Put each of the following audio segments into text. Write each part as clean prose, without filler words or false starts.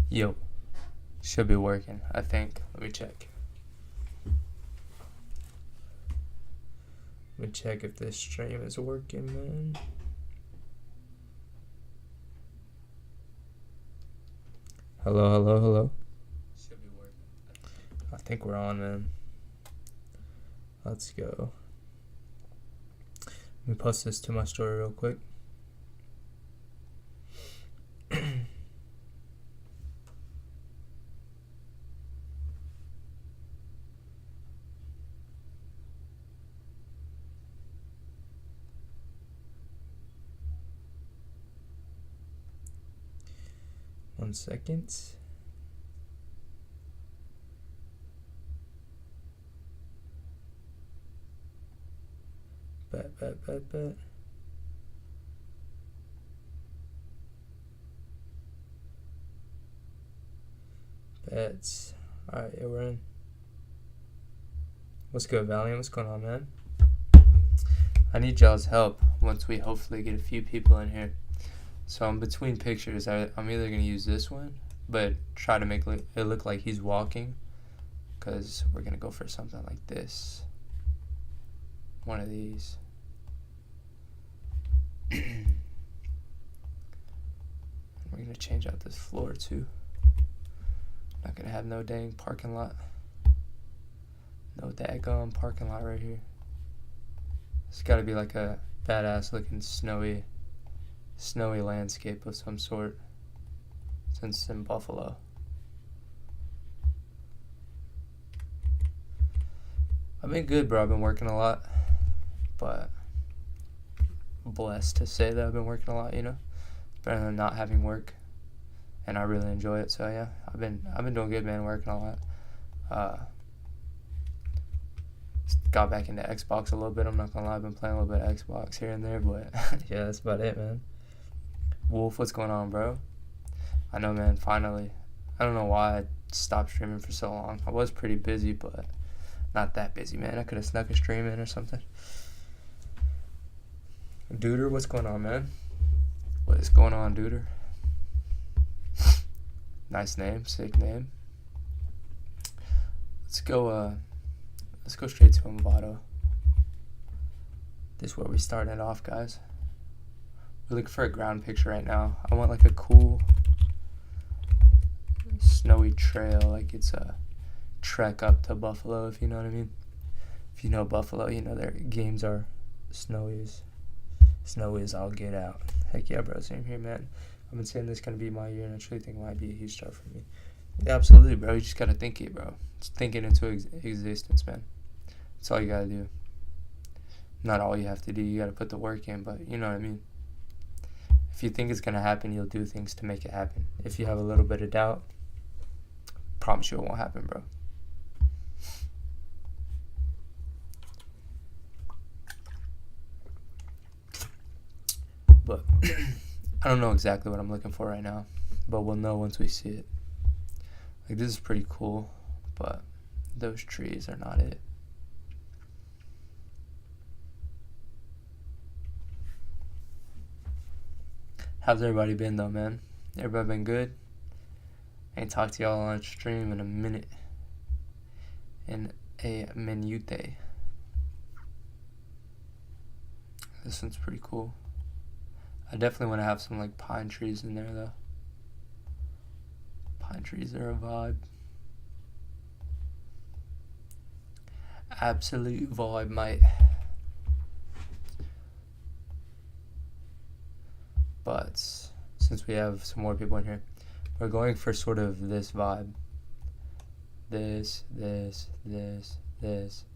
Yo, should be working, I think. Let me check. Let me check if this stream is working, man. Hello. Should be working. I think we're on, man. Let's go. Let me post this to my story real quick. 1 second. Bet. Bets. Alright, yeah, we're in. What's good, Valiant? What's going on, man? I need y'all's help once we hopefully get a few people in here. So I'm between pictures. I'm either going to use this one, but try to make it look like he's walking, because we're going to go for something like this. One of these. We're going to change out this floor too. Not going to have no dang parking lot. No daggone parking lot right here. It's got to be like a badass looking snowy landscape of some sort, since it's in Buffalo. I've been good, bro. I've been working a lot, but blessed to say that I've been working a lot, you know. It's better than not having work, and I really enjoy it. So yeah, I've been doing good, man. Working a lot. Got back into Xbox a little bit. I'm not gonna lie, I've been playing a little bit of Xbox here and there, but yeah, that's about it, man. Wolf, what's going on, bro? I know, man, finally. I don't know why I stopped streaming for so long. I was pretty busy, but not that busy, man. I could have snuck a stream in or something. Duder, what's going on, man? What is going on, Duder? Nice name, sick name. Let's go straight to Movado. This is where we started off, guys. We're looking for a ground picture right now. I want like a cool snowy trail, like it's a trek up to Buffalo, if you know what I mean. If you know Buffalo, you know their games are snowy as I'll get out. Heck yeah, bro, same here, man. I've been saying this is gonna be my year, and I truly think it might be a huge start for me. Yeah, absolutely, bro. You just gotta think it, bro. Just think it into existence, man. That's all you gotta do. Not all you have to do. You gotta put the work in, but you know what I mean. If you think it's gonna happen, you'll do things to make it happen. If you have a little bit of doubt, promise you it won't happen, bro. But I don't know exactly what I'm looking for right now, but we'll know once we see it. Like, this is pretty cool, but those trees are not it. How's everybody been, though, man? Everybody been good? I ain't talked to y'all on stream in a minute. In a minute. This one's pretty cool. I definitely want to have some, like, pine trees in there, though. Pine trees are a vibe. Absolute vibe, mate. But since we have some more people in here, we're going for sort of this vibe. This,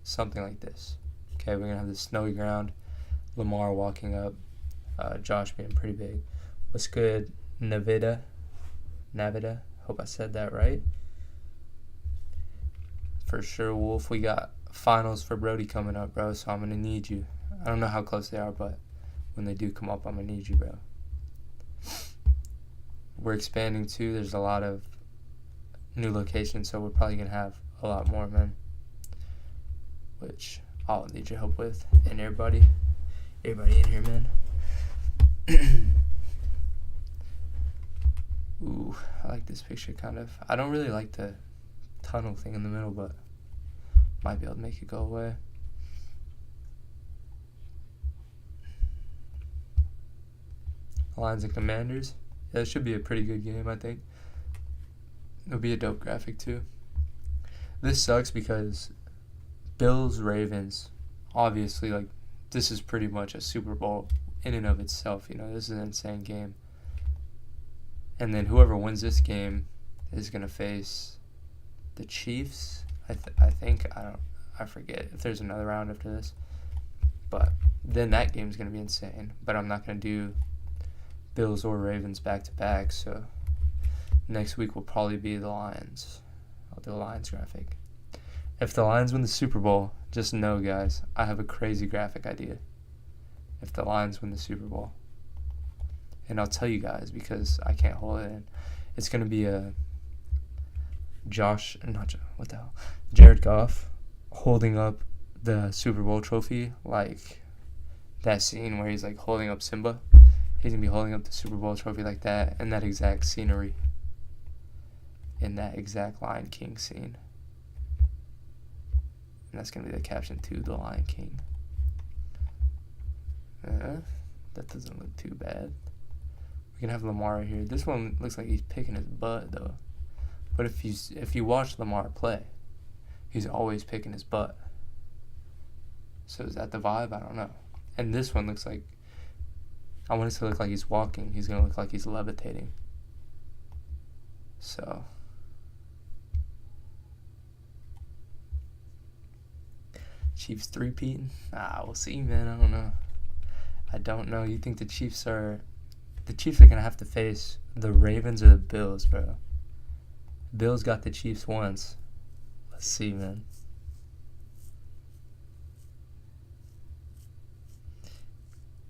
something like this. Okay, we're gonna have this snowy ground, Lamar walking up, Josh being pretty big. What's good, Navida? Hope I said that right. For sure, Wolf. We got finals for Brody coming up, bro, so I'm gonna need you. I don't know how close they are, but when they do come up, I'm gonna need you, bro. We're expanding too. There's a lot of new locations, so we're probably gonna have a lot more, man, which I'll need your help with. And everybody in here, man. Ooh, I like this picture kind of. I don't really like the tunnel thing in the middle, but might be able to make it go away. Lions and Commanders. Yeah, it should be a pretty good game, I think. It'll be a dope graphic too. This sucks because Bills Ravens, obviously, like, this is pretty much a Super Bowl in and of itself. You know, this is an insane game. And then whoever wins this game is gonna face the Chiefs. I think I forget if there's another round after this. But then that game's gonna be insane. But I'm not gonna do Bills or Ravens back to back. So next week will probably be the Lions. I'll do a Lions graphic. If the Lions win the Super Bowl, just know, guys, I have a crazy graphic idea. If the Lions win the Super Bowl. And I'll tell you guys because I can't hold it in. It's going to be a Jared Goff holding up the Super Bowl trophy, like that scene where he's like holding up Simba. He's going to be holding up the Super Bowl trophy like that, in that exact scenery, in that exact Lion King scene. And that's going to be the caption to the Lion King. That doesn't look too bad. We can have Lamar right here. This one looks like he's picking his butt, though. But if you watch Lamar play, he's always picking his butt. So is that the vibe? I don't know. And this one looks like, I want it to look like he's walking. He's going to look like he's levitating. So Chiefs three-peating? We'll see, man. I don't know. I don't know. You think the Chiefs are going to have to face the Ravens or the Bills, bro? Bills got the Chiefs once. Let's see, man.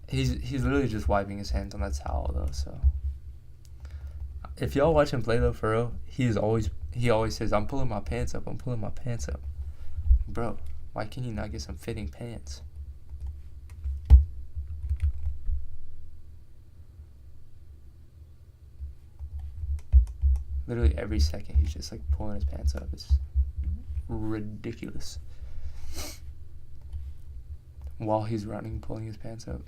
He's literally just wiping his hands on that towel, though, so. If y'all watch him play, though, for real, he always says, I'm pulling my pants up. Bro, why can you not get some fitting pants? Literally every second, he's just like pulling his pants up. It's ridiculous. While he's running, pulling his pants up.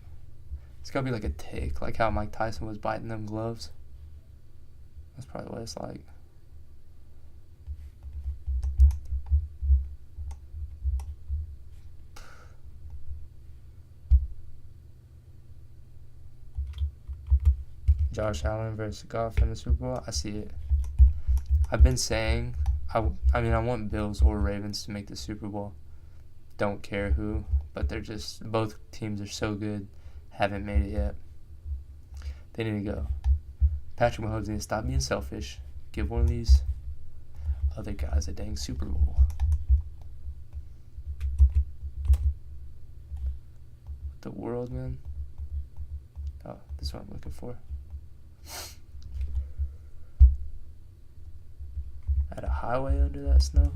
It's gotta be like a tick, like how Mike Tyson was biting them gloves. That's probably what it's like. Josh Allen versus Goff in the Super Bowl. I see it. I've been saying, I want Bills or Ravens to make the Super Bowl. Don't care who, but both teams are so good, haven't made it yet. They need to go. Patrick Mahomes needs to stop being selfish. Give one of these other guys a dang Super Bowl. What the world, man? Oh, this is what I'm looking for. At a highway under that snow?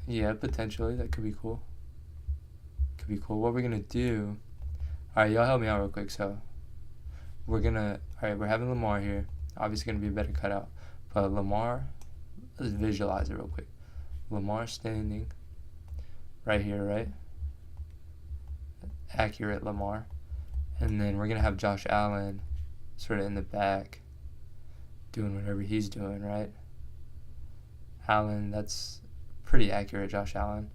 Yeah, potentially. That could be cool. What we're gonna do... Alright, y'all help me out real quick. So, we're having Lamar here. Obviously gonna be a better cutout. But Lamar... Let's visualize it real quick. Lamar standing right here, right? Accurate Lamar. And then we're gonna have Josh Allen sort of in the back, doing whatever he's doing, right? Allen, that's pretty accurate, Josh Allen.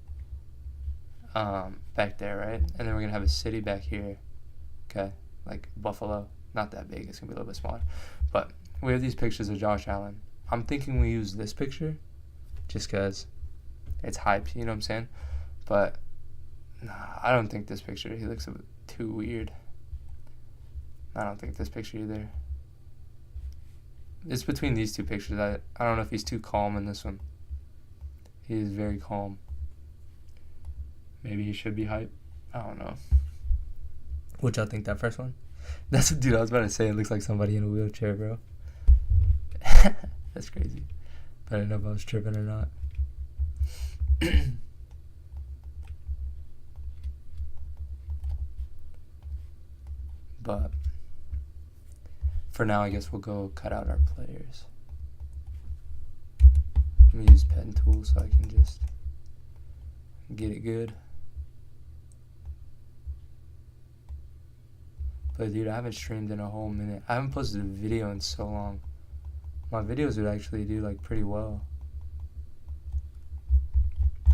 Back there, right? And then we're gonna have a city back here, okay? Like Buffalo, not that big. It's gonna be a little bit smaller. But we have these pictures of Josh Allen. I'm thinking we use this picture, just cause it's hype. You know what I'm saying? But nah, I don't think this picture. He looks a bit too weird. I don't think this picture either. It's between these two pictures. I don't know if he's too calm in this one. He is very calm. Maybe he should be hype. I don't know. What y'all think, that first one? That's what, dude, I was about to say, it looks like somebody in a wheelchair, bro. That's crazy. But I don't know if I was tripping or not. But For now, I guess we'll go cut out our players. Let me use pen tool so I can just get it good. But dude, I haven't streamed in a whole minute. I haven't posted a video in so long. My videos would actually do like pretty well.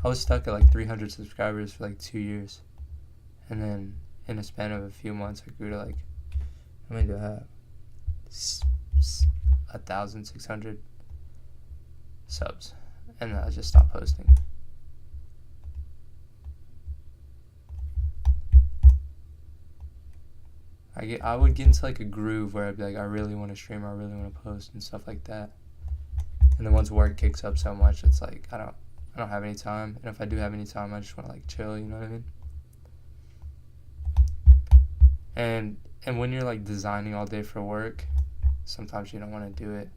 I was stuck at like 300 subscribers for like 2 years. And then in a span of a few months, I grew to like, how many do I have? 1,600 subs. And then I just stopped posting. I would get into like a groove where I'd be like, I really want to stream, I really want to post and stuff like that. And then once work kicks up so much, it's like I don't have any time. And if I do have any time, I just want to like chill, you know what I mean? And when you're like designing all day for work, sometimes you don't want to do it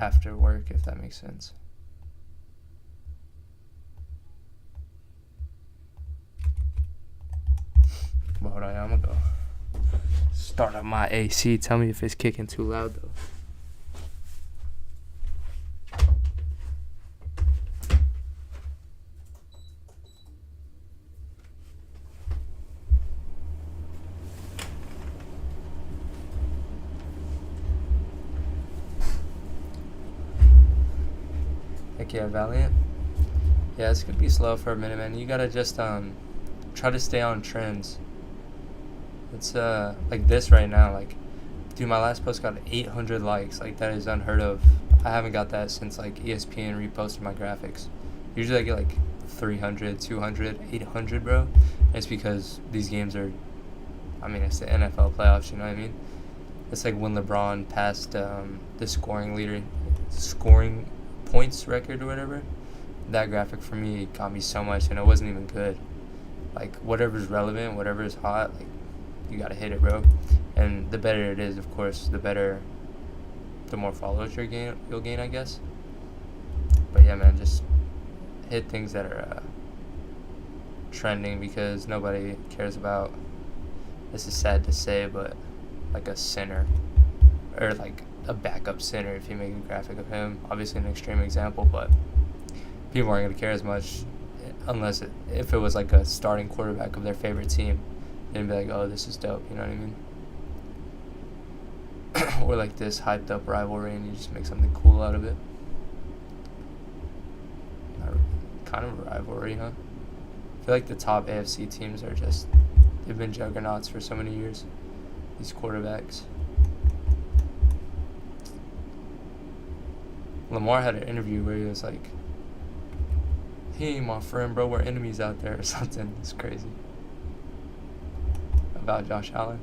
after work, if that makes sense. But hold on, I'm gonna go start up my AC. Tell me if it's kicking too loud though. Heck yeah, Valiant. Yeah, it's gonna be slow for a minute, man. You gotta just try to stay on trends. It's like this right now, like, dude, my last post got 800 likes. Like, that is unheard of. I haven't got that since like ESPN reposted my graphics. Usually I get like 300, 200, 800, bro. And it's because these games are, I mean, it's the NFL playoffs, you know what I mean? It's like when LeBron passed the scoring points record or whatever. That graphic for me got me so much, and it wasn't even good. Like, whatever's relevant, whatever's hot, like, you gotta hit it, bro. And the better it is, of course, the more followers you'll gain, I guess. But yeah, man, just hit things that are trending, because nobody cares about, this is sad to say, but like a center, or like a backup center, if you make a graphic of him. Obviously an extreme example, but people aren't gonna care as much unless if it was like a starting quarterback of their favorite team. They'd be like, oh, this is dope, you know what I mean? Or like this hyped up rivalry, and you just make something cool out of it. Kind of a rivalry, huh? I feel like the top AFC teams are just, they've been juggernauts for so many years, these quarterbacks. Lamar had an interview where he was like, hey, my friend, bro, we're enemies out there, or something. It's crazy. About Josh Allen.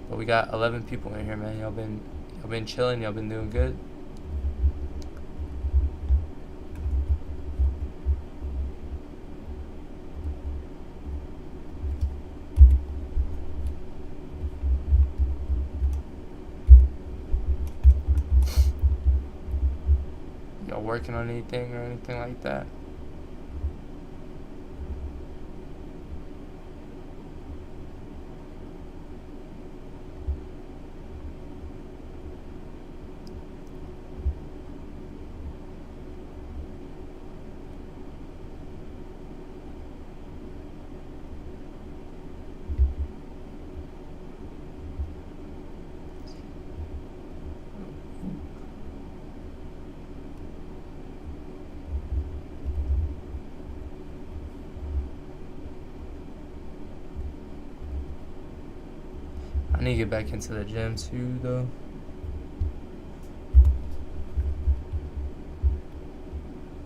But we got 11 people in here, man. Y'all been chilling, y'all been doing good. Y'all working on anything or anything like that? I need to get back into the gym too, though.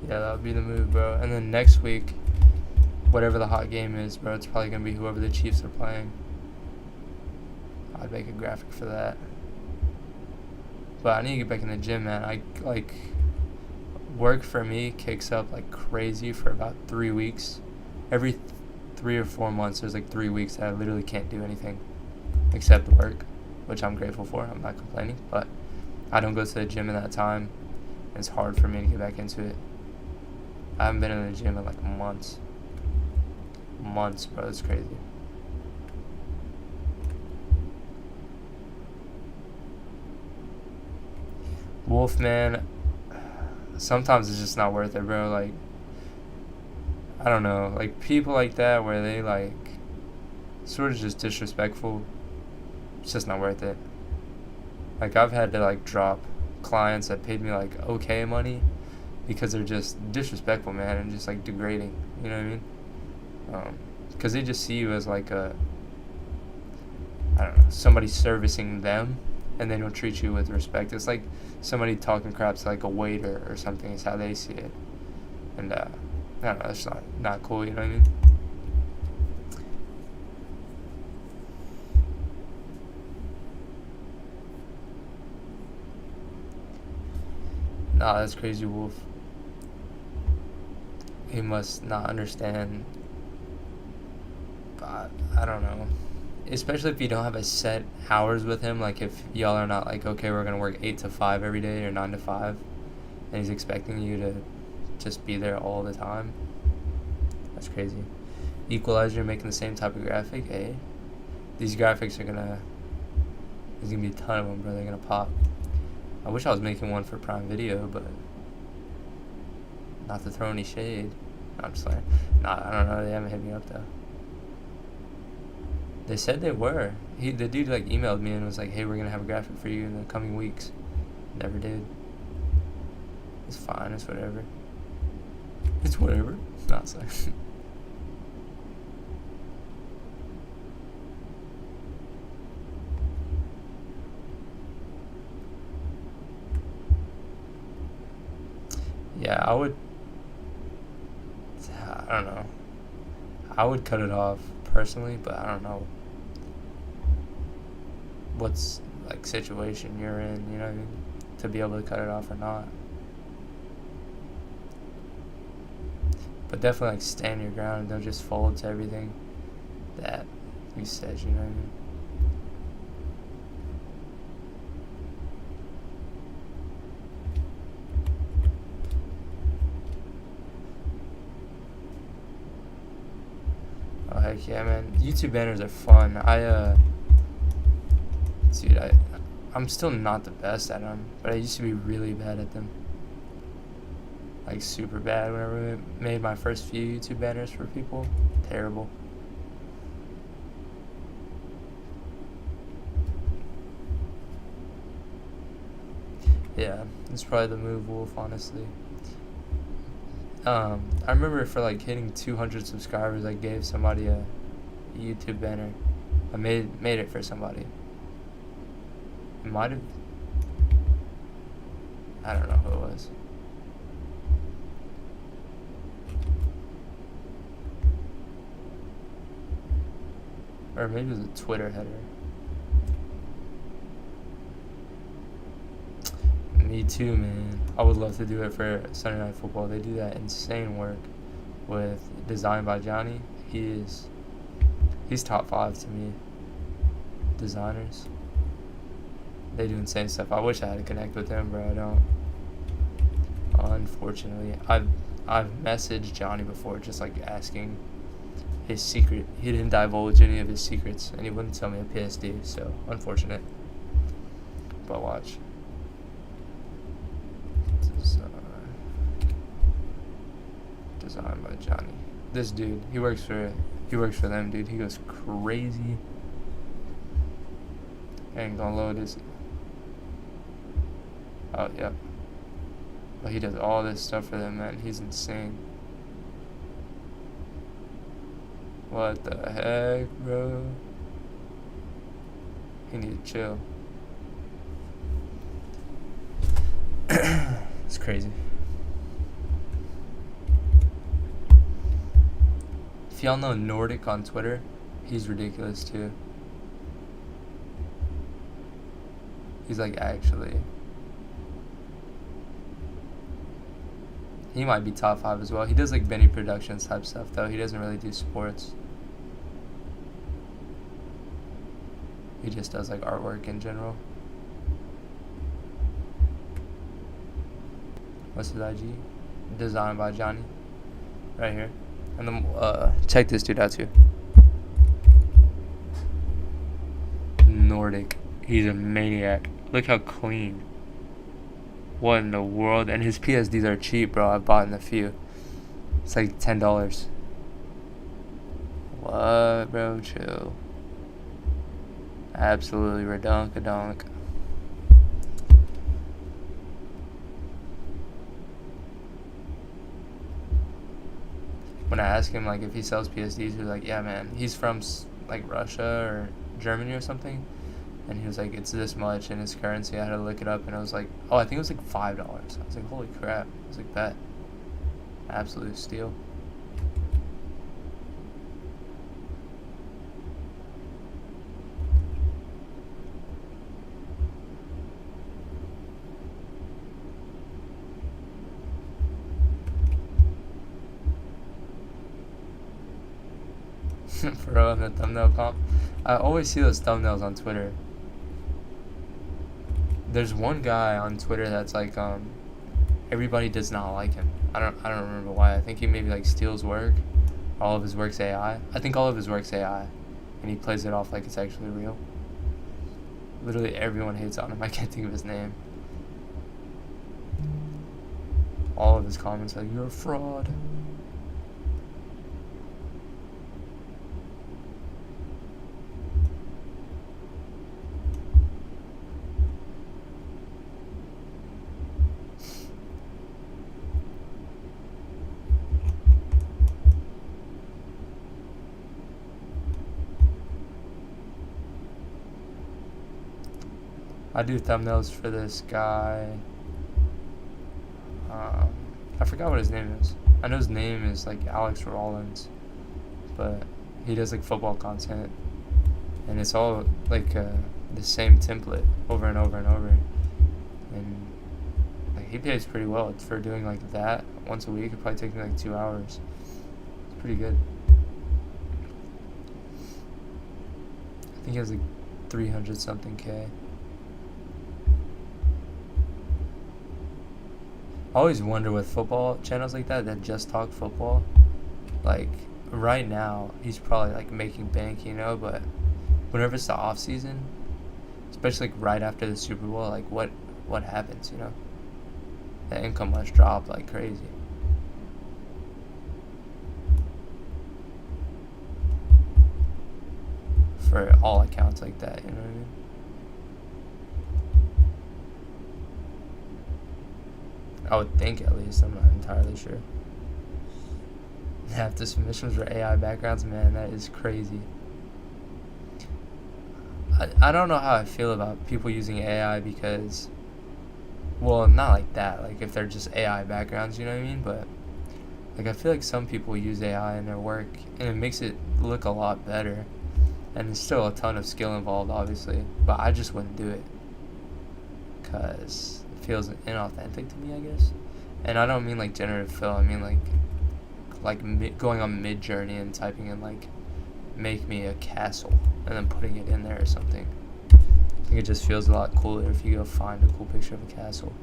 Yeah, that would be the move, bro. And then next week, whatever the hot game is, bro, it's probably going to be whoever the Chiefs are playing. I'd make a graphic for that. But I need to get back in the gym, man. I, like, work for me kicks up like crazy for about 3 weeks. Every 3 or 4 months, there's like 3 weeks that I literally can't do anything except work, which I'm grateful for. I'm not complaining, but I don't go to the gym in that time. It's hard for me to get back into it. I haven't been in the gym in like months, bro. It's crazy. Wolf, man, sometimes it's just not worth it, bro. Like, I don't know, like people like that where they like sort of just disrespectful. It's just not worth it. Like I've had to like drop clients that paid me like okay money because they're just disrespectful, man, and just like degrading. You know what I mean? Because they just see you as like I don't know, somebody servicing them, and they don't treat you with respect. It's like somebody talking crap to like a waiter or something. Is how they see it, and I don't know. That's not cool. You know what I mean? Nah, that's crazy, Wolf. He must not understand. But I don't know. Especially if you don't have a set hours with him. Like if y'all are not like, okay, we're gonna work 8 to 5 every day or 9 to 5, and he's expecting you to just be there all the time. That's crazy. Equalizer making the same type of graphic. Hey, these graphics are gonna. There's gonna be a ton of them, bro. They're gonna pop. I wish I was making one for Prime Video, but not to throw any shade. No, I'm just like, nah, I don't know. They haven't hit me up though. They said they were. The dude like emailed me and was like, "Hey, we're gonna have a graphic for you in the coming weeks." Never did. It's fine. It's whatever. It's whatever. Not so. Yeah, I would. I don't know. I would cut it off personally, but I don't know what's like situation you're in. You know what I mean? To be able to cut it off or not. But definitely like stand your ground and don't just fold to everything that he says. You know what I mean? Oh heck yeah, man! YouTube banners are fun. Dude, I'm still not the best at them, but I used to be really bad at them. Like super bad. Whenever I made my first few YouTube banners for people, terrible. Yeah, it's probably the move, Wolf. Honestly. I remember for like hitting 200 subscribers, I gave somebody a YouTube banner. I made it for somebody. It might have. I don't know who it was. Or maybe it was a Twitter header. Me too, man. I would love to do it for Sunday Night Football. They do that insane work with Designed by Johnny. He's top 5 to me. Designers. They do insane stuff. I wish I had to connect with him, bro. I don't. Unfortunately, I've messaged Johnny before, just like asking his secret. He didn't divulge any of his secrets, and he wouldn't tell me a PSD. So unfortunate. But watch. Designed by Johnny. This dude, he works for them, dude. He goes crazy. Ain't gonna load his. Oh yep. But he does all this stuff for them, man. He's insane. What the heck, bro? He need to chill. It's crazy. If y'all know Nordic on Twitter, he's ridiculous too. He's like actually. He might be top 5 as well. He does like Benny Productions type stuff though. He doesn't really do sports. He just does like artwork in general. What's his IG? Designed by Johnny. Right here. And then check this dude out too. Nordic. He's a maniac. Look how clean. What in the world? And his PSDs are cheap, bro. I've bought in a few. It's like $10. What, bro? Chill. Absolutely redonk-a-donk. When I ask him like if he sells PSDs, he was like, yeah, man, he's from like Russia or Germany or something, and he was like, it's this much in his currency. I had to look it up, and I was like, oh, I think it was like $5. I was like, holy crap. I was like, bet. Absolute steal. For real, in the thumbnail comp. I always see those thumbnails on Twitter. There's one guy on Twitter that's like, everybody does not like him. I don't remember why. I think he maybe like steals work. All of his work's AI. I think all of his work's AI, and he plays it off like it's actually real. Literally everyone hates on him. I can't think of his name. All of his comments are like, you're a fraud. I do thumbnails for this guy. I forgot what his name is. I know his name is like Alex Rollins, but he does like football content, and it's all like the same template over and over and over, and like he pays pretty well for doing like that once a week. It probably takes me like 2 hours. It's pretty good. I think he has like 300 something K. I always wonder with football channels like that just talk football. Like right now, he's probably like making bank, you know. But whenever it's the off season, especially like right after the Super Bowl, like what happens, you know? The income must drop like crazy. For all accounts like that, you know what I mean? I would think, at least. I'm not entirely sure. Half the submissions were AI backgrounds, man. That is crazy. I don't know how I feel about people using AI because, well, not like that. Like if they're just AI backgrounds, you know what I mean? But like I feel like some people use AI in their work, and it makes it look a lot better. And there's still a ton of skill involved, obviously. But I just wouldn't do it because feels inauthentic to me, I guess. And I don't mean like generative fill. I mean like going on Mid-Journey and typing in like make me a castle and then putting it in there or something. I think it just feels a lot cooler if you go find a cool picture of a castle.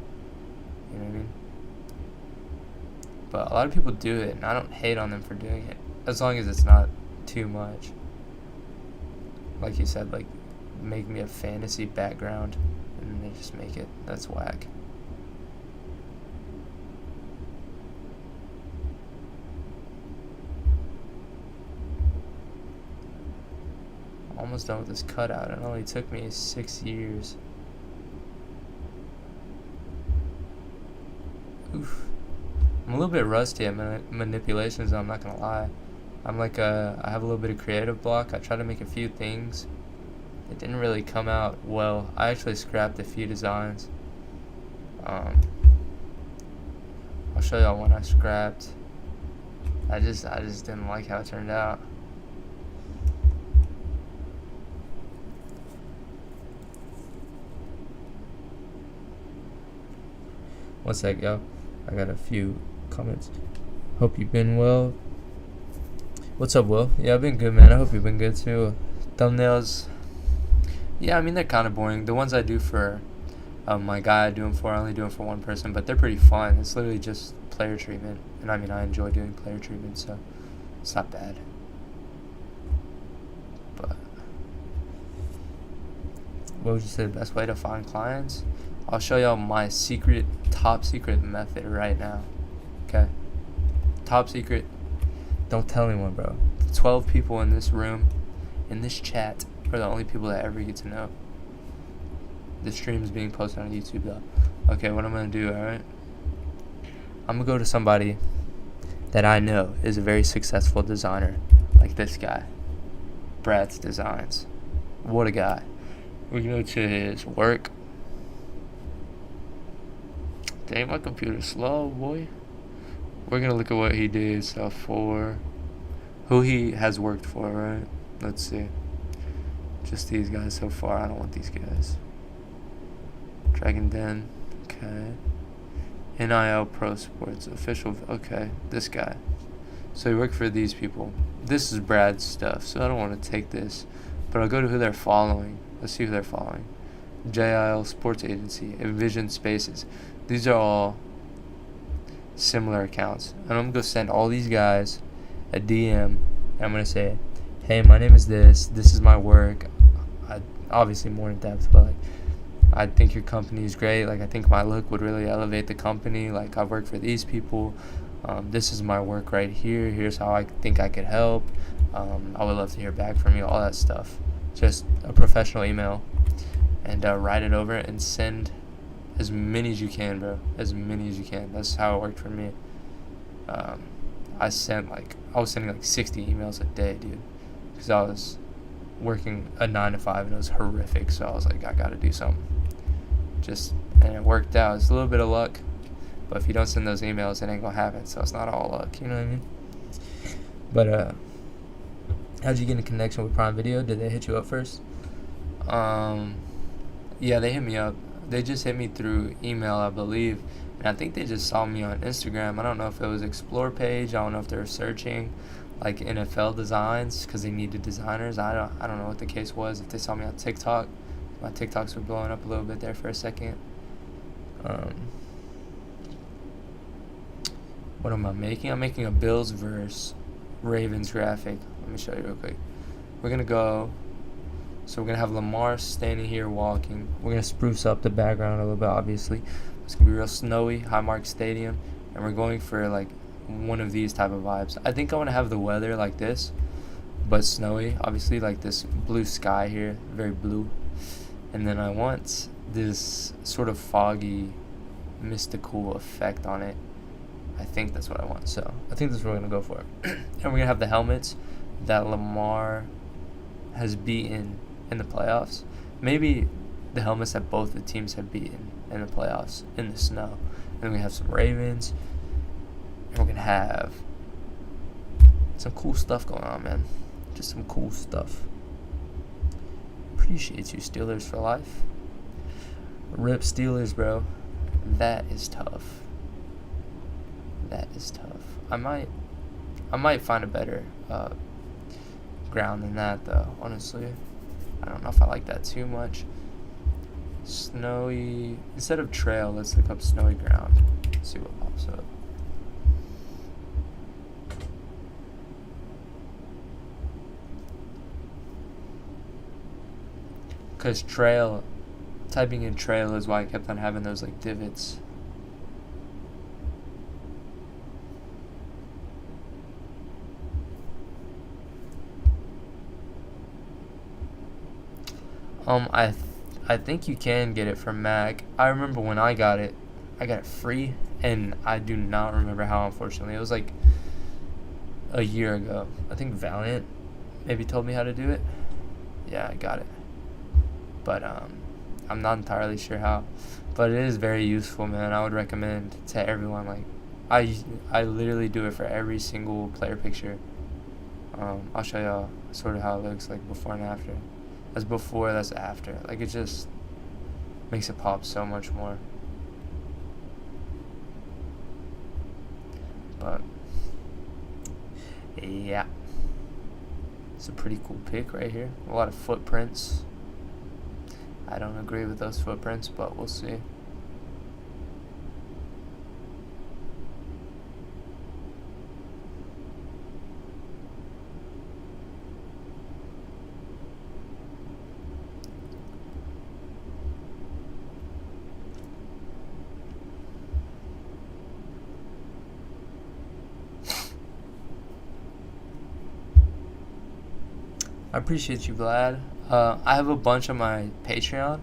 You know what I mean? But a lot of people do it, and I don't hate on them for doing it as long as it's not too much. Like you said, like make me a fantasy background and they just make it. That's whack. Almost done with this cutout. It only took me 6 years. Oof. I'm a little bit rusty at manipulations, I'm not gonna lie. I'm like I have a little bit of creative block. I tried to make a few things. It didn't really come out well. I actually scrapped a few designs. I'll show y'all one I scrapped. I just didn't like how it turned out. One sec, yo. I got a few comments. Hope you've been well. What's up, Will? Yeah, I've been good, man. I hope you've been good too. Thumbnails. Yeah, I mean, they're kind of boring. The ones I do for my guy I do them for, I only do them for one person, but they're pretty fun. It's literally just player treatment. And I mean, I enjoy doing player treatment, so it's not bad. But what would you say the best way to find clients? I'll show y'all my top secret method right now. Okay? Top secret. Don't tell anyone, bro. The 12 people in this room, in this chat, are the only people that ever get to know. The stream is being posted on YouTube, though. Okay, what I'm going to do, alright? I'm going to go to somebody that I know is a very successful designer. Like this guy. Brad's Designs. What a guy. We're going to go to his work. Dang, my computer's slow, boy. We're going to look at what he did stuff for. Who he has worked for, right? Let's see. Just these guys so far. I don't want these guys. Dragon Den. Okay. NIL Pro Sports. Official. Okay. This guy. So he worked for these people. This is Brad's stuff, so I don't want to take this. But I'll go to who they're following. Let's see who they're following. JIL Sports Agency. Envision Spaces. These are all similar accounts. And I'm going to go send all these guys a DM. And I'm going to say, hey, my name is this. This is my work. Obviously more in depth, but like, I think your company is great. Like, I think my look would really elevate the company. Like, I've worked for these people. This is my work right here. Here's how I think I could help. I would love to hear back from you. All that stuff. Just a professional email. And write it over and send as many as you can, bro. As many as you can. That's how it worked for me. I was sending like 60 emails a day, dude. Because I was working a 9 to 5 and it was horrific. So I was like, I got to do something. And it worked out. It's a little bit of luck. But if you don't send those emails, it ain't going to happen. So it's not all luck. You know what I mean? But, how'd you get in connection with Prime Video? Did they hit you up first? Yeah, they hit me up. They just hit me through email, I believe. And I think they just saw me on Instagram. I don't know if it was Explore page. I don't know if they were searching like NFL designs because they needed designers. I don't know what the case was. If they saw me on TikTok. My TikToks were blowing up a little bit there for a second. What am I making? I'm making a Bills versus Ravens graphic. Let me show you real quick. We're going to go. So we're going to have Lamar standing here walking. We're going to spruce up the background a little bit, obviously. It's going to be real snowy, Highmark Stadium. And we're going for, like, one of these type of vibes. I think I want to have the weather like this, but snowy. Obviously, like this blue sky here. Very blue. And then I want this sort of foggy, mystical effect on it. I think that's what I want. So I think that's what we're going to go for. And we're going to have the helmets that Lamar has beaten in the playoffs. Maybe the helmets that both the teams have beaten in the playoffs in the snow. And then we have some Ravens. And we're going to have some cool stuff going on, man. Just some cool stuff. Appreciate you, Steelers for life. Rip Steelers, bro. That is tough. That is tough. I might find a better ground than that, though, honestly. I don't know if I like that too much. Snowy. Instead of trail, let's look up snowy ground. See what pops up. Because trail, typing in trail is why I kept on having those like divots. I think you can get it from Mac. I remember when I got it free, and I do not remember how, unfortunately. It was like a year ago. I think Valiant maybe told me how to do it. Yeah, I got it. But I'm not entirely sure how. But it is very useful, man. I would recommend to everyone. Like, I literally do it for every single player picture. I'll show y'all sort of how it looks like before and after. That's before, that's after. Like, it just makes it pop so much more. But yeah, it's a pretty cool pic right here. A lot of footprints. I don't agree with those footprints, but we'll see. I appreciate you, Vlad. I have a bunch on my Patreon.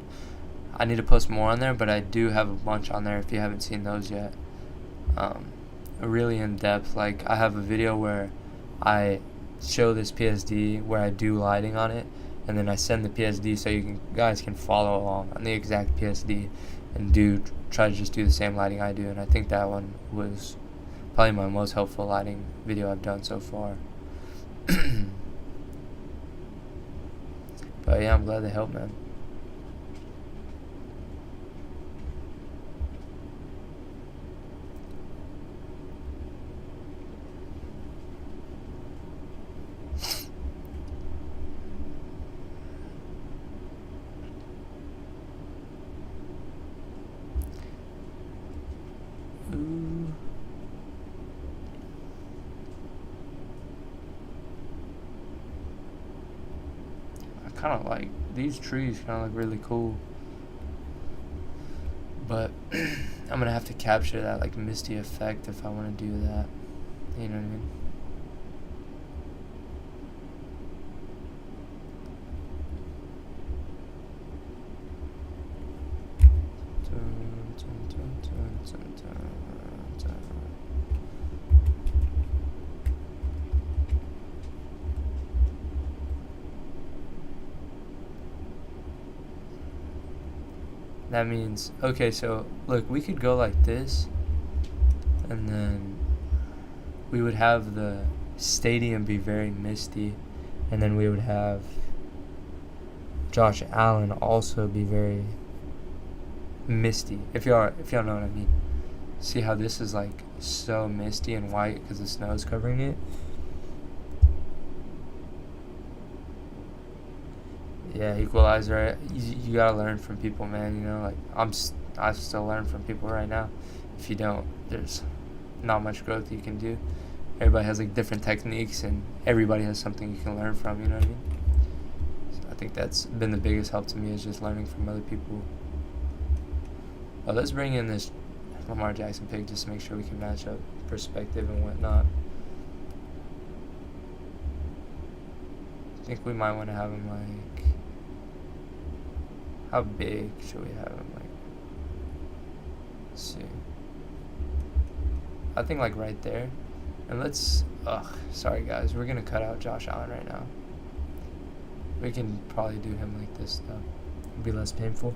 I need to post more on there, but I do have a bunch on there if you haven't seen those yet. Really in depth. Like, I have a video where I show this PSD where I do lighting on it, and then I send the PSD so guys can follow along on the exact PSD and try to just do the same lighting I do. And I think that one was probably my most helpful lighting video I've done so far. But yeah, I'm glad to help, man. Kind of like these trees kind of look really cool, but I'm gonna have to capture that like misty effect if I want to do that, you know what I mean? That means, okay, so look, we could go like this, and then we would have the stadium be very misty, and then we would have Josh Allen also be very misty, if y'all know what I mean. See how this is like so misty and white because the snow is covering it? Yeah, equalizer. You gotta learn from people, man. You know, like I still learn from people right now. If you don't, there's not much growth you can do. Everybody has like different techniques, and everybody has something you can learn from. You know what I mean? So I think that's been the biggest help to me, is just learning from other people. Let's bring in this Lamar Jackson pick just to make sure we can match up perspective and whatnot. I think we might want to have him like, how big should we have him? Like, let's see. I think like right there. And let's, sorry guys, we're gonna cut out Josh Allen right now. We can probably do him like this though. It'll be less painful.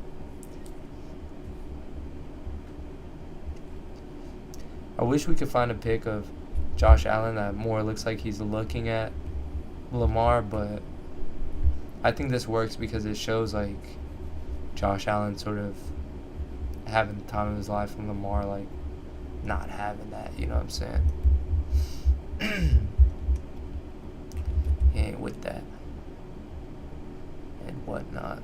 I wish we could find a pic of Josh Allen that more looks like he's looking at Lamar, but I think this works because it shows like Josh Allen sort of having the time of his life and Lamar like not having that, you know what I'm saying? He ain't with that and whatnot.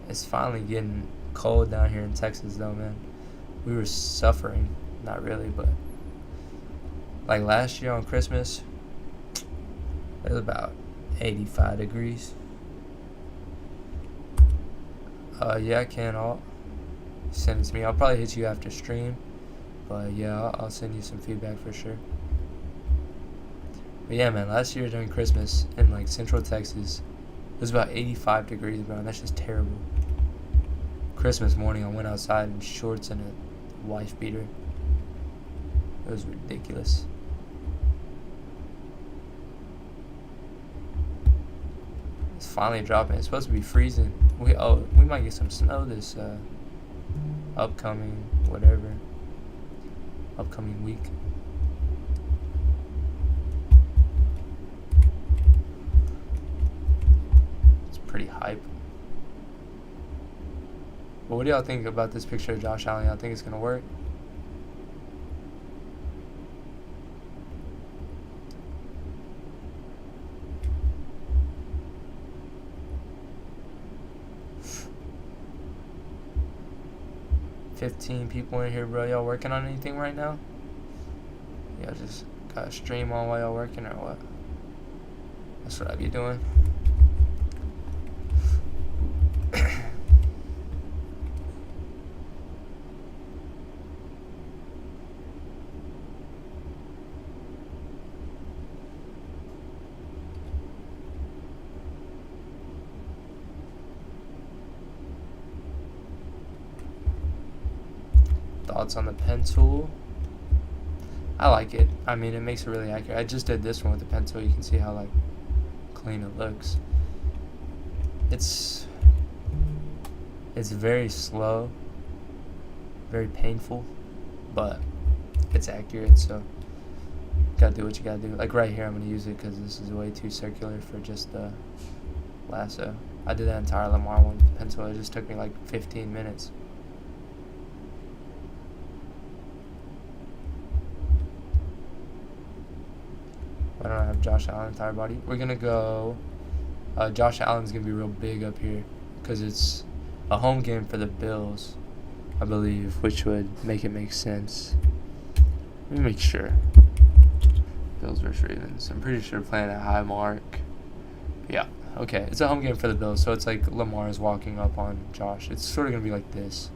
It's finally getting cold down here in Texas though, man. We were suffering. Not really, but like last year on Christmas, it was about 85 degrees. Yeah, I can. I'll send it to me. I'll probably hit you after stream, but yeah, I'll send you some feedback for sure. But yeah, man, last year during Christmas in like Central Texas, it was about 85 degrees, bro. And that's just terrible. Christmas morning, I went outside in shorts and a wife beater. It was ridiculous. It's finally dropping. It's supposed to be freezing. We might get some snow this upcoming week. It's pretty hype. But what do y'all think about this picture of Josh Allen? Y'all think it's gonna work? $15 people in here, bro. Y'all working on anything right now? Y'all just got a stream on while y'all working or what? That's what I be doing. thoughts on the pencil. I like it. I mean, it makes it really accurate. I just did this one with the pencil. You can see how like clean it looks. It's very slow, very painful, but it's accurate, so gotta do what you gotta do. Like right here, I'm gonna use it because this is way too circular for just the lasso. I did that entire Lamar one with the pencil. It just took me like 15 minutes. I don't have Josh Allen entire body. We're gonna go. Josh Allen's gonna be real big up here because it's a home game for the Bills, I believe, which would make it make sense. Let me make sure. Bills versus Ravens. I'm pretty sure playing at high mark. Yeah. Okay. It's a home game for the Bills, so it's like Lamar is walking up on Josh. It's sort of gonna be like this,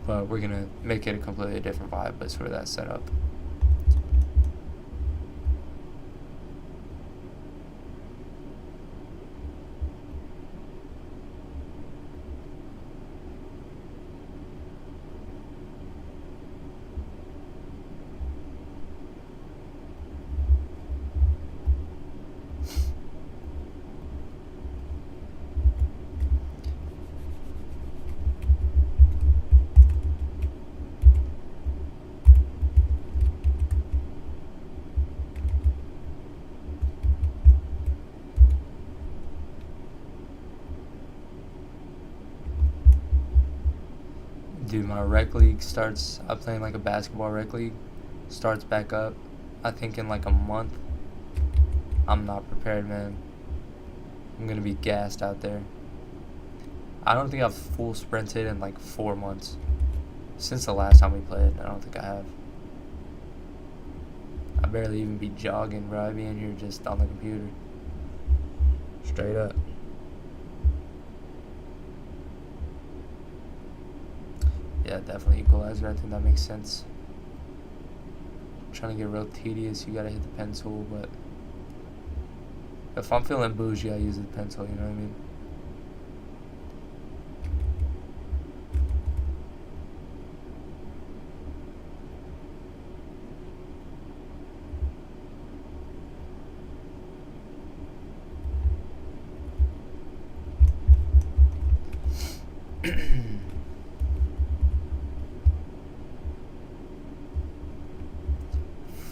but we're gonna make it a completely different vibe, but sort of that setup. Dude, my rec league starts. I'm playing like a basketball rec league. Starts back up, I think, in like a month. I'm not prepared, man. I'm gonna be gassed out there. I don't think I've full sprinted in like 4 months. Since the last time we played, I don't think I have. I barely even be jogging, bro. I be in here just on the computer. Straight up. Yeah, definitely equalizer. I think that makes sense. Trying to get real tedious, you gotta hit the pencil, but if I'm feeling bougie, I use the pencil, you know what I mean?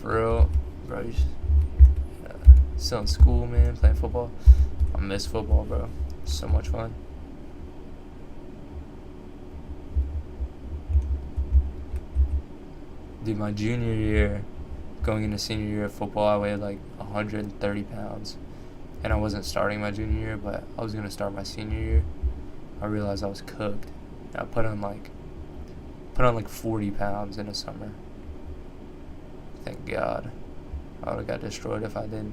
For real, bro, still in school, man, playing football. I miss football, bro. So much fun. Dude, my junior year, going into senior year of football, I weighed like 130 pounds. And I wasn't starting my junior year, but I was going to start my senior year. I realized I was cooked. I put on like 40 pounds in a summer. Thank God. I would have got destroyed if I didn't.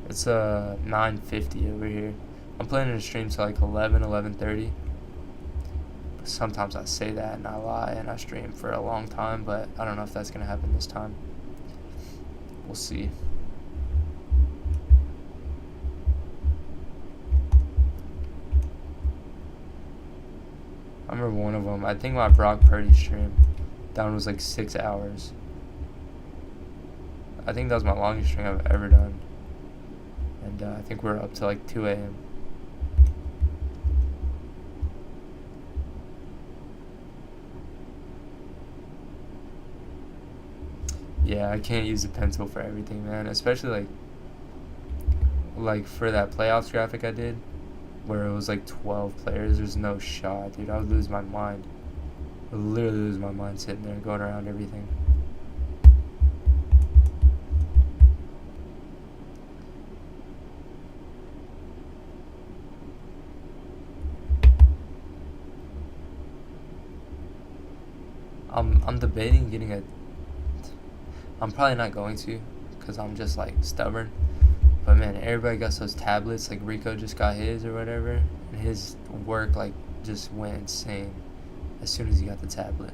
It's 9:50 over here. I'm planning to stream till like 11:30. Sometimes I say that and I lie and I stream for a long time, but I don't know if that's gonna happen this time. We'll see. I remember one of them. I think my Brock Purdy stream, that one was like 6 hours. I think that was my longest stream I've ever done. And I think we're up to like 2 a.m. Yeah, I can't use the pencil for everything, man. Especially like for that playoffs graphic I did, where it was like 12 players. There's no shot, dude. I would lose my mind. I would literally lose my mind sitting there going around everything. I'm debating getting a. I'm probably not going to, because I'm just like stubborn. But man, everybody got those tablets. Like Rico just got his or whatever, and his work like just went insane as soon as he got the tablet.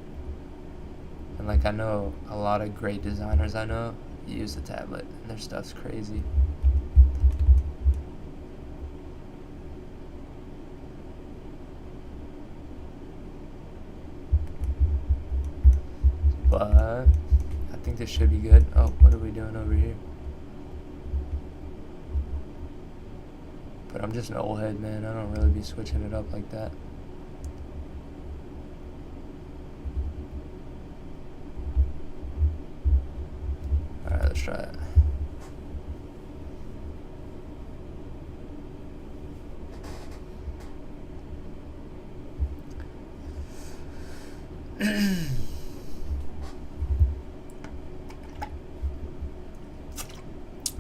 And like I know a lot of great designers I know use the tablet, and their stuff's crazy. But I think this should be good. Oh, what are we doing over here? But I'm just an old head, man. I don't really be switching it up like that. Alright, let's try it.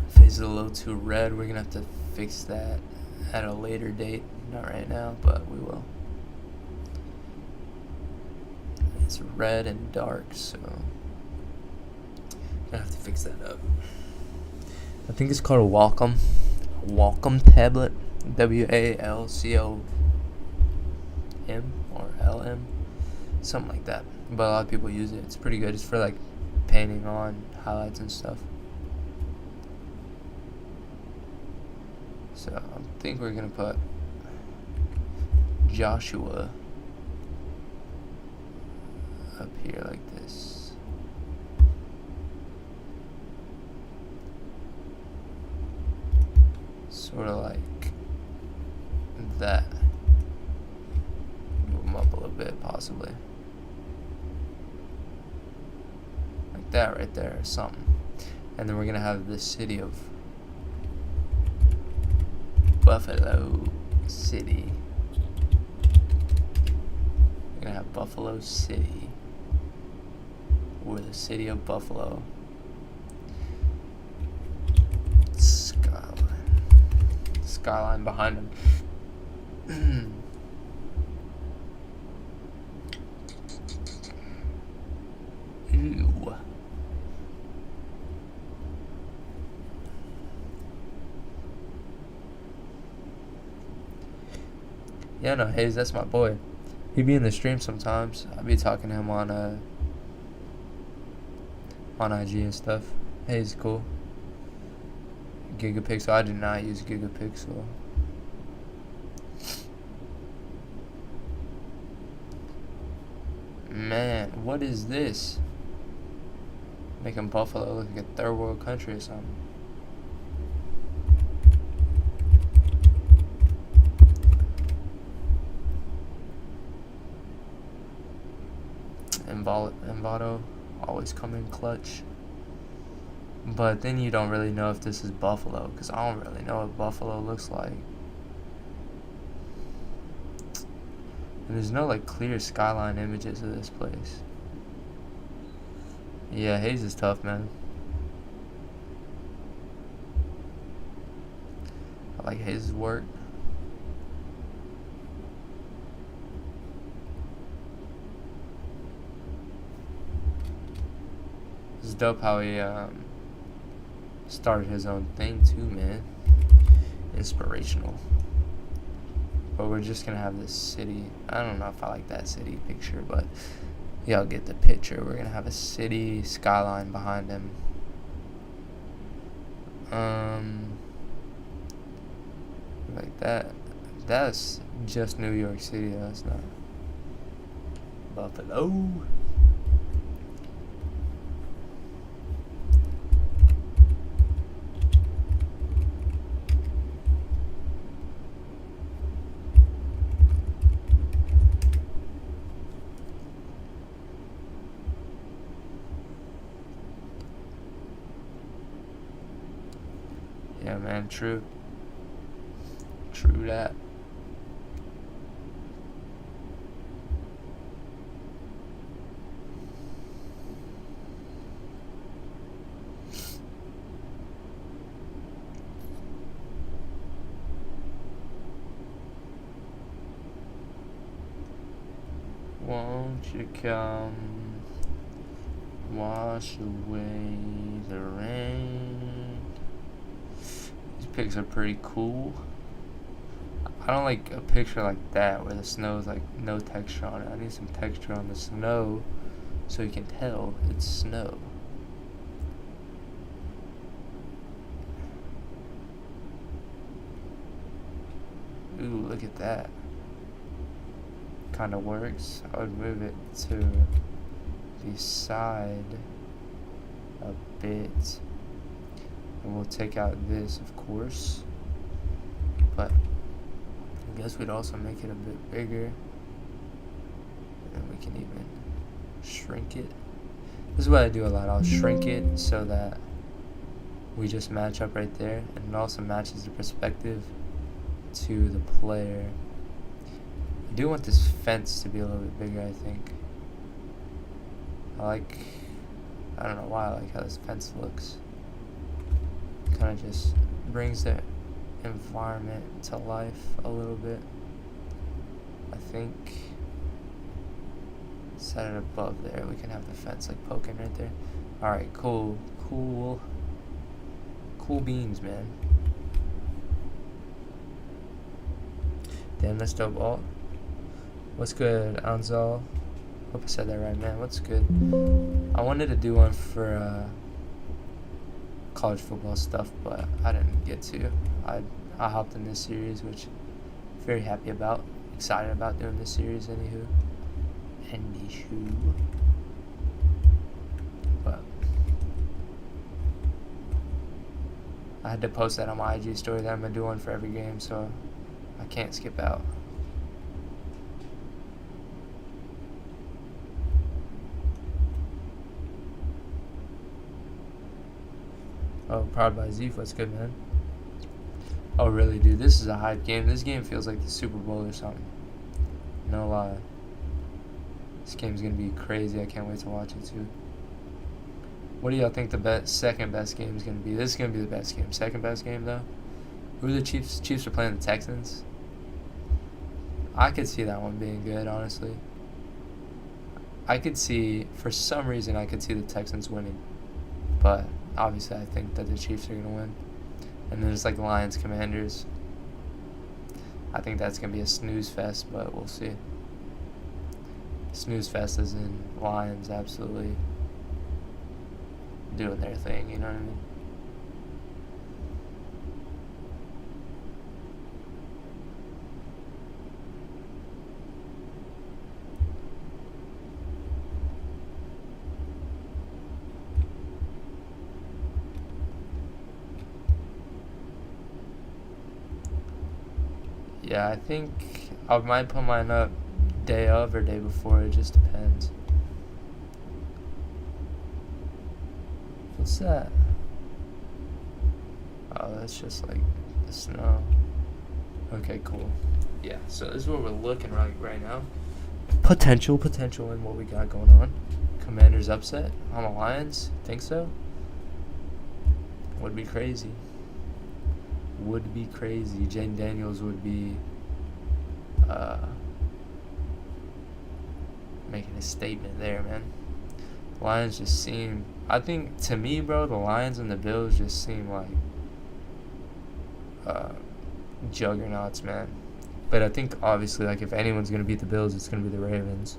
Face is a little too red. We're gonna have to fix that at a later date. Not right now, but we will. It's red and dark, so gonna have to fix that up. I think it's called a Wacom tablet. WALCOM or LM, something like that. But a lot of people use it. It's pretty good. It's for like painting on highlights and stuff. So I think we're gonna put Joshua up here like this. Sort of like that. Move them up a little bit, possibly. Like that right there, or something. And then we're gonna have the city of Buffalo City. We're gonna have Buffalo City, or the city of Buffalo. Skyline behind him. Ew. Yeah, no, Hayes, that's my boy. He be in the stream sometimes. I be talking to him on IG and stuff. Hayes, cool. Gigapixel. I do not use Gigapixel. Man, what is this? Making Buffalo look like a third world country or something. Envato always come in clutch. But then you don't really know if this is Buffalo, because I don't really know what Buffalo looks like. And there's no like clear skyline images of this place. Yeah, Hayes is tough, man. I like Hayes' work. It's dope how he started his own thing too, man. Inspirational. But we're just gonna have this city. I don't know if I like that city picture, but y'all get the picture. We're gonna have a city skyline behind him. Like that. That's just New York City. That's not Buffalo. Yeah, man, true. True that. Won't you come wash away the rain? These pics are pretty cool. I don't like a picture like that where the snow is like no texture on it. I need some texture on the snow so you can tell it's snow. Ooh, look at that. Kind of works. I would move it to the side a bit. And we'll take out this, of course. But I guess we'd also make it a bit bigger. And then we can even shrink it. This is what I do a lot. I'll shrink it so that we just match up right there. And it also matches the perspective to the player. I do want this fence to be a little bit bigger, I think. I don't know why I like how this fence looks. Kind of just brings the environment to life a little bit. I think set it above there. We can have the fence like poking right there. Alright, cool beans, man. Damn, that's dope. Oh, what's good, Anzal? Hope I said that right, man. What's good? I wanted to do one for college football stuff, but I didn't get to. I hopped in this series, which I'm very happy about. Excited about doing this series, anywho. But I had to post that on my IG story that I'm gonna do one for every game, so I can't skip out. Oh, Proud by Zeef, what's good, man? Oh, really, dude, this is a hype game. This game feels like the Super Bowl or something. No lie. This game's gonna be crazy. I can't wait to watch it, too. What do y'all think the second best game is gonna be? This is gonna be the best game. Second best game, though? Who are the Chiefs? Chiefs are playing the Texans. I could see that one being good, honestly. For some reason, I could see the Texans winning. But obviously, I think that the Chiefs are going to win. And then there's like Lions Commanders. I think that's going to be a snooze fest, but we'll see. Snooze fest is in Lions absolutely doing their thing, you know what I mean? Yeah, I think I might put mine up day of or day before. It just depends. What's that? Oh, that's just like the snow. Okay, cool. Yeah, so this is what we're looking like right now. Potential in what we got going on. Commanders upset on the Lions. Think so? Would be crazy. Jane Daniels would be making a statement there, man. Lions just seem, I think, to me, bro, the Lions and the Bills just seem like juggernauts, man. But I think, obviously, like, if anyone's going to beat the Bills, it's going to be the Ravens.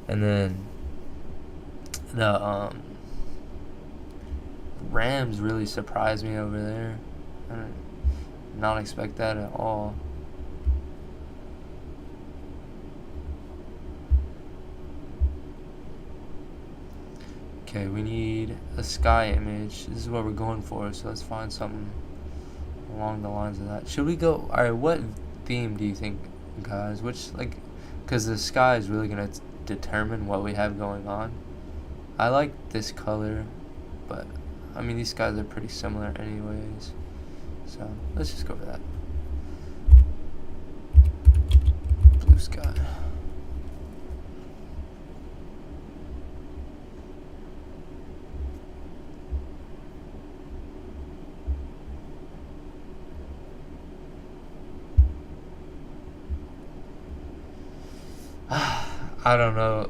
And then the Rams really surprised me over there. I did not expect that at all. Okay, we need a sky image. This is what we're going for, so let's find something along the lines of that. Should we go, alright, what theme do you think, guys? Which, like, because the sky is really going to determine what we have going on. I like this color, but I mean, these skies are pretty similar anyways. So, let's just go for that. Blue sky. I don't know,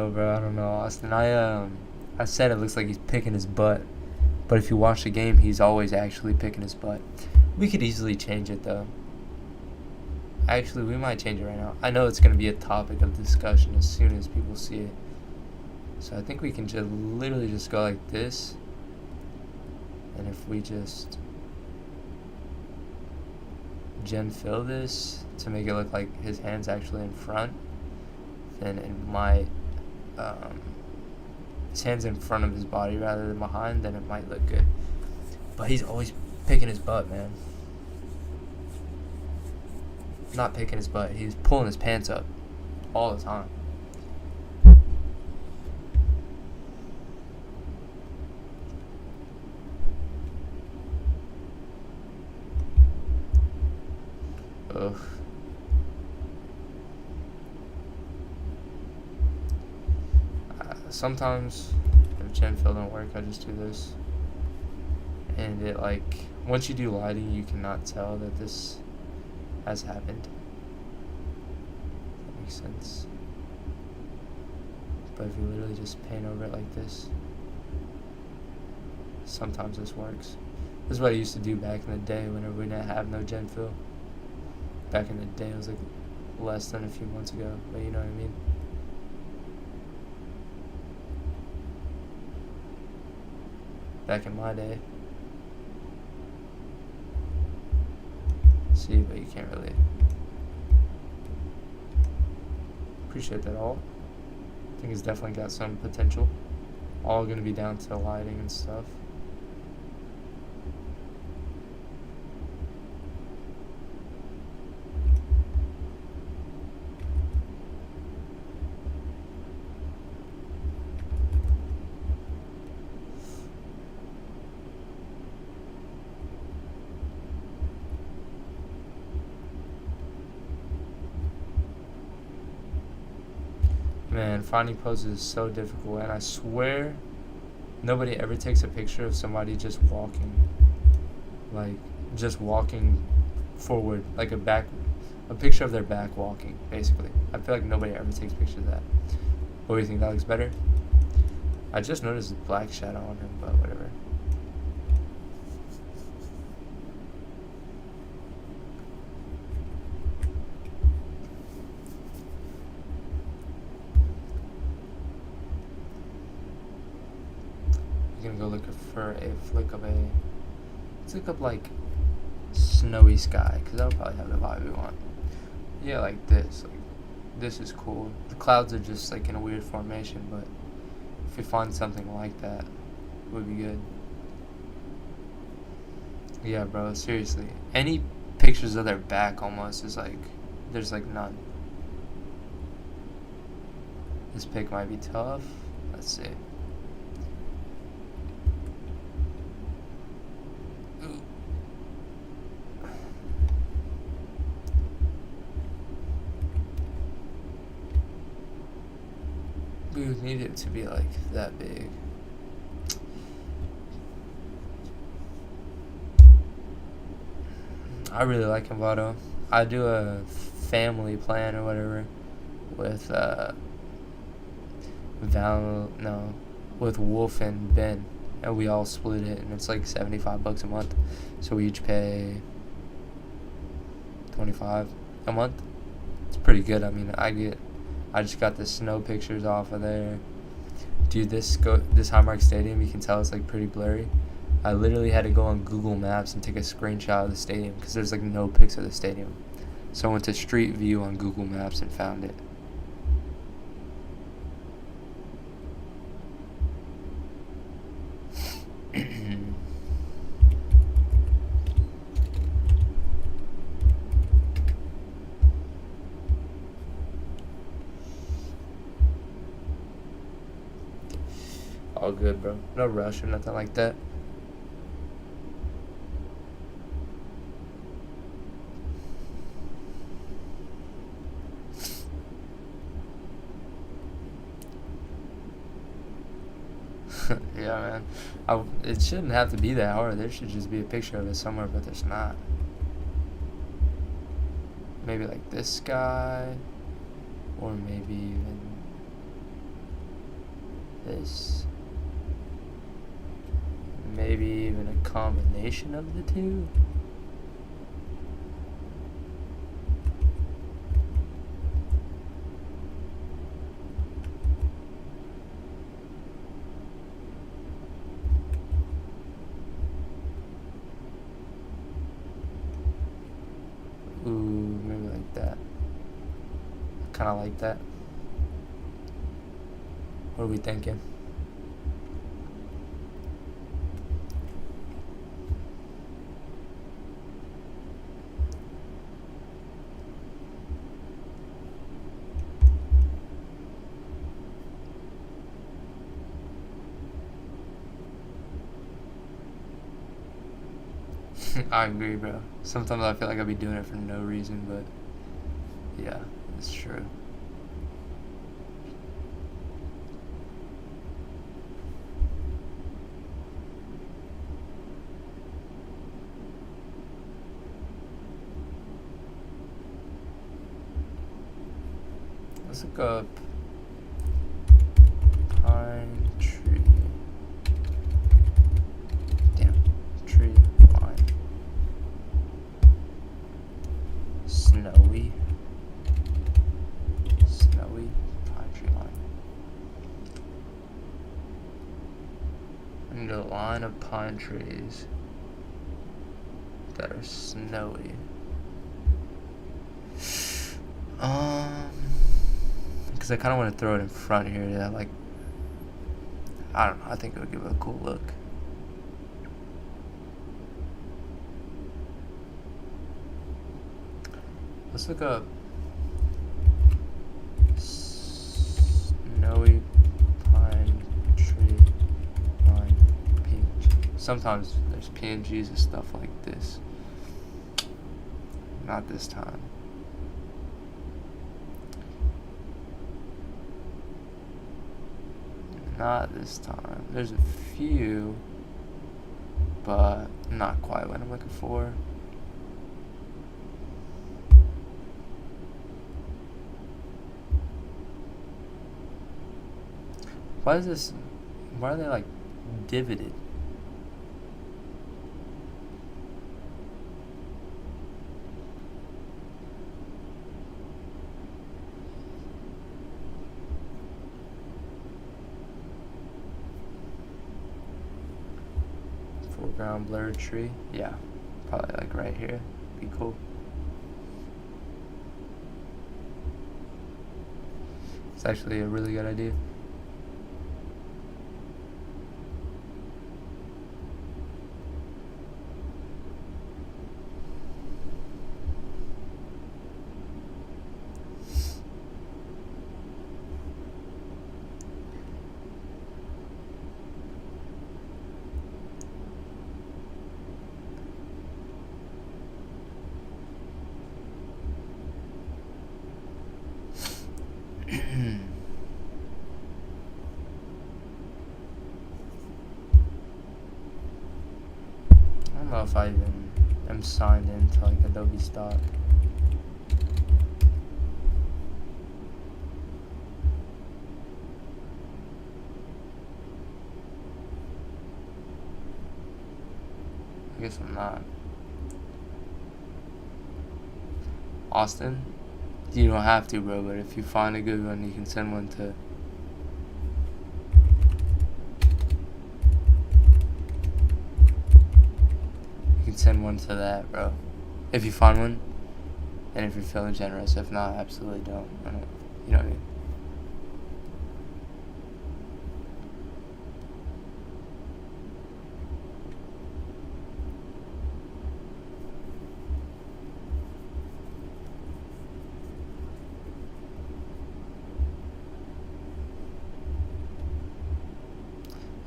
bro. I don't know, Austin. I said it looks like he's picking his butt, but if you watch the game, he's always actually picking his butt. We could easily change it, though. Actually, we might change it right now. I know it's going to be a topic of discussion as soon as people see it. So I think we can just literally just go like this. And if we just gen fill this to make it look like his hand's actually in front, then it might, his hand's in front of his body rather than behind, then it might look good. But he's always picking his butt, man. Not picking his butt, he's pulling his pants up all the time. Ugh. Sometimes if gen fill don't work, I just do this. And it, like, once you do lighting, you cannot tell that this has happened. That makes sense. But if you literally just paint over it like this, sometimes this works. This is what I used to do back in the day whenever we didn't have no gen fill. Back in the day, it was like less than a few months ago, but you know what I mean. Back in my day. See, but you can't really appreciate that all. I think it's definitely got some potential. All gonna be down to lighting and stuff. Man, finding poses is so difficult, and I swear nobody ever takes a picture of somebody just walking. Like, just walking forward, like a picture of their back walking, basically. I feel like nobody ever takes pictures of that. What do you think, that looks better? I just noticed a black shadow on him, but whatever. Gonna go look for a flick of let's look up like snowy sky, because that'll probably have the vibe we want. Yeah, like this. Like, this is cool. The clouds are just like in a weird formation, but if we find something like that, it would be good. Yeah, bro, seriously. Any pictures of their back almost is like, there's like none. This pic might be tough. Let's see. We would need it to be like that big. I really like Envato. I do a family plan or whatever with with Wolf and Ben, and we all split it, and it's like $75 a month. So we each pay $25 a month. It's pretty good. I mean, I just got the snow pictures off of there. Dude, this Highmark Stadium, you can tell it's like pretty blurry. I literally had to go on Google Maps and take a screenshot of the stadium because there's like no pics of the stadium. So I went to Street View on Google Maps and found it. All good, bro. No rush or nothing like that. Yeah, man. It shouldn't have to be that hard. There should just be a picture of it somewhere, but there's not. Maybe like this guy, or maybe even this. Maybe even a combination of the two. kind of like that. What are we thinking? I agree, bro. Sometimes I feel like I be doing it for no reason, but yeah, it's true. Let's look up pine tree. Damn, tree line. Snowy pine tree line. I need a line of pine trees that are snowy. Because I kind of want to throw it in front here. Yeah, like, I don't know. I think it would give it a cool look. Let's look up snowy pine tree line PNG. Sometimes there's PNGs and stuff like this. Not this time. Not this time. There's a few, but not quite what I'm looking for. Why is this? Why are they like divoted? Foreground blurred tree. Yeah, probably like right here. Be cool. It's actually a really good idea. I don't know if I even am signed into like Adobe Stock. I guess I'm not. Austin? You don't have to, bro, but if you find a good one, you can send one to... You can send one to that, bro. If you find one, and if you're feeling generous. If not, absolutely don't. You know what I mean?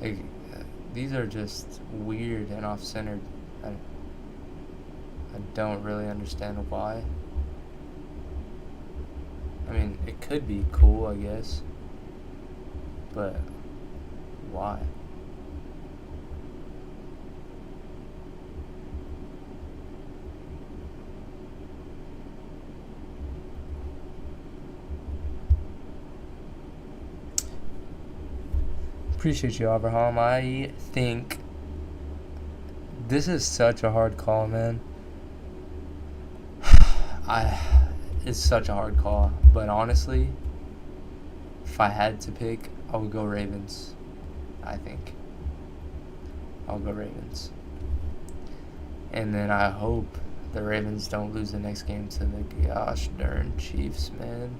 Like, these are just weird and off-centered. I don't really understand why. I mean, it could be cool, I guess, but why? Appreciate you, Abraham. I think this is such a hard call, man. It's such a hard call, but honestly, if I had to pick, I would go Ravens. I think I'll go Ravens, and then I hope the Ravens don't lose the next game to the gosh darn Chiefs, man.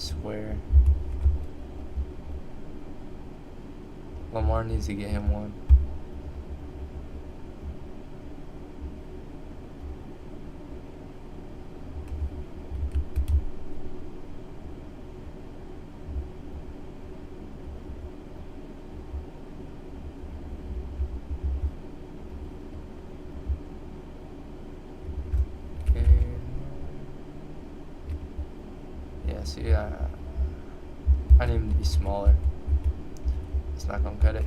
swear. Lamar needs to get him one. See, I need him to be smaller. It's not gonna cut it.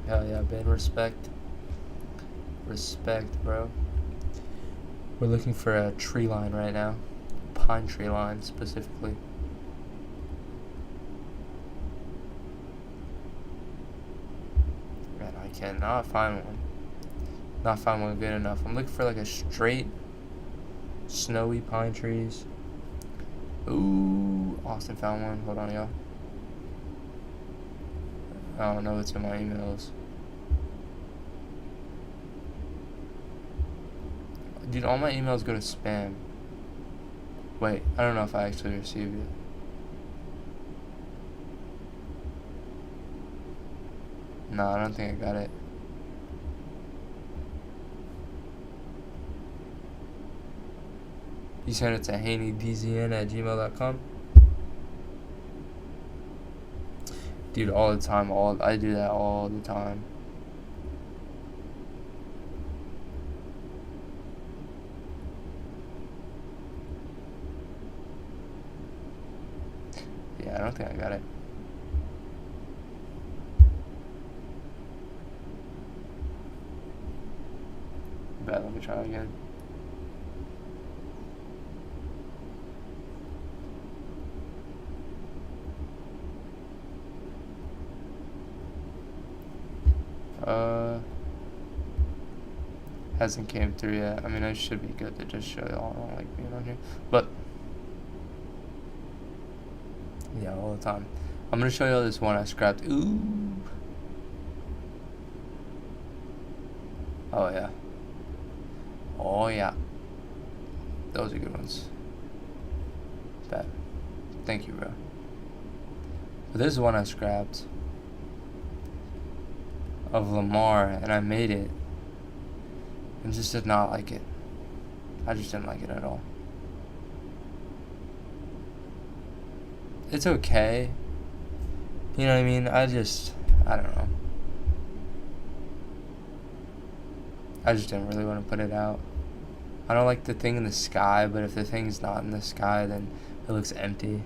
Hell yeah, Ben. Respect. Respect, bro. We're looking for a tree line right now. Pine tree line, specifically. Man, I cannot find one. Not find one good enough. I'm looking for like a straight snowy pine trees. Ooh, Austin found one. Hold on, y'all. I don't know what's in my emails. Dude, all my emails go to spam. Wait, I don't know if I actually received it. No, I don't think I got it. You send it to haneydzn@gmail.com. Dude, all the time. I do that all the time. Yeah, I don't think I got it. Bet, let me try again. Hasn't came through yet. I mean, I should be good to just show y'all. I don't like being on here, but yeah, all the time. I'm gonna show y'all this one I scrapped. Ooh. Oh yeah. Oh yeah. Those are good ones. Bet. Thank you, bro. But this is one I scrapped of Lamar, and I made it and just did not like it. I just didn't like it at all. It's okay. You know what I mean? I don't know. I just didn't really want to put it out. I don't like the thing in the sky, but if the thing's not in the sky, then it looks empty.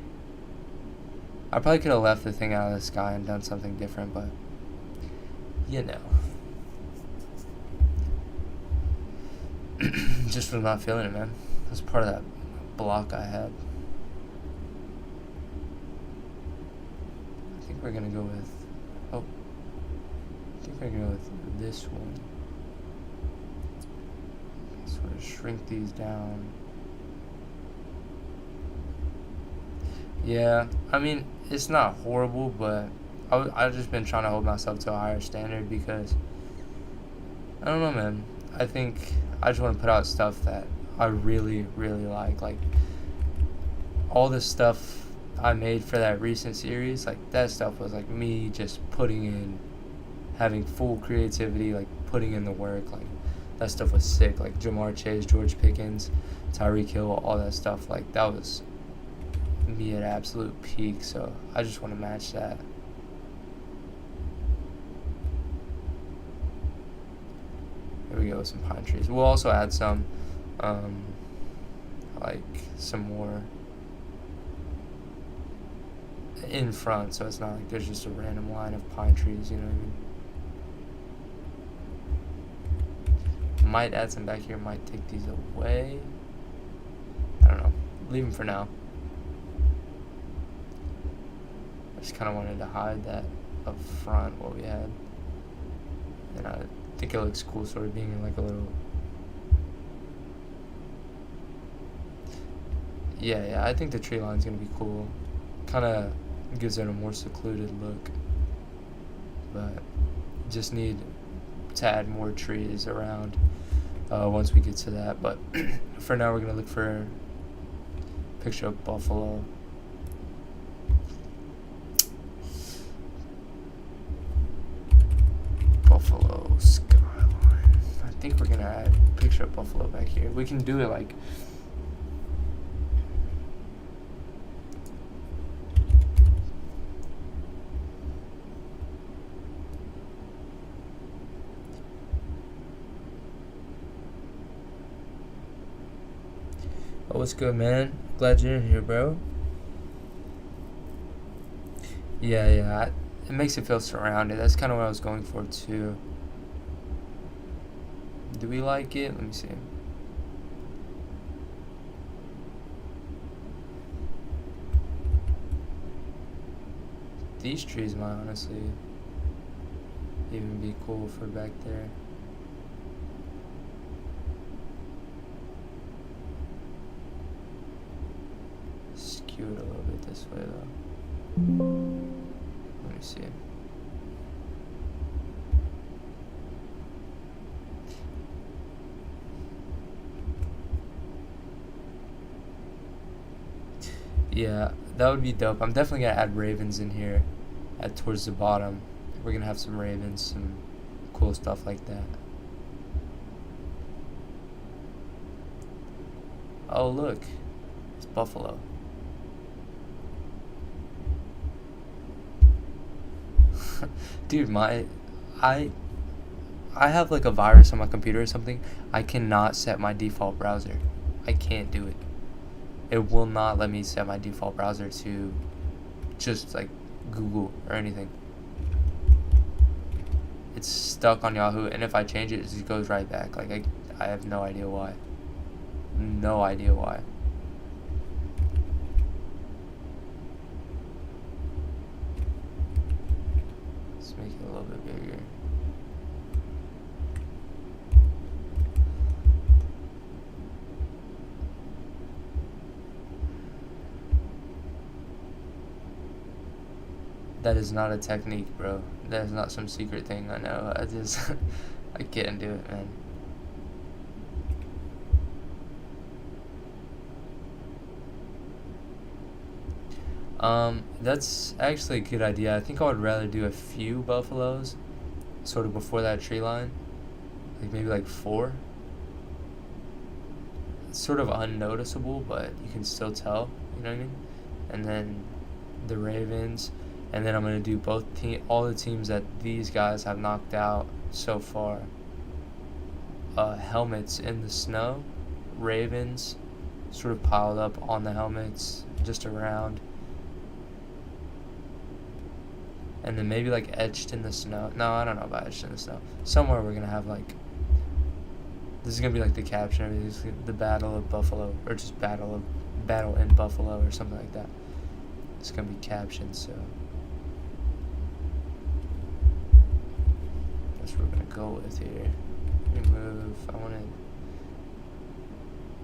I probably could have left the thing out of the sky and done something different, but you know. Just was not feeling it, man. It was part of that block I had. I think we're gonna go with this one. Sort of shrink these down. Yeah, I mean, it's not horrible, but I've just been trying to hold myself to a higher standard because I don't know, man. I think I just want to put out stuff that I really, really like. Like, all the stuff I made for that recent series, like, that stuff was, like, me just putting in, having full creativity, like, putting in the work. Like, that stuff was sick. Like, Jamar Chase, George Pickens, Tyreek Hill, all that stuff. Like, that was me at absolute peak. So I just want to match that. Here we go with some pine trees. We'll also add some, like, some more in front, so it's not like there's just a random line of pine trees, you know what I mean? Might add some back here, might take these away. I don't know. Leave them for now. I just kind of wanted to hide that up front, what we had. And I think it looks cool sort of being in like a little... Yeah, I think the tree line's going to be cool. Kind of gives it a more secluded look. But just need to add more trees around once we get to that. But for now, we're gonna look for a picture of Buffalo. Buffalo skyline. I think we're gonna add a picture of Buffalo back here. We can do it like what's good, man? Glad you're in here, bro. Yeah. It makes it feel surrounded. That's kind of what I was going for, too. Do we like it? Let me see. These trees might honestly even be cool for back there. Skew it a little bit this way, though. Let me see. Yeah, that would be dope. I'm definitely gonna add ravens in here towards the bottom. We're gonna have some ravens, some cool stuff like that. Oh, look. It's Buffalo. Dude, I have like a virus on my computer or something. I cannot set my default browser. I can't do it. It will not let me set my default browser to just like Google or anything. It's stuck on Yahoo, and if I change it, it just goes right back. Like I have no idea why. No idea why. Let's make it a little bit bigger. That is not a technique, bro. That is not some secret thing. I know. I just I can't do it, man. That's actually a good idea. I think I would rather do a few buffaloes sort of before that tree line. Like maybe like 4. It's sort of unnoticeable, but you can still tell, you know what I mean? And then the ravens, and then I'm going to do all the teams that these guys have knocked out so far. Helmets in the snow, ravens sort of piled up on the helmets just around. And then maybe like etched in the snow. No, I don't know about etched in the snow. Somewhere we're going to have like, this is going to be like the caption, this is the Battle of Buffalo, or just Battle in Buffalo or something like that. It's going to be captioned, so that's what we're going to go with here. Remove, I wanted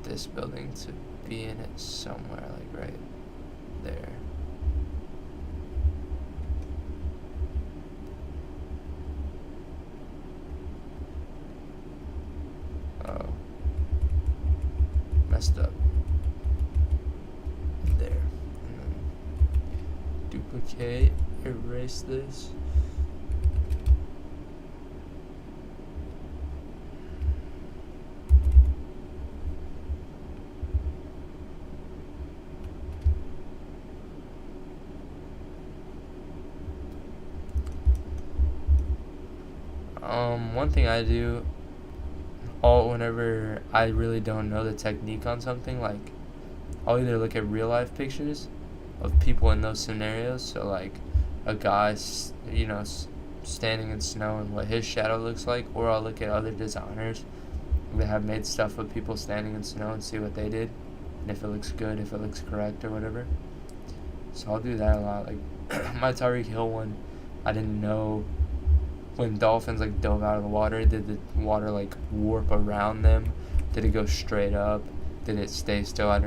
this building to be in it somewhere, like right there. Oh, messed up. There. And then duplicate, erase this. One thing I do whenever I really don't know the technique on something, like I'll either look at real life pictures of people in those scenarios, so like a guy, standing in snow and what his shadow looks like, or I'll look at other designers that have made stuff of people standing in snow and see what they did, and if it looks good, if it looks correct or whatever. So I'll do that a lot. Like my Tyreek Hill one, I didn't know when dolphins like dove out of the water, did the water like warp around them? Did it go straight up? Did it stay still? I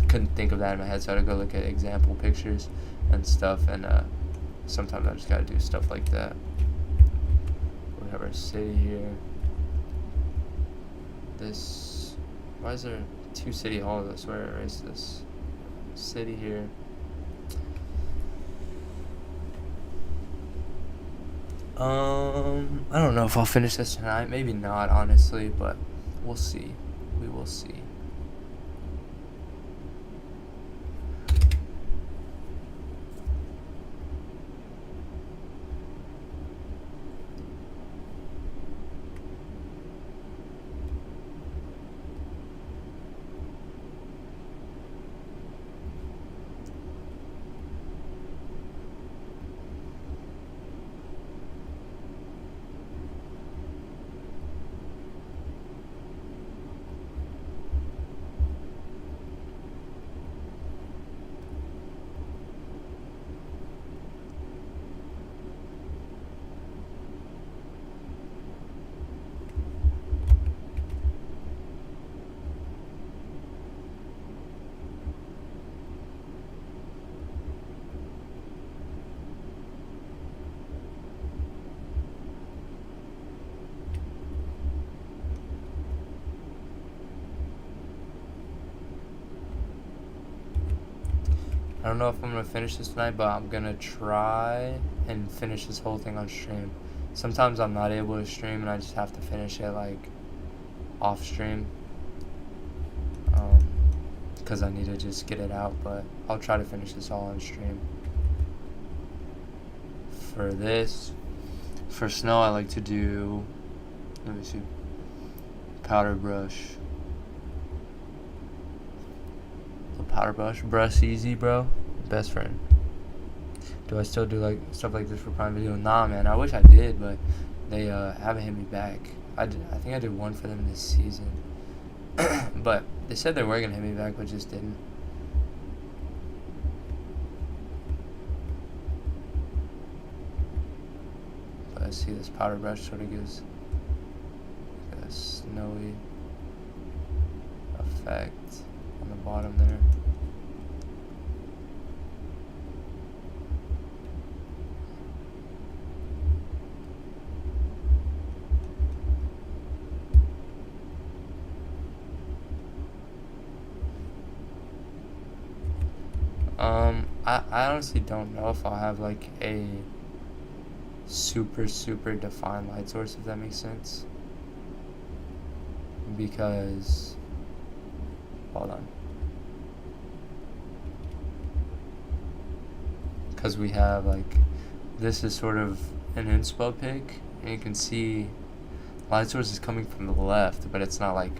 couldn't think of that in my head, so I had to go look at example pictures and stuff, and sometimes I just gotta do stuff like that. We have our city here. this. Why is there 2 city halls? I swear I erased this city here. I don't know if I'll finish this tonight. Maybe not, honestly, but we'll see. We will see. I don't know if I'm going to finish this tonight, but I'm going to try and finish this whole thing on stream. Sometimes I'm not able to stream and I just have to finish it like off stream. Because I need to just get it out, but I'll try to finish this all on stream. For this, for snow I like to do, let me see, powder brush. Powder brush easy, bro. Best friend. Do I still do like stuff like this for Prime Video? Nah, man. I wish I did, but they haven't hit me back. I think I did one for them this season, but they said they were gonna hit me back, but just didn't. But I see this powder brush sort of gives like a snowy effect on the bottom there. I honestly don't know if I'll have like a super defined light source, if that makes sense. Because, hold on. Because we have like, this is sort of an inspo pic, and you can see light source is coming from the left, but it's not like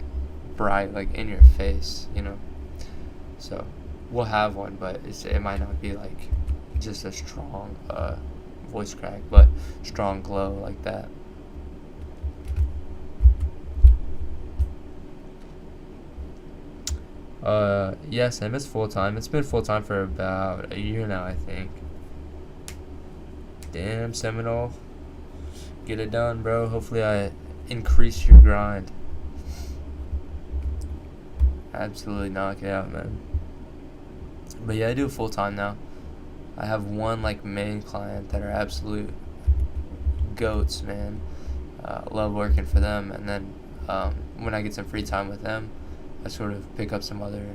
bright, like in your face, you know. So we'll have one, but it might not be like just a strong voice crack, but strong glow like that. Yeah, Sam, it's full-time. It's been full-time for about a year now, I think. Damn, Seminole. Get it done, bro. Hopefully I increase your grind. Absolutely knock it out, man. But yeah, I do it full-time now. I have one like main client that are absolute goats, man. Love working for them, and then when I get some free time with them, I sort of pick up some other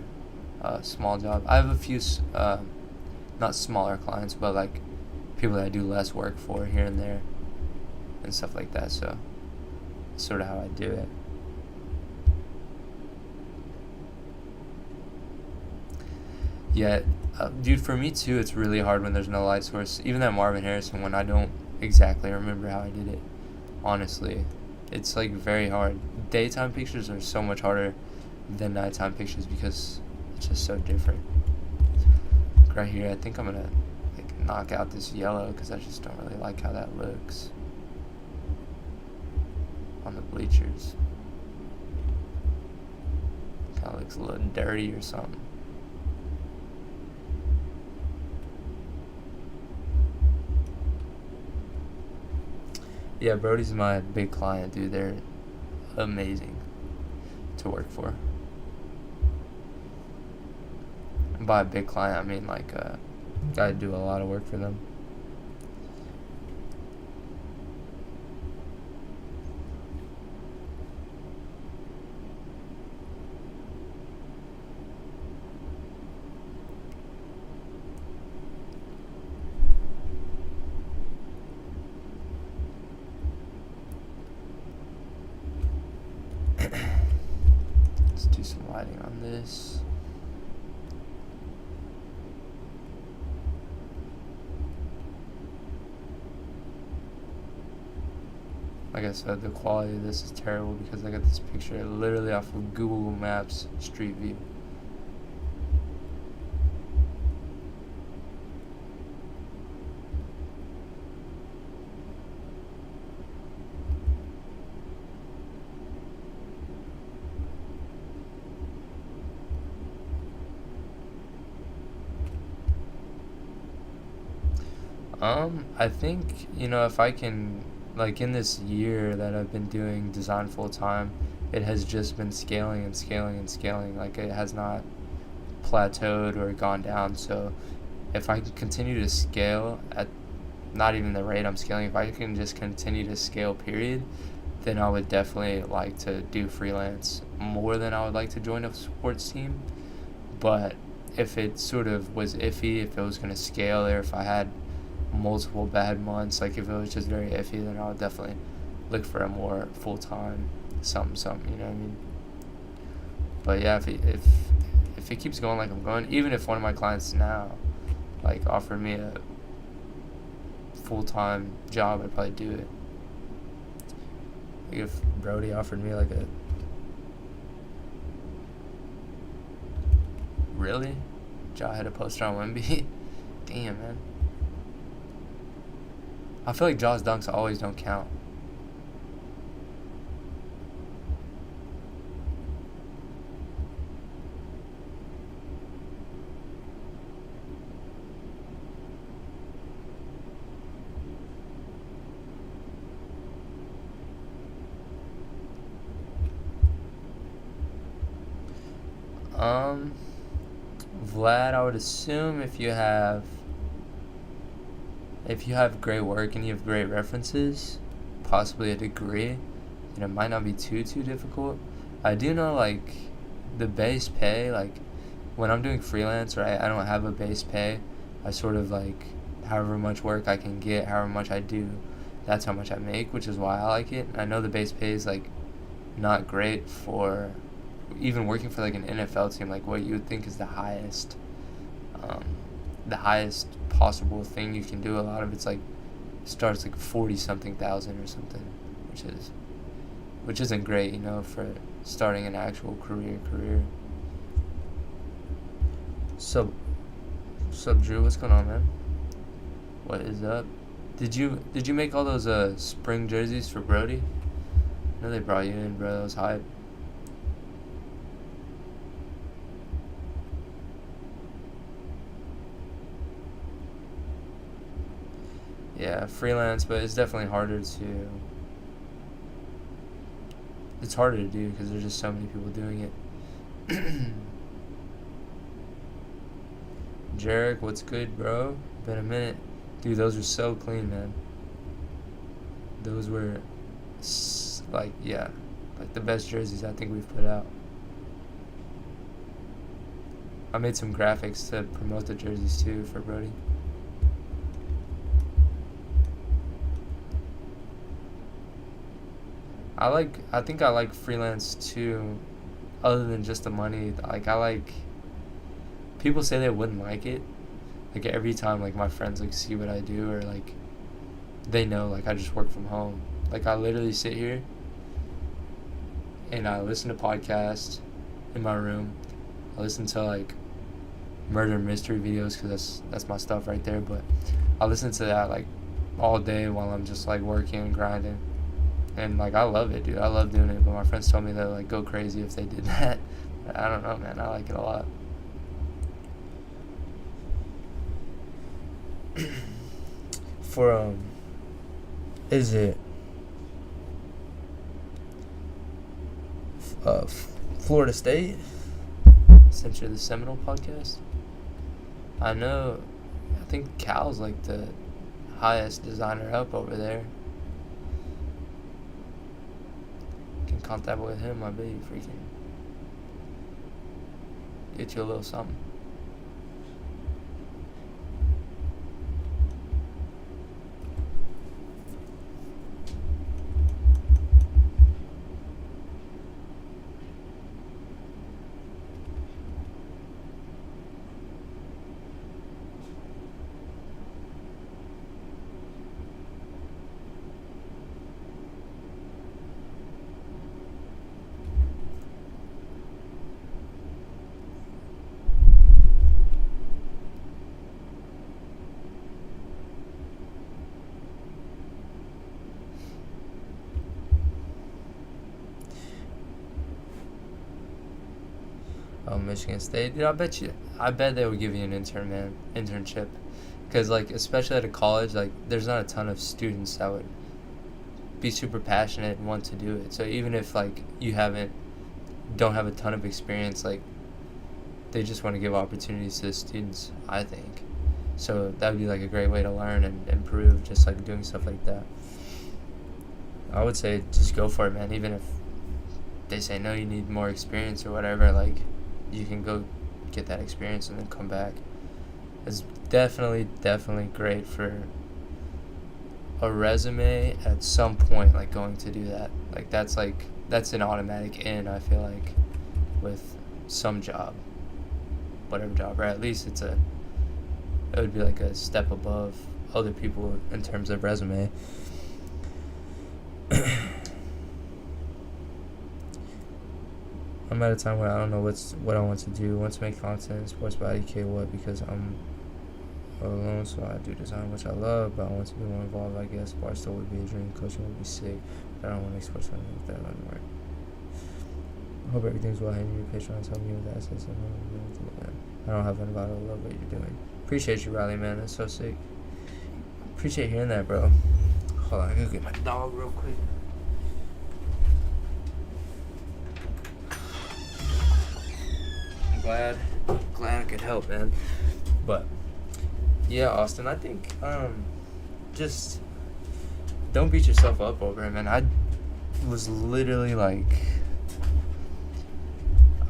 small job. I have a few not smaller clients, but like people that I do less work for here and there and stuff like that. So that's sort of how I do it. Yeah, dude, for me too, it's really hard when there's no light source. Even that Marvin Harrison one, I don't exactly remember how I did it. Honestly, it's like very hard. Daytime pictures are so much harder than nighttime pictures because it's just so different. Right here, I think I'm gonna like knock out this yellow because I just don't really like how that looks on the bleachers. Kind of looks a little dirty or something. Yeah, Brody's my big client, dude. They're amazing to work for. And by a big client, I mean like I do a lot of work for them. lighting on this. Like I said, the quality of this is terrible because I got this picture literally off of Google Maps Street View. I think, if I can, like in this year that I've been doing design full time, it has just been scaling and scaling and scaling. Like it has not plateaued or gone down. So if I can continue to scale at not even the rate I'm scaling, if I can just continue to scale, period, then I would definitely like to do freelance more than I would like to join a sports team. But if it sort of was iffy, if it was going to scale, or if I had multiple bad months, like if it was just very iffy, then I would definitely look for a more full-time something, you know what I mean? But yeah, if it keeps going like I'm going, even if one of my clients now like offered me a full-time job, I'd probably do it. Like if Brody offered me like a really? Ja had a poster on Wemby? Damn, man. I feel like Ja's dunks always don't count. Vlad, I would assume if you have great work and you have great references, possibly a degree, it might not be too difficult. I do know like the base pay, like when I'm doing freelance, right, I don't have a base pay. I sort of like however much work I can get, however much I do, that's how much I make, which is why I like it. I know the base pay is like not great for even working for like an NFL team, like what you would think is the highest possible thing you can do. A lot of it's like starts like 40 something thousand or something, which isn't great, for starting an actual career. Sup Drew, what's going on, man? What is up? Did you make all those spring jerseys for Brody? I know they brought you in, bro. That was hype. Yeah, freelance, but it's definitely harder to do because there's just so many people doing it. Jarek, what's good, bro? Been a minute. Dude, those are so clean, man. Those were like the best jerseys I think we've put out. I made some graphics to promote the jerseys too for Brody. I think I like freelance too, other than just the money. Like people say they wouldn't like it. Like every time like my friends like see what I do, or like they know like I just work from home. Like I literally sit here and I listen to podcasts in my room. I listen to like murder mystery videos because that's my stuff right there. But I listen to that like all day while I'm just like working and grinding. And like I love it, dude. I love doing it. But my friends told me they'd like go crazy if they did that. I don't know, man. I like it a lot. For is it Florida State? Since you're the Seminole podcast, I think Cal's like the highest designer up over there. Can contact with him, I bet you freaking get you a little something. Oh, Michigan State. Dude, I bet they would give you an internship. Because, like, especially at a college, like, there's not a ton of students that would be super passionate and want to do it. So even if, like, don't have a ton of experience, like, they just want to give opportunities to the students, I think. So that would be, like, a great way to learn and improve, just, like, doing stuff like that. I would say just go for it, man. Even if they say, no, you need more experience or whatever, like, you can go get that experience and then come back. It's definitely great for a resume at some point, like, going to do that. Like, that's an automatic in, I feel like, with some job, whatever job, or at least it would be like a step above other people in terms of resume. I'm at a time where I don't know what I want to do. I want to make content, sports, body, what, because I'm alone, so I do design, which I love, but I want to be more involved, I guess. Barstool would be a dream, coaching would be sick, but I don't want to make sports or anything like that anymore. I hope everything's well. Hand me your Patreon, tell me with assets, and I don't have one about it. I love what you're doing. Appreciate you, Riley, man. That's so sick. Appreciate hearing that, bro. Hold on, I gotta get my dog real quick. I'm glad I could help, man. But yeah, Austin, I think just don't beat yourself up over it, man. I was literally like,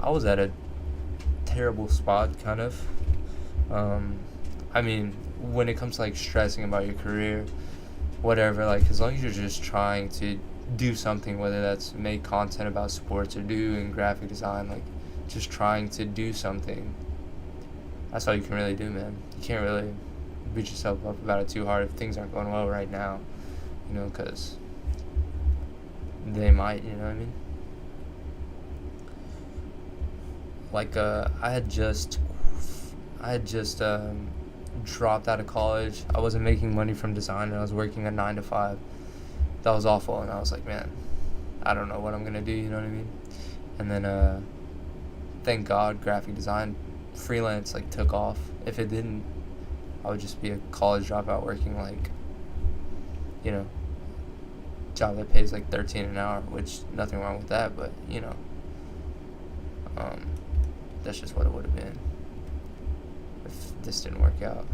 I was at a terrible spot, kind of. I mean, when it comes to, like, stressing about your career, whatever, like, as long as you're just trying to do something, whether that's make content about sports or doing graphic design, like, just trying to do something, that's all you can really do, man. You can't really beat yourself up about it too hard if things aren't going well right now, you know, because they might, you know what I mean? Like, I had just dropped out of college. I wasn't making money from design, and I was working a 9 to 5. That was awful, and I was like, man, I don't know what I'm gonna do, you know what I mean? And then thank God graphic design freelance, like, took off. If it didn't, I would just be a college dropout working, like, you know, job that pays like $13 an hour, which nothing wrong with that, but, you know, that's just what it would have been if this didn't work out.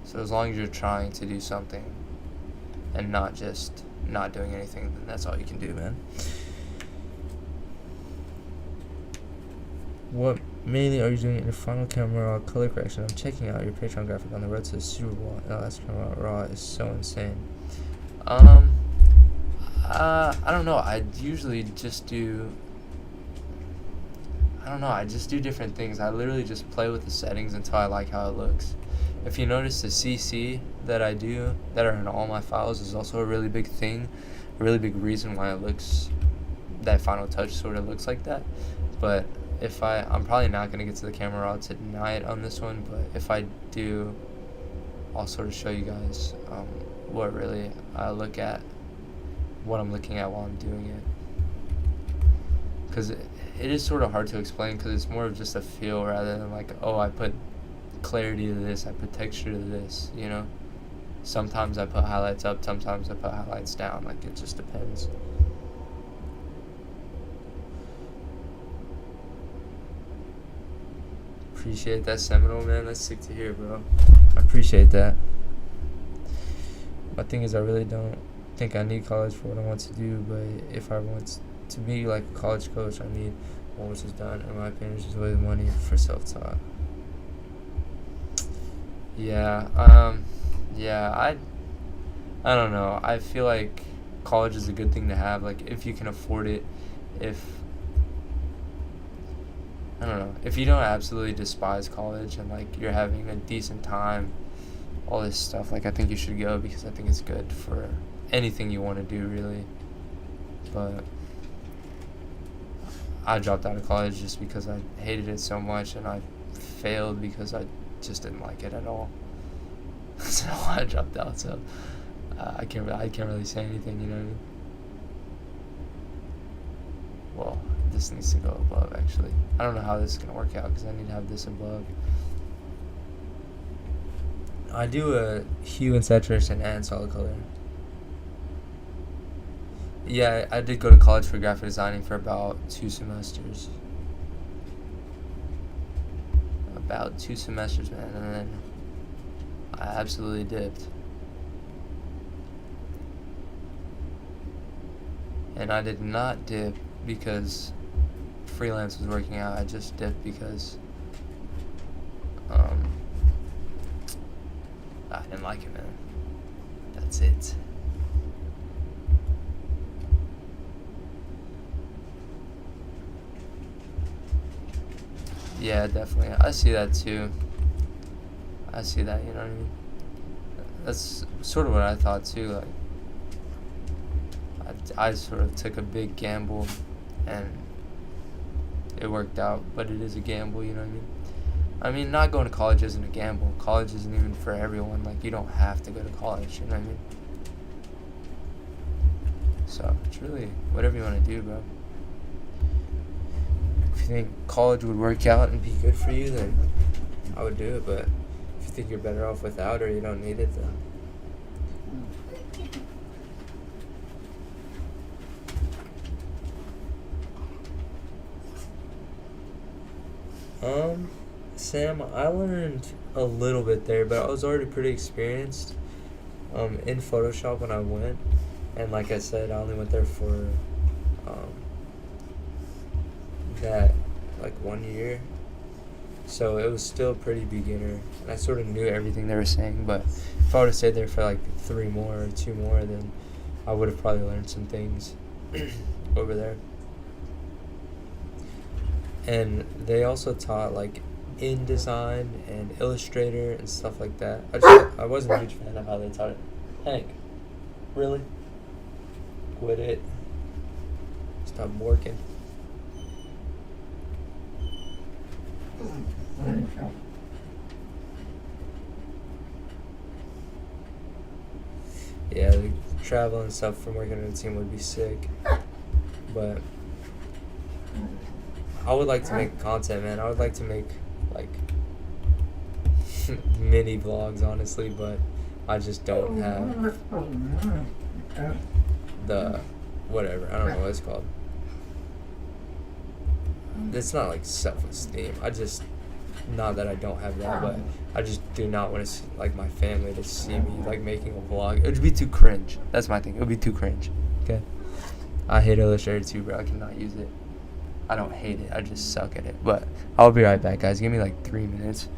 So as long as you're trying to do something and not just not doing anything, then that's all you can do, man. What mainly are you doing in your final camera color correction? I'm checking out your Patreon graphic on the road to the Super Bowl. Last camera raw is so insane. I don't know. I usually just do. I just do different things. I literally just play with the settings until I like how it looks. If you notice, the CC that I do, that are in all my files, is also a really big thing, a really big reason why it looks, that final touch sort of looks like that. But if I'm probably not going to get to the camera raw tonight on this one, but if I do, I'll sort of show you guys what really I look at, what I'm looking at while I'm doing it. Because it is sort of hard to explain, because it's more of just a feel rather than like, oh, I put clarity to this, I put texture to this, you know? Sometimes I put highlights up, sometimes I put highlights down, like, it just depends. Appreciate that, Seminole, man. That's sick to hear, bro. I appreciate that. My thing is, I really don't think I need college for what I want to do, but if I want to be like a college coach, I need one which is done, in my opinion, is just waste money for self-taught. I don't know. I feel like college is a good thing to have, like, if you can afford it. I don't know, if you don't absolutely despise college and, like, you're having a decent time, all this stuff, like, I think you should go, because I think it's good for anything you want to do, really. But I dropped out of college just because I hated it so much, and I failed because I just didn't like it at all. So I dropped out. So I can't really say anything, you know what I mean? Well, this needs to go above, actually. I don't know how this is going to work out because I need to have this above. I do a hue and saturation and solid color. Yeah, I did go to college for graphic designing for about 2 semesters. About 2 semesters, man, and then I absolutely dipped. And I did not dip because freelance was working out. I just dipped because I didn't like it, man. That's it. Yeah, definitely. I see that too. I see that, you know what I mean? That's sort of what I thought too. Like, I sort of took a big gamble and it worked out, but it is a gamble, you know what I mean? I mean, not going to college isn't a gamble. College isn't even for everyone. Like, you don't have to go to college, you know what I mean? So, it's really whatever you want to do, bro. If you think college would work out and be good for you, then I would do it, but if you think you're better off without or you don't need it, then Sam, I learned a little bit there, but I was already pretty experienced in Photoshop when I went, and like I said, I only went there for that like 1 year, so it was still pretty beginner, and I sort of knew everything they were saying, but if I would have stayed there for like 3 more or 2 more, then I would have probably learned some things over there. And they also taught like InDesign and Illustrator and stuff like that. I wasn't a huge fan of how they taught it. Hank, really? Quit it. Stop working. Yeah, the travel and stuff from working on a team would be sick, but I would like to make content, man. I would like to make like mini vlogs, honestly, but I just don't have the whatever. I don't know what it's called. It's not like self-esteem. Not that I don't have that, but I just do not want to see, like, my family to see me like making a vlog. It would be too cringe. That's my thing. It would be too cringe. Okay. I hate Illustrator too, bro. I cannot use it. I don't hate it. I just suck at it. But I'll be right back, guys. Give me like 3 minutes.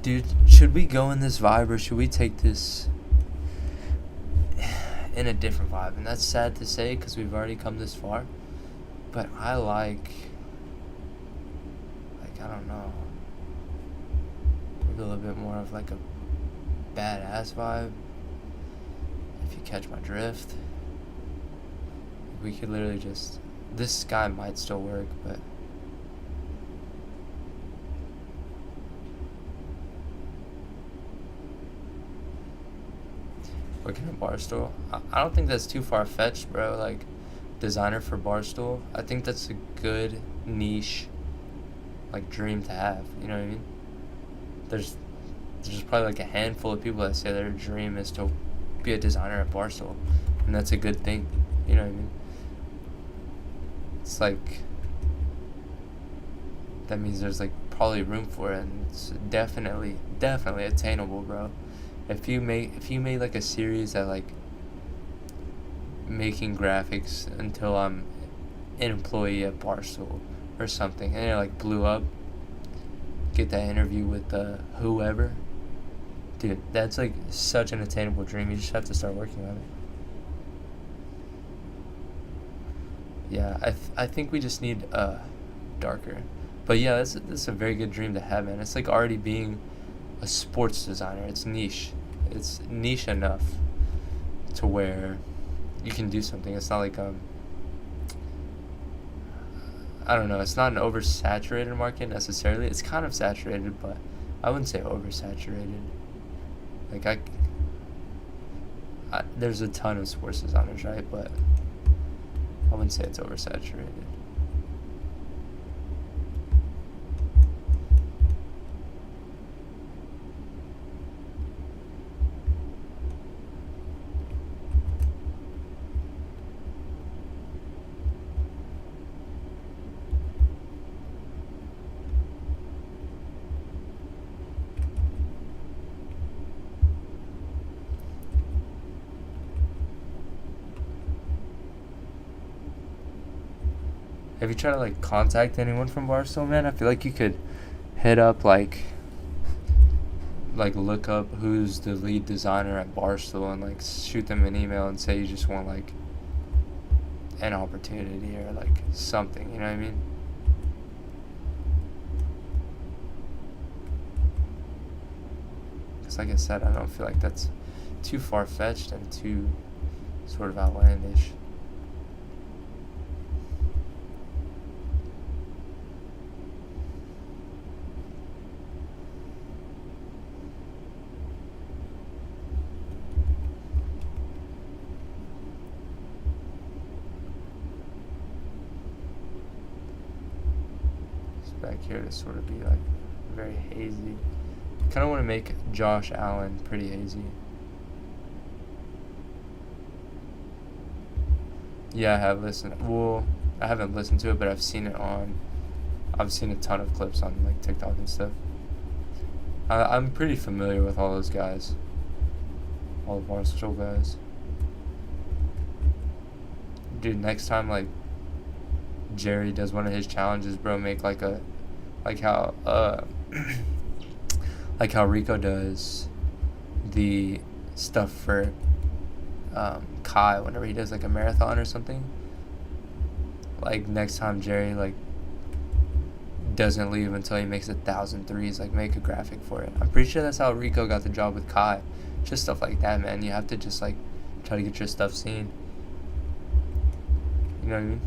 Dude, should we go in this vibe or should we take this in a different vibe? And that's sad to say because we've already come this far. But I like, I don't know, maybe a little bit more of like a badass vibe. If you catch my drift. We could literally just, this sky might still work, but working at Barstool, I don't think that's too far-fetched, bro. Like, designer for Barstool, I think that's a good niche, like, dream to have, you know what I mean? There's probably like a handful of people that say their dream is to be a designer at Barstool, and that's a good thing, you know what I mean? It's like that means there's like probably room for it, and it's definitely attainable, bro. If you made like a series that like making graphics until I'm an employee at Barstool or something, and it like blew up, get that interview with whoever, dude, that's like such an attainable dream. You just have to start working on it. Yeah, I think we just need darker. But yeah, that's a very good dream to have, man. It's like already being a sports designer. It's niche. It's niche enough to where you can do something. It's not like I don't know. It's not an oversaturated market necessarily. It's kind of saturated, but I wouldn't say oversaturated. Like there's a ton of sports designers, right? But I wouldn't say it's oversaturated. Have you tried to like contact anyone from Barstool, man? I feel like you could hit up like look up who's the lead designer at Barstool and like shoot them an email and say you just want like an opportunity or like something, you know what I mean? Because like I said, I don't feel like that's too far-fetched and too sort of outlandish. Back here to sort of be like very hazy. Kind of want to make Josh Allen pretty hazy. Yeah, I have listened. Well, I haven't listened to it, but I've seen a ton of clips on like TikTok and stuff. I'm pretty familiar with all those guys, all the Barstool guys. Dude, next time like Jerry does one of his challenges, bro, make like how like how Rico does the stuff for Kai whenever he does like a marathon or something. Like next time Jerry like doesn't leave until he makes 1,000 threes, like make a graphic for it. I'm pretty sure that's how Rico got the job with Kai. Just stuff like that, man. You have to just like try to get your stuff seen. You know what I mean?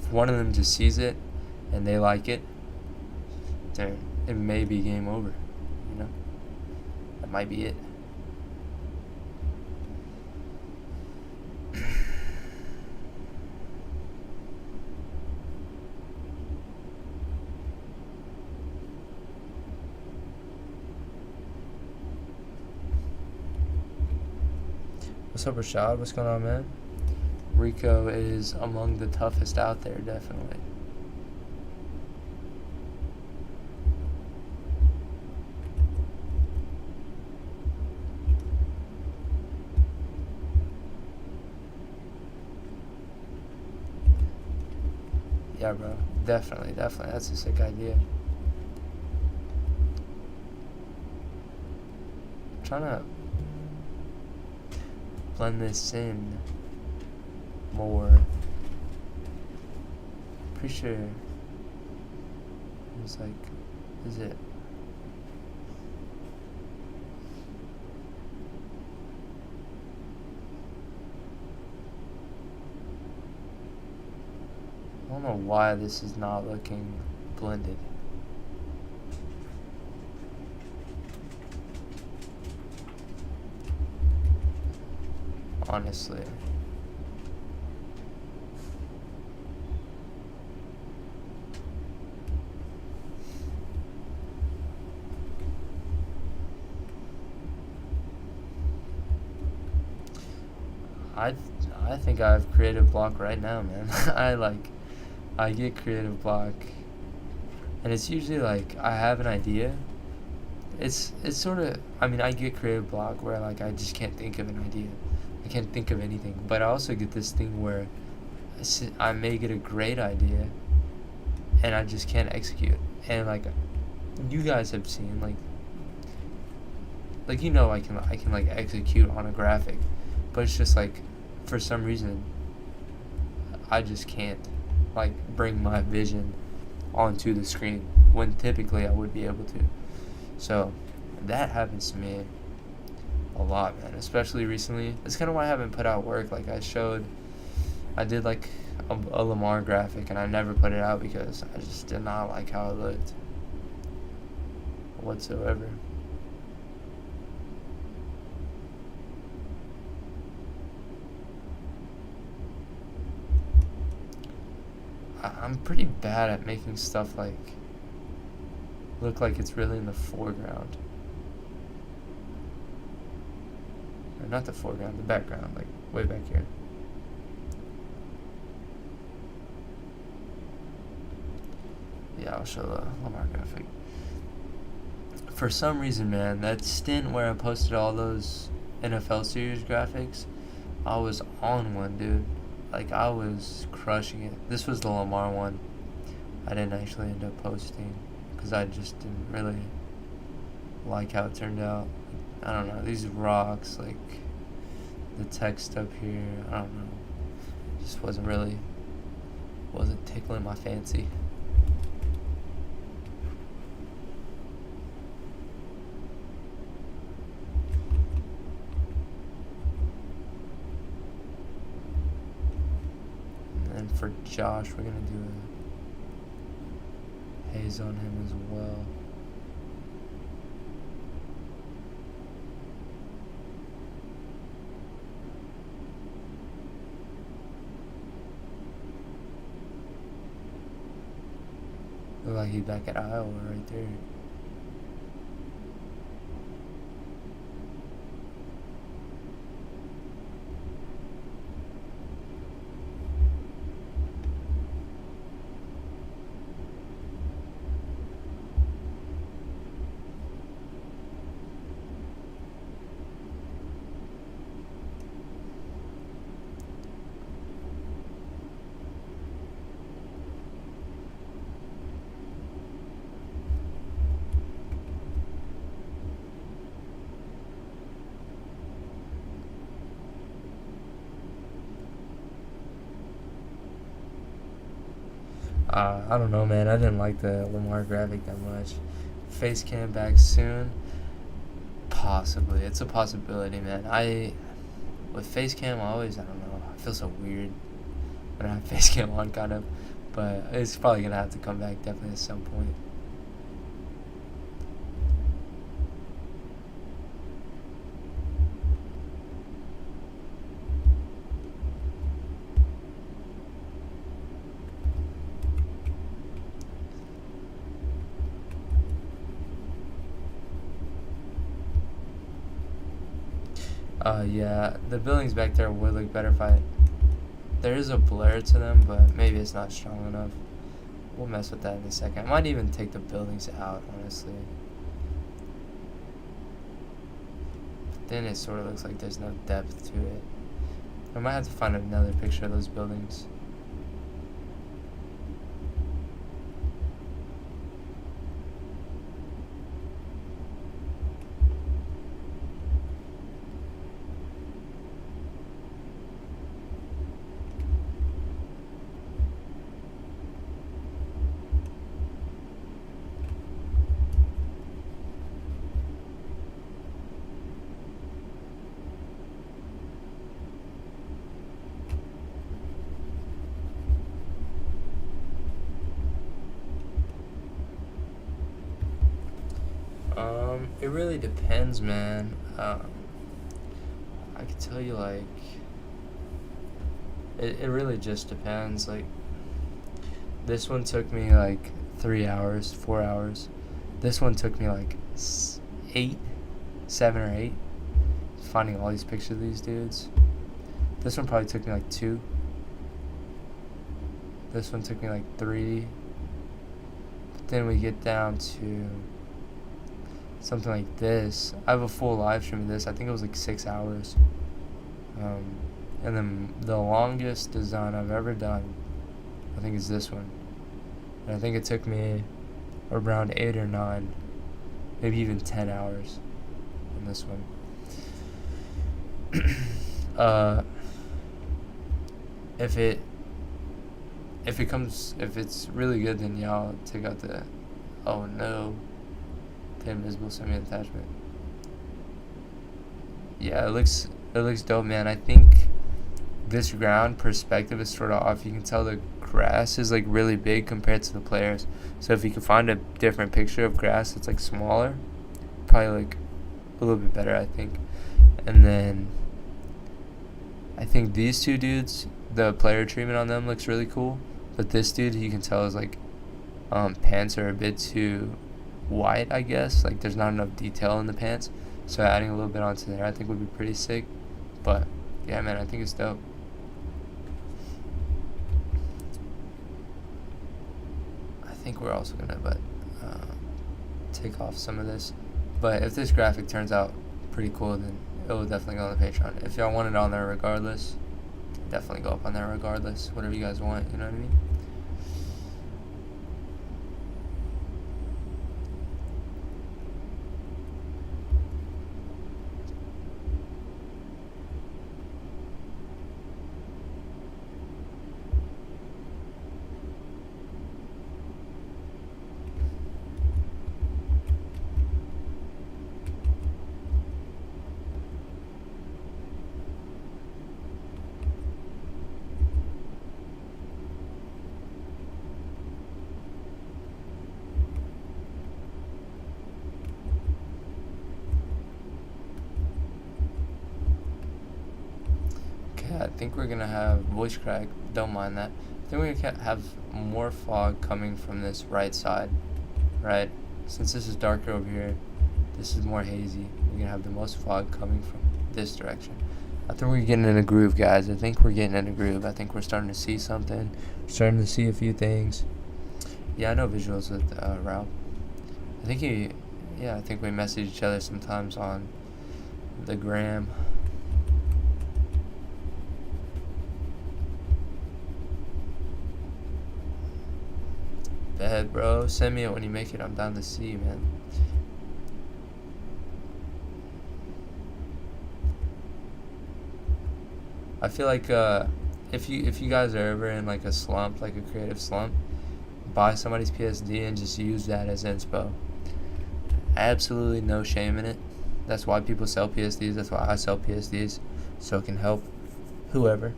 If one of them just sees it and they like it, then it may be game over. You know? That might be it. What's up, Rashad? What's going on, man? Rico is among the toughest out there, definitely. Yeah, bro. Definitely. That's a sick idea. I'm trying to blend this in more. Pretty sure it's like, is it? I don't know why this is not looking blended. Honestly. I think I have creative block right now, man. I like I get creative block, and it's usually like I have an idea. It's sort of, I mean, I get creative block where like I just can't think of an idea. I can't think of anything. But I also get this thing where I may get a great idea and I just can't execute. And like you guys have seen, like I can like execute on a graphic, but it's just like for some reason I just can't like bring my vision onto the screen when typically I would be able to. So that happens to me a lot, man, especially recently. That's kind of why I haven't put out work. Like I did like a Lamar graphic and I never put it out because I just did not like how it looked whatsoever. I'm pretty bad at making stuff like look like it's really in the foreground. Or not the foreground, the background, like way back here. Yeah, I'll show the Lamar graphic. For some reason, man, that stint where I posted all those NFL series graphics, I was on one, dude. Like, I was crushing it. This was the Lamar one. I didn't actually end up posting because I just didn't really like how it turned out. I don't know, these rocks, like the text up here, I don't know, just wasn't tickling my fancy. And for Josh, we're gonna do a haze on him as well. Look like he's back at Iowa right there. I don't know, man. I didn't like the Lamar graphic that much. Face cam back soon? Possibly. It's a possibility, man. With face cam, I don't know. I feel so weird when I have face cam on, kind of. But it's probably going to have to come back definitely at some point. Yeah, the buildings back there would look better if there is a blur to them, but maybe it's not strong enough. We'll mess with that in a second. I might even take the buildings out, honestly. But then it sort of looks like there's no depth to it. I might have to find another picture of those buildings. It really depends, man. I could tell you, like, it really just depends. Like, this one took me like 3 hours, 4 hours. This one took me like 7 or 8. Finding all these pictures of these dudes. This one probably took me like 2. This one took me like 3. But then we get down to something like this. I have a full live stream of this. I think it was like 6 hours. And then the longest design I've ever done, I think, is this one. And I think it took me around 8 or 9, maybe even 10 hours on this one. If it's really good, then yeah, I'll take out the invisible semi-attachment. Yeah, it looks dope, man. I think this ground perspective is sort of off. You can tell the grass is like really big compared to the players. So if you can find a different picture of grass that's like smaller, probably like a little bit better, I think. And then I think these two dudes, the player treatment on them looks really cool. But this dude, you can tell, is like pants are a bit too white, I guess. Like there's not enough detail in the pants. So adding a little bit onto there, I think would be pretty sick. But yeah, man, I think it's dope. I think we're also gonna take off some of this. But if this graphic turns out pretty cool, then it will definitely go on the Patreon. If y'all want it on there regardless, definitely go up on there regardless. Whatever you guys want, you know what I mean? I think we're gonna have voice crack. Don't mind that. I think we're gonna have more fog coming from this right side, right? Since this is darker over here, this is more hazy. We're gonna have the most fog coming from this direction. I think we're getting in a groove, guys. I think we're getting in a groove. I think we're starting to see something. Starting to see a few things. Yeah, I know visuals with Rob. I think I think we message each other sometimes on the gram. Bad, bro. Send me it when you make it. I'm down to see, man. I feel like if you guys are ever in like a slump, like a creative slump, buy somebody's PSD and just use that as inspo. Absolutely no shame in it. That's why people sell PSDs. That's why I sell PSDs, so it can help whoever.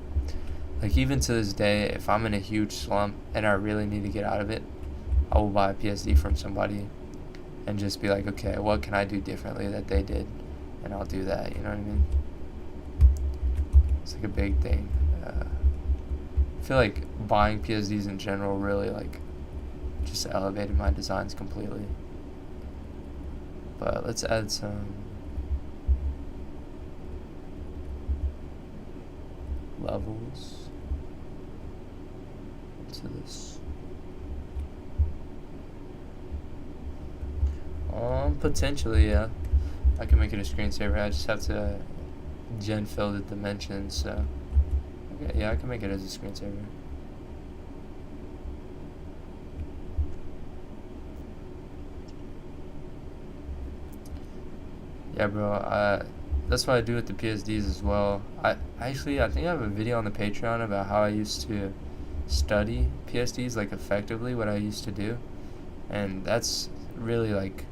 Like even to this day, if I'm in a huge slump and I really need to get out of it, I will buy a PSD from somebody and just be like, okay, what can I do differently that they did? And I'll do that, you know what I mean? It's like a big thing. I feel like buying PSDs in general really like just elevated my designs completely. But let's add some levels to this. Potentially, yeah. I can make it a screensaver. I just have to gen fill the dimensions, so okay, yeah, I can make it as a screensaver. Yeah, bro, that's what I do with the PSDs as well. I think I have a video on the Patreon about how I used to study PSDs, like effectively what I used to do, and that's really like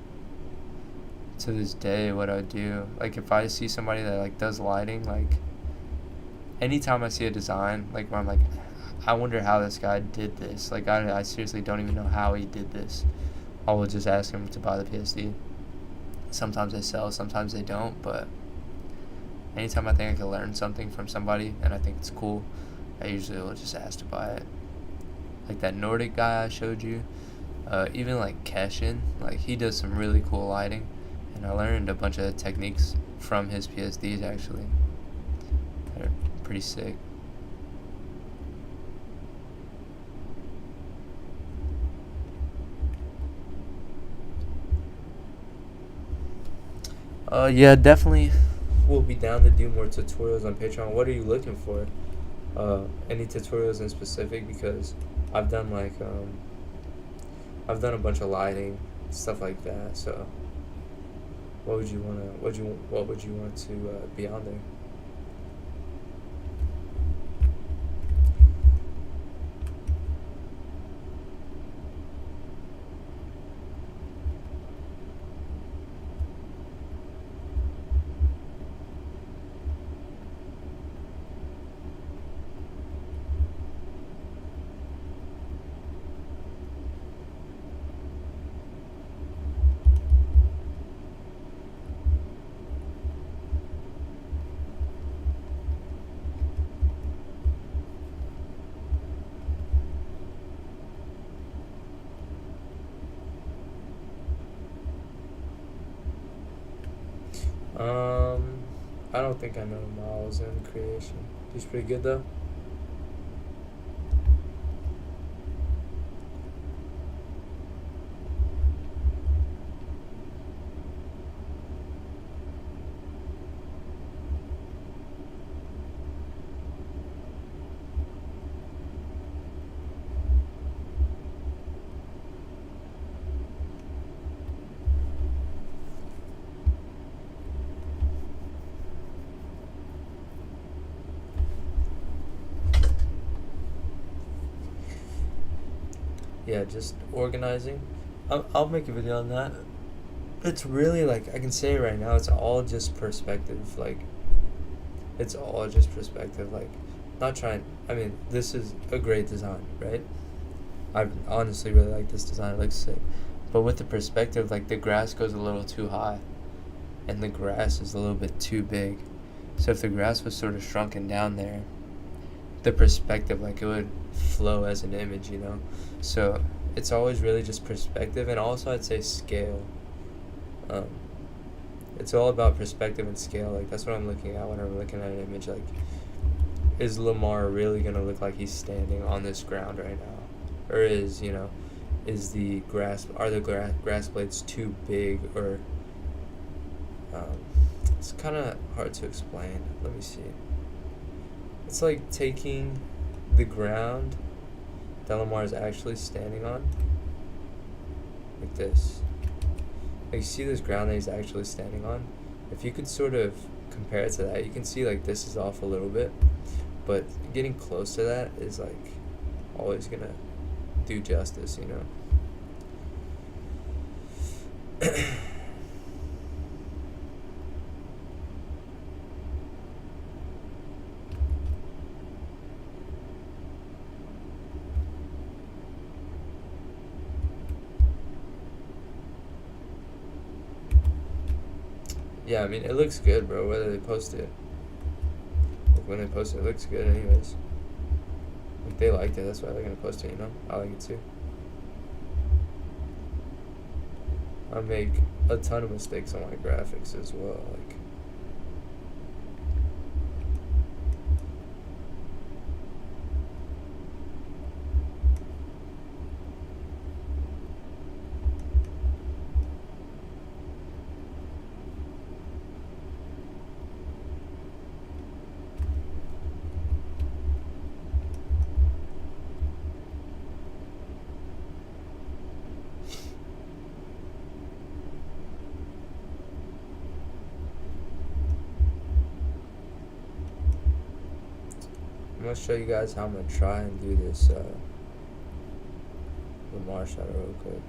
to this day what I do. Like if I see somebody that like does lighting, like anytime I see a design like where I'm like, I wonder how this guy did this, like I seriously don't even know how he did this, I will just ask him to buy the PSD. Sometimes they sell, sometimes they don't, but anytime I think I can learn something from somebody and I think it's cool, I usually will just ask to buy it. Like that Nordic guy I showed you, even like Keshin, like he does some really cool lighting, and I learned a bunch of techniques from his PSDs actually. They're pretty sick. Yeah, definitely. We'll be down to do more tutorials on Patreon. What are you looking for? Any tutorials in specific? Because I've done I've done a bunch of lighting stuff like that. So what would you wanna what would you want to be on there? Um, I don't think I know Miles in creation. He's pretty good though. Yeah, just organizing. I'll make a video on that. It's really like I can say right now. It's all just perspective. Like it's all just perspective. Like not trying. I mean, this is a great design, right? I honestly really like this design. It looks sick. But with the perspective, like the grass goes a little too high, and the grass is a little bit too big. So if the grass was sort of shrunken down there, the perspective, like it would flow as an image, you know. So it's always really just perspective, and also I'd say scale. Um, it's all about perspective and scale. Like that's what I'm looking at when I'm looking at an image. Like, is Lamar really gonna look like he's standing on this ground right now, or is the grass are the grass blades too big, or um, it's kind of hard to explain. Let me see. It's like taking the ground that Lamar is actually standing on, like this. Like you see this ground that he's actually standing on. If you could sort of compare it to that, you can see like this is off a little bit, but getting close to that is like always gonna do justice, you know. Yeah, I mean it looks good, bro. Whether they post it, like when they post it, it looks good, anyways. Like they liked it, that's why they're gonna post it. You know, I like it too. I make a ton of mistakes on my graphics as well. Like, I'm gonna show you guys how I'm gonna try and do this Lamar shadow real quick.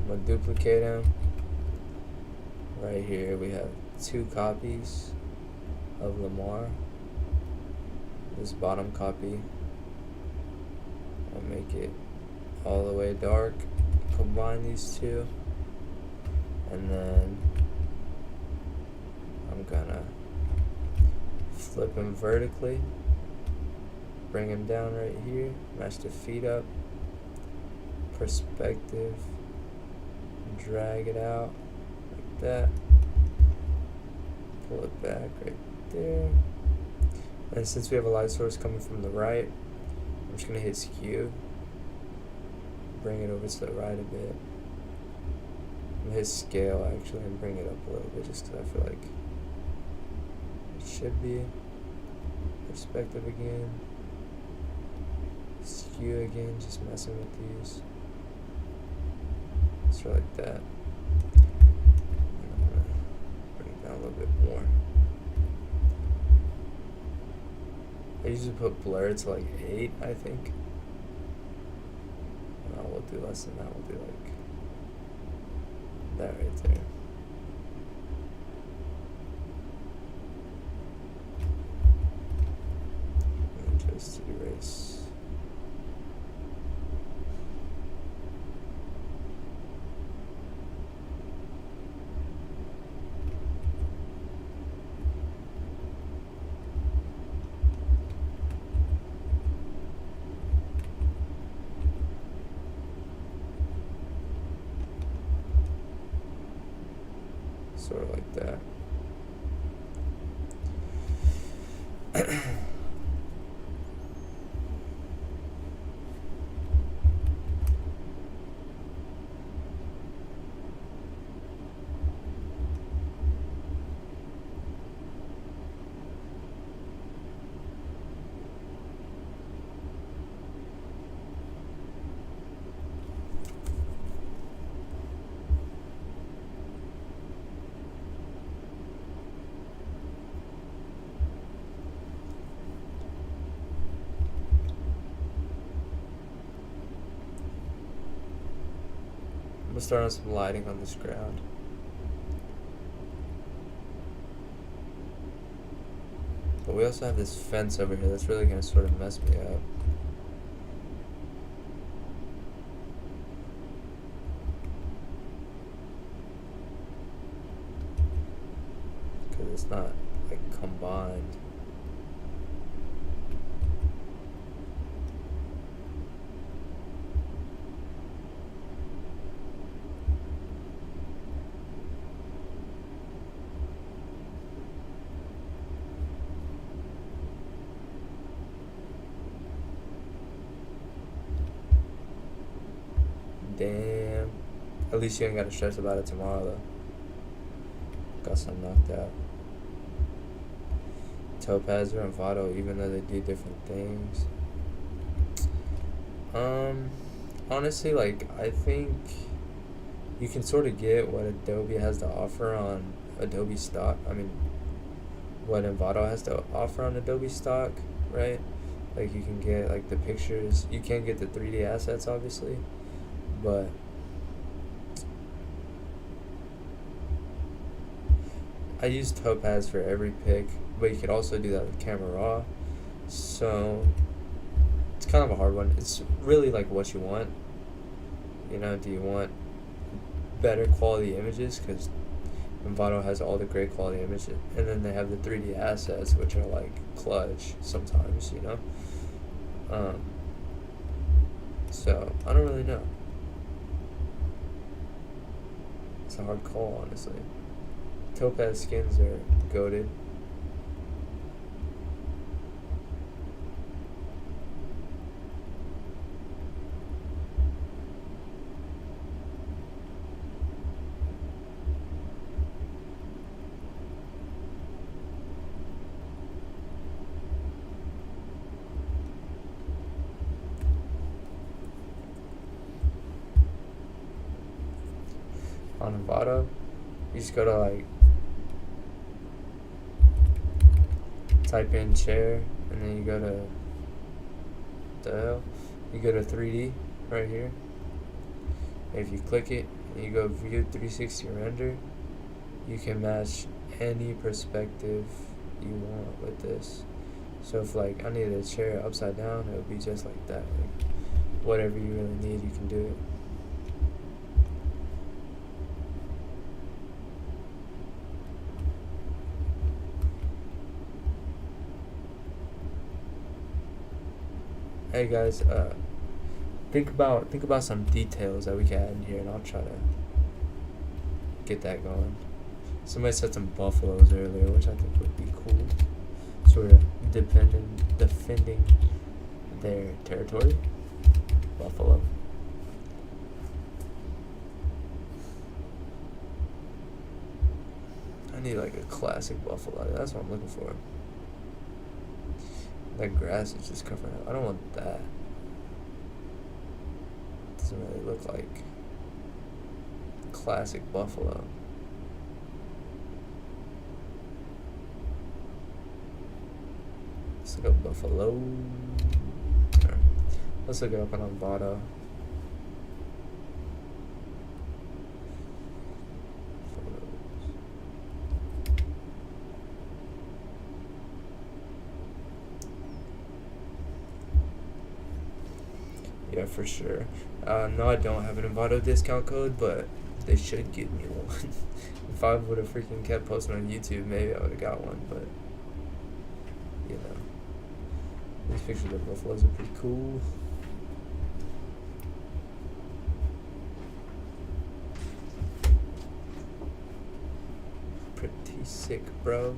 I'm gonna duplicate him. Right here we have 2 copies of Lamar. This bottom copy, I'll make it all the way dark. Combine these 2, and then I'm gonna flip him vertically, bring him down right here, match the feet up, perspective, drag it out like that, pull it back right there, and since we have a light source coming from the right, I'm just going to hit skew, bring it over to the right a bit, his scale actually and bring it up a little bit just because I feel like it should be perspective again, skew again, just messing with these. Sort of like that. And I'm gonna bring it down a little bit more. I usually put blur to like 8, I think. No, we'll do less than that. We'll do like that right there. And just erase. Sort of like that. I'm gonna start on some lighting on this ground. But we also have this fence over here that's really gonna sort of mess me up. Because it's not like combined. Damn. At least you ain't gotta stress about it tomorrow though. Got some knocked out. Topazer and Vado, even though they do different things. Honestly, like, I think you can sort of get what Adobe has to offer on Adobe stock. I mean, what Envato has to offer on Adobe stock, right? Like, you can get, like, the pictures. You can't get the 3D assets, obviously. But I use Topaz for every pic, but you could also do that with Camera Raw. So it's kind of a hard one. It's really like what you want. You know, do you want better quality images? Because Envato has all the great quality images, and then they have the 3D assets, which are like clutch sometimes, you know. So I don't really know. It's a hard call, honestly. Topaz skins are goated. On Envato, you just go to like type in chair, and then you go to you go to 3D right here. If you click it and you go view 360 render, you can match any perspective you want with this. So if like I needed a chair upside down, it would be just like that. Like whatever you really need, you can do it. Hey guys, think about some details that we can add in here, and I'll try to get that going. Somebody said some buffaloes earlier, which I think would be cool. Sort of defending their territory. Buffalo. need like a classic buffalo. That's what I'm looking for. That grass is just covering up. I don't want that. Doesn't really look like classic buffalo. Let's look up buffalo. Right. Let's look it up on Envato. Yeah, for sure. No, I don't have an Envato discount code, but they should give me one. If I would have freaking kept posting on YouTube, maybe I would have got one, but, you know. These pictures of buffaloes are pretty cool. Pretty sick, bro.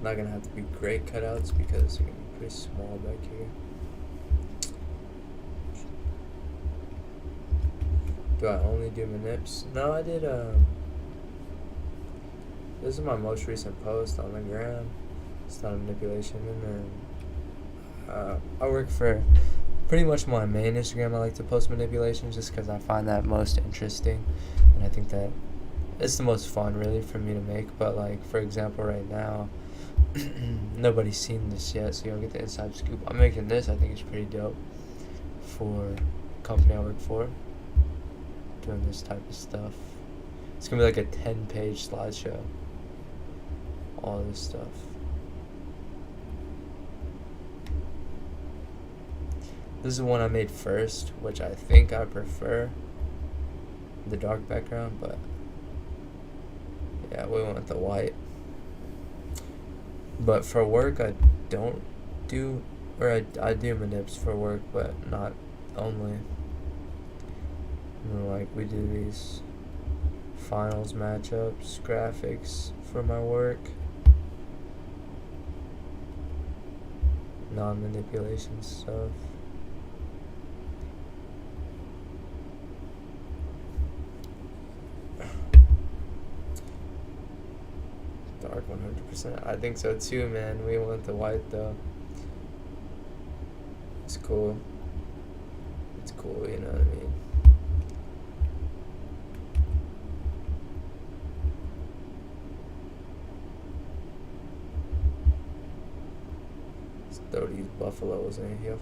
Not gonna have to be great cutouts because they're gonna be pretty small back here. Do I only do manips? No, I did. This is my most recent post on the gram. It's not a manipulation, and then I work for pretty much my main Instagram. I like to post manipulations just because I find that most interesting, and I think that it's the most fun really for me to make. But like for example, right now. Nobody's seen this yet, so you don't get the inside scoop. I'm making this. I think it's pretty dope for the company I work for. Doing this type of stuff. It's gonna be like a 10-page slideshow. All this stuff. This is the one I made first, which I think I prefer. The dark background, but yeah, we went with the white. But for work, I don't do, or I do manips for work, but not only. You know, like we do these finals matchups, graphics for my work. Non-manipulation stuff. Dark 100%. I think so too, man. We went the white though. It's cool. It's cool, you know what I mean? Let's throw these buffaloes in here.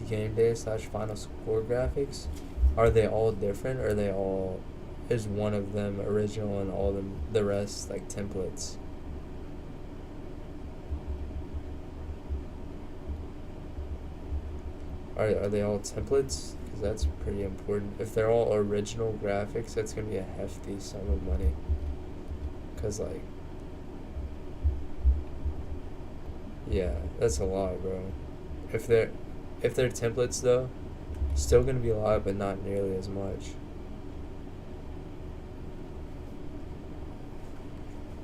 game day / final score graphics. Are they all different, or are they all, is one of them original and all the rest like templates? Are they all templates? Because that's pretty important. If they're all original graphics, that's gonna be a hefty sum of money. Cause like, yeah, that's a lot, bro. If they're templates though, still gonna be a lot, but not nearly as much.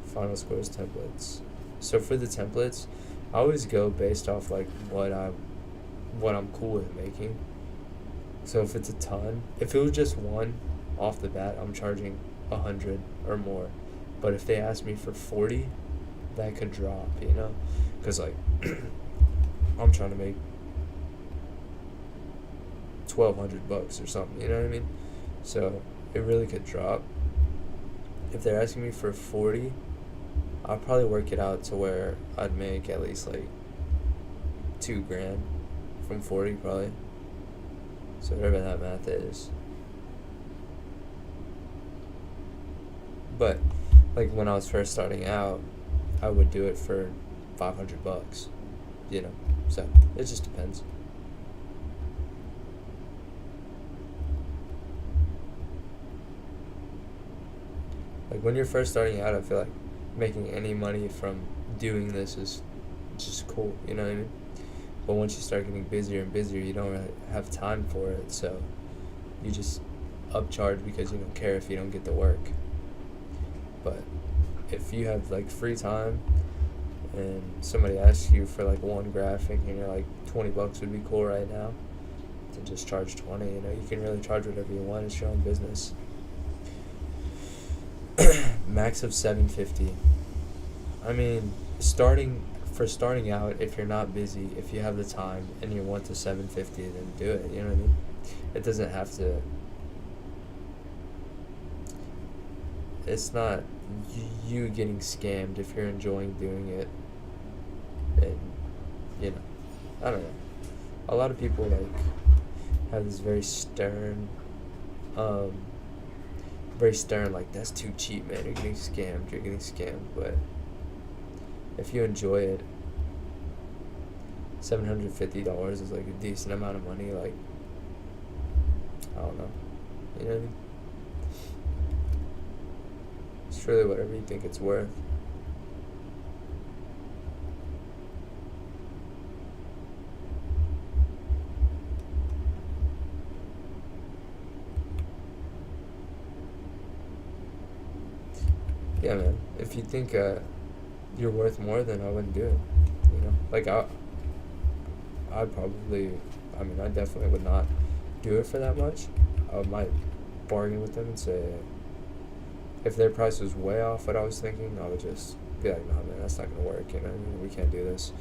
Final scores templates. So for the templates, I always go based off like what I'm cool with making. So if it's a ton, if it was just one off the bat, I'm charging 100 or more. But if they ask me for 40, that could drop, you know? Because like I'm trying to make $1,200 or something, you know what I mean? So it really could drop. If they're asking me for 40, I'll probably work it out to where I'd make at least like $2,000 from 40 probably. So whatever that math is. But like when I was first starting out, I would do it for $500, you know. So it just depends. Like when you're first starting out, I feel like making any money from doing this is just cool, you know what I mean? But once you start getting busier and busier, you don't really have time for it, so you just upcharge because you don't care if you don't get the work. But if you have like free time and somebody asks you for like one graphic and you're like $20 would be cool right now, to just charge 20, you know, you can really charge whatever you want. It's your own business. Max of 750. I mean, starting out, if you're not busy, if you have the time and you want to 750, then do it, you know what I mean? It doesn't have to, it's not you getting scammed if you're enjoying doing it. And you know, I don't know, a lot of people like have this very stern like, that's too cheap, man, you're getting scammed. But if you enjoy it, $750 is like a decent amount of money. Like, I don't know, you know what I mean? It's really whatever you think it's worth. Yeah, man. If you think you're worth more, then I wouldn't do it. You know, like I definitely would not do it for that much. I might bargain with them and say, if their price was way off what I was thinking, I would just be like, nah, man, that's not gonna work. You know, we can't do this.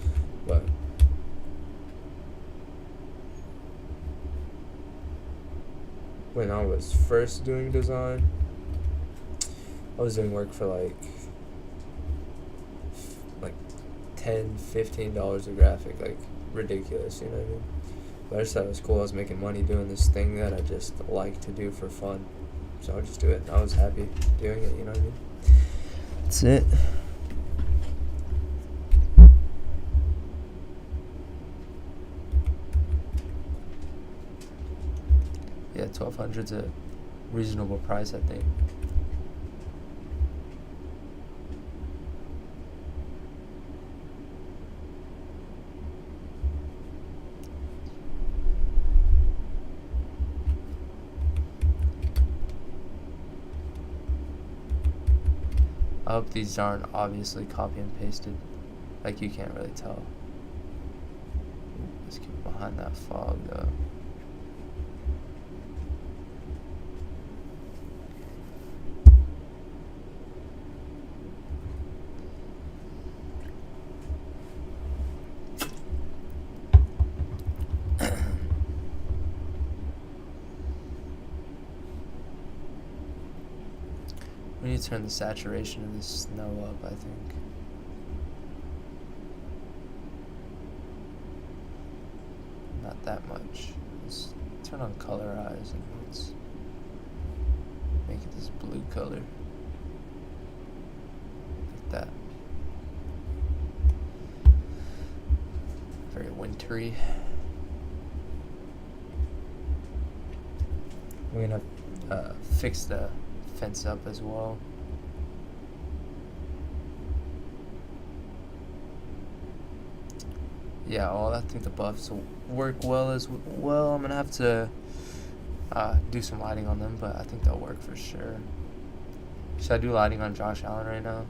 But when I was first doing design, I was doing work for like $10-15 a graphic, like ridiculous, you know what I mean? But I just thought it was cool. I was making money doing this thing that I just like to do for fun, so I would just do it. I was happy doing it, you know what I mean? That's it. Yeah, 1,200's a reasonable price, I think. I hope these aren't obviously copy and pasted. Like, you can't really tell. Let's keep behind that fog, though. We need to turn the saturation of the snow up, I think. Not that much. Let's turn on colorize and let's make it this blue color. Like that. Very wintry. We're gonna fix the fence up as well. Yeah, well, I think the buffs will work well as well. I'm gonna have to do some lighting on them, but I think they'll work for sure. Should I do lighting on Josh Allen right now?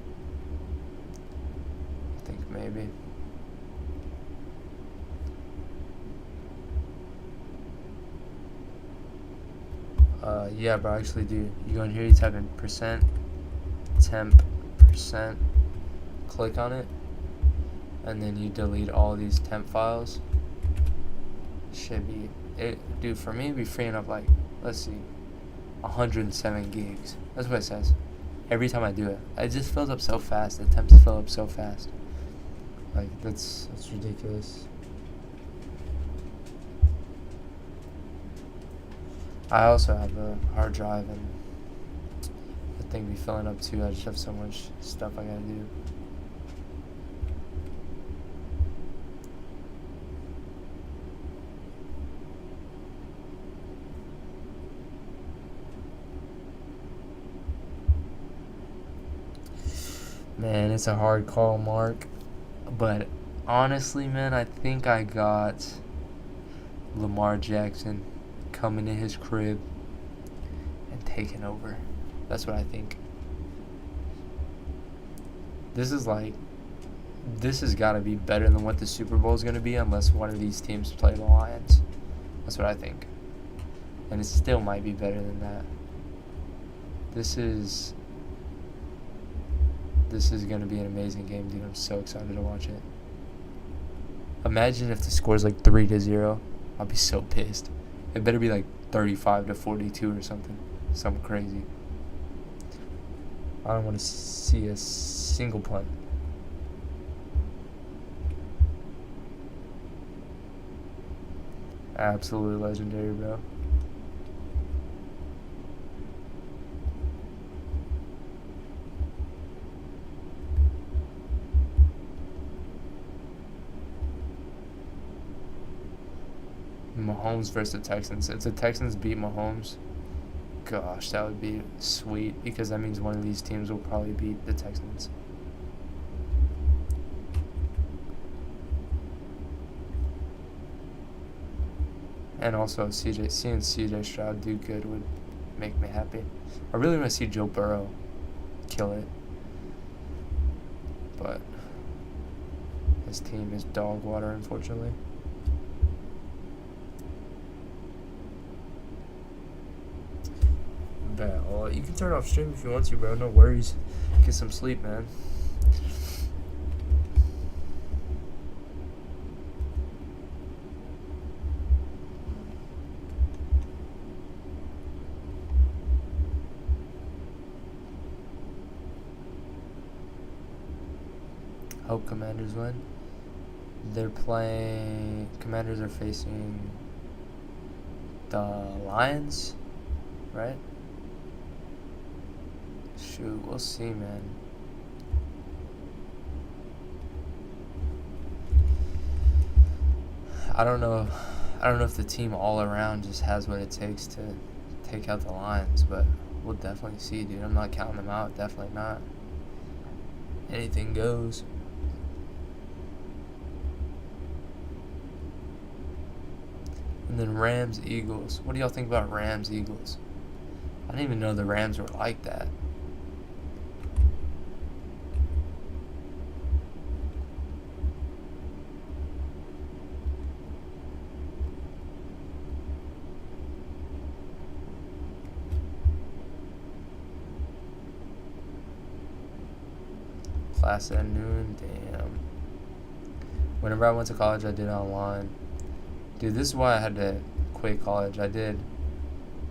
I think maybe. Yeah, bro, I actually do. You go in here, you type in temp, click on it, and then you delete all these temp files. Should be it, dude. For me, it'd be freeing up like, let's see, 107 gigs. That's what it says. Every time I do it, it just fills up so fast. The temps fill up so fast. Like that's ridiculous. I also have a hard drive and a thing be filling up too. I just have so much stuff I gotta do. Man, it's a hard call, Mark. But honestly, man, I think I got Lamar Jackson coming in his crib and taking over. That's what I think. This has got to be better than what the Super Bowl is going to be unless one of these teams play the Lions. That's what I think. And it still might be better than that. This is going to be an amazing game, dude. I'm so excited to watch it. Imagine if the score's like 3-0. I'll be so pissed. It better be like 35-42 or something. Something crazy. I don't want to see a single punt. Absolutely legendary, bro. Mahomes versus the Texans. If the Texans beat Mahomes, gosh, that would be sweet because that means one of these teams will probably beat the Texans. And also seeing CJ Stroud do good would make me happy. I really want to see Joe Burrow kill it. But his team is dog water, unfortunately. Well, you can turn off stream if you want to, bro. No worries. Get some sleep, man. Hope Commanders win. Commanders are facing the Lions, right? Shoot, we'll see, man. I don't know if the team all around just has what it takes to take out the Lions, but we'll definitely see, dude. I'm not counting them out. Definitely not. Anything goes. And then Rams-Eagles. What do y'all think about Rams-Eagles? I didn't even know the Rams were like that. Class at noon, damn. Whenever I went to college, I did online. Dude, this is why I had to quit college. I did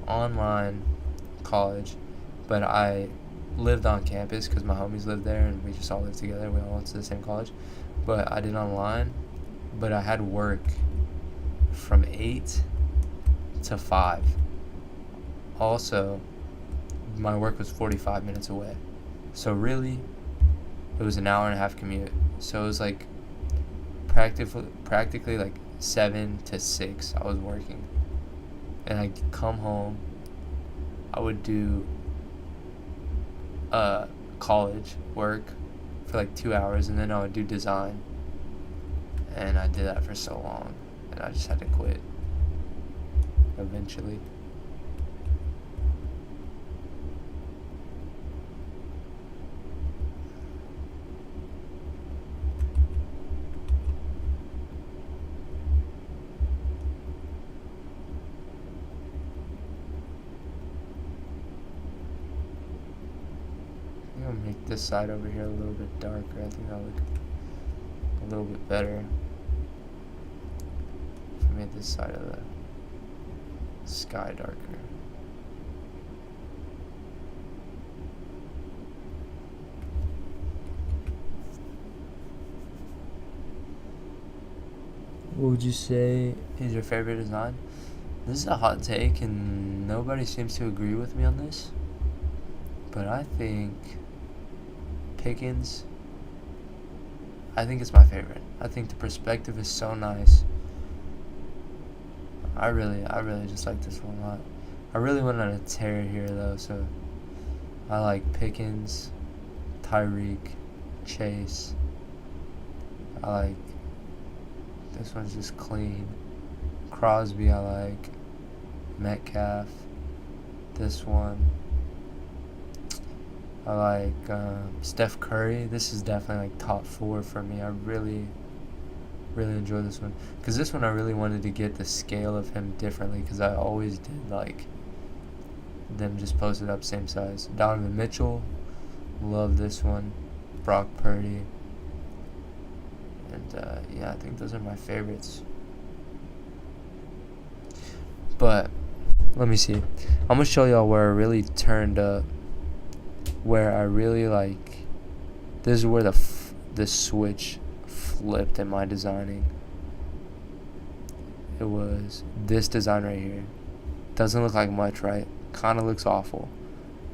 online college, but I lived on campus because my homies lived there and we just all lived together. We all went to the same college. But I did online, but I had work from 8 to 5. Also, my work was 45 minutes away. So really, it was an hour and a half commute. So it was like practically like 7 to 6 I was working. And I'd come home, I would do college work for like 2 hours, and then I would do design. And I did that for so long, and I just had to quit eventually. I'm gonna make this side over here a little bit darker. I think that'll look a little bit better if I made this side of the sky darker. What would you say is your favorite design? This is a hot take and nobody seems to agree with me on this. But I think Pickens, I think it's my favorite. I think the perspective is so nice. I really just like this one a lot. I really went on a tear here though, so I like Pickens, Tyreek, Chase. I like this one's just clean. Crosby I like. Metcalf. This one I like Steph Curry. This is definitely like top 4 for me. I really enjoy this one because this one I really wanted to get the scale of him differently because I always did like them just posted up same size. Donovan Mitchell, love this one. Brock Purdy, and yeah, I think those are my favorites. But let me see. I'm gonna show y'all where I really turned up. Where I really like. This is where the switch flipped in my designing. It was this design right here. Doesn't look like much, right? Kind of looks awful.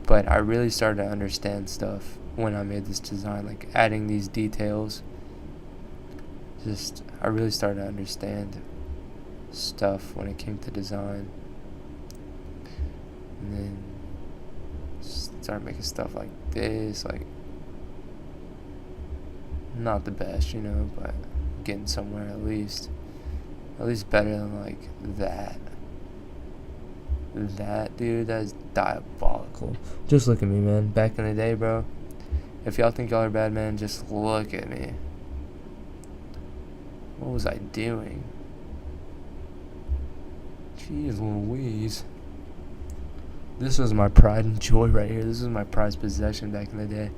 But I really started to understand stuff when I made this design, like adding these details. I really started to understand stuff when it came to design. And then start making stuff like this, like not the best, but getting somewhere at least better than like that, dude, that is diabolical. Just look at me, man. Back in the day, bro, if y'all think y'all are bad, man, just look at me. What was I doing? Jeez Louise. This was my pride and joy right here. This was my prized possession back in the day.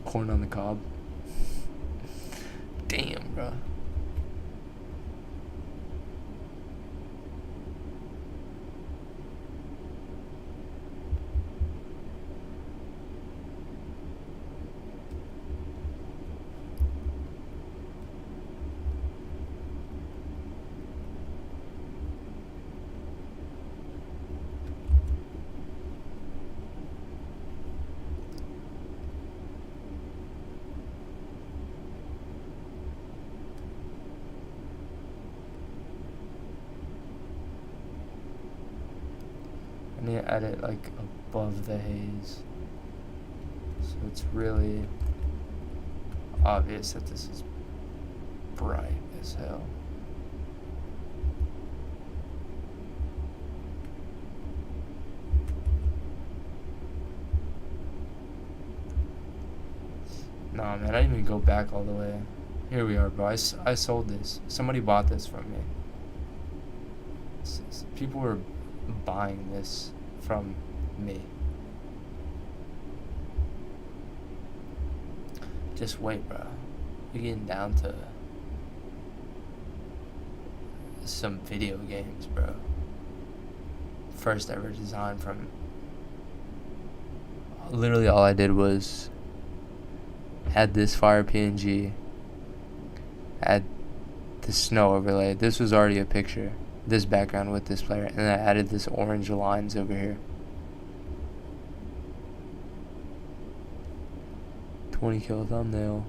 Corn on the cob. Damn, bro. I need to add it like above the haze, so it's really obvious that this is bright as hell. Nah, man, I didn't even go back all the way. Here we are, bro. I sold this. Somebody bought this from me. People were buying this from me. Just wait, bro. You're getting down to some video games, bro. First ever design from. Literally, all I did was add this fire PNG, add the snow overlay. This was already a picture. This background with this player, and I added this orange lines over here. 20 kill thumbnail.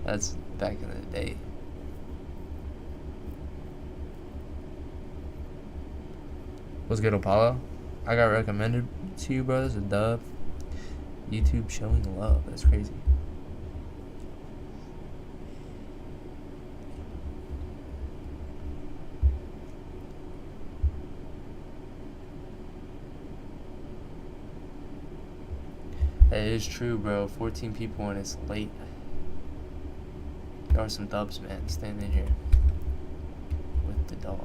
That's back in the day. What's good, Apollo? I got recommended to you, bro. This is a dub. YouTube showing love. That's crazy. That is true, bro. 14 people and it's late. There are some dubs, man, standing here with the dog.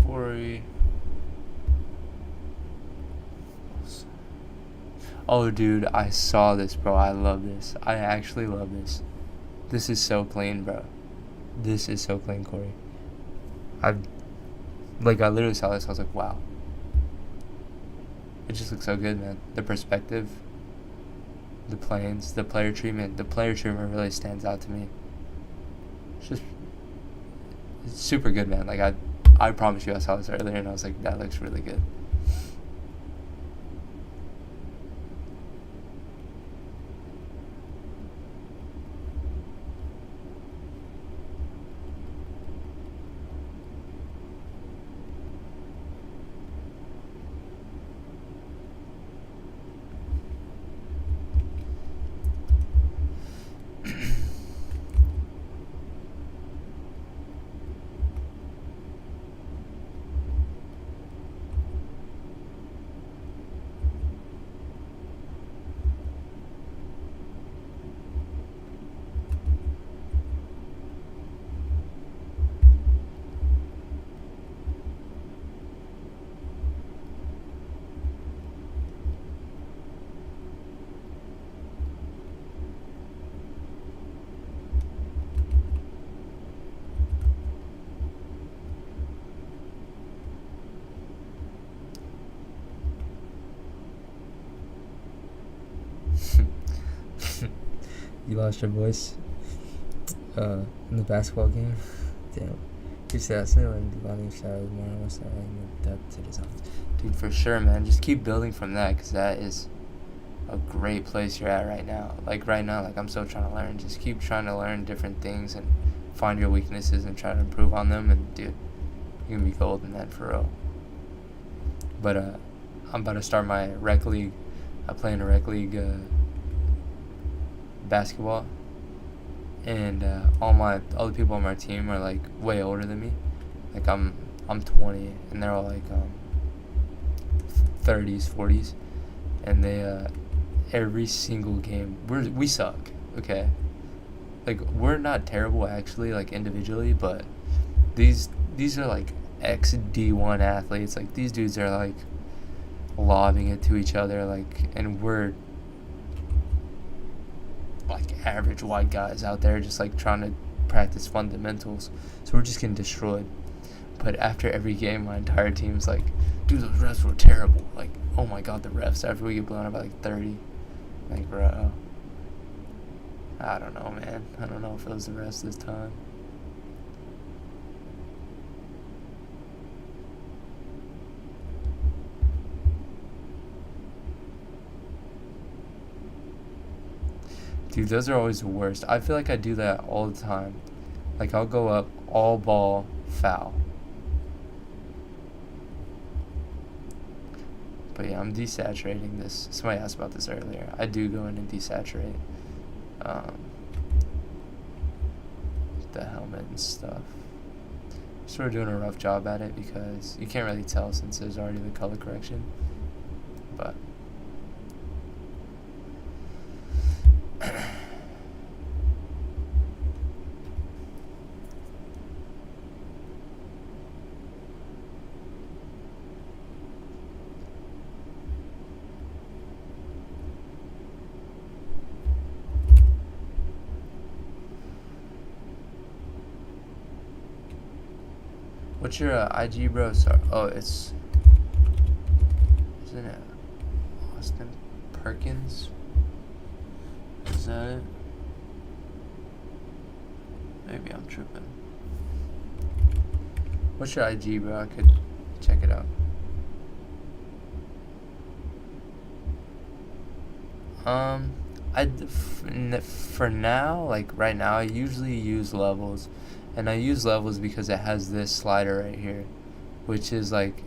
Corey. Oh, dude, I saw this, bro. I love this. I actually love this. This is so clean, bro. This is so clean, Corey. I literally saw this. I was like, wow. It just looks so good, man. The perspective, the planes, the player treatment. The player treatment really stands out to me. It's super good, man. Like I promise you, I saw this earlier and I was like, that looks really good. You lost your voice in the basketball game? Damn. You said I still and dividing shadows more and what's that depth to design. Dude, for sure, man. Just keep building from that, because that is a great place you're at right now. Like right now, like I'm still trying to learn. Just keep trying to learn different things and find your weaknesses and try to improve on them, and dude, you can be golden, man, for real. But I'm about to start my rec league. I play in a rec league basketball, and all the people on my team are like way older than me. Like I'm 20 and they're all like 30s, 40s, and they every single game we suck. Okay, like we're not terrible actually, like individually, but these are like ex D1 athletes. Like these dudes are like lobbing it to each other, like, and we're like average white guys out there just like trying to practice fundamentals, so we're just getting destroyed. But after every game, my entire team's like, dude, those refs were terrible. Like, oh my god, the refs, after we get blown up by like 30. Like, bro, I don't know, man. I don't know if it was the refs this time. Dude, those are always the worst. I feel like I do that all the time. Like, I'll go up, all ball, foul. But yeah, I'm desaturating this. Somebody asked about this earlier. I do go in and desaturate the helmet and stuff. Sort of doing a rough job at it because you can't really tell since there's already the color correction. But what's your IG, bro? Sorry. Oh, isn't it Austin Perkins? Is that it? Maybe I'm tripping. What's your IG, bro? I could check it out. For now, like right now, I usually use levels, and I use levels because it has this slider right here, which is like,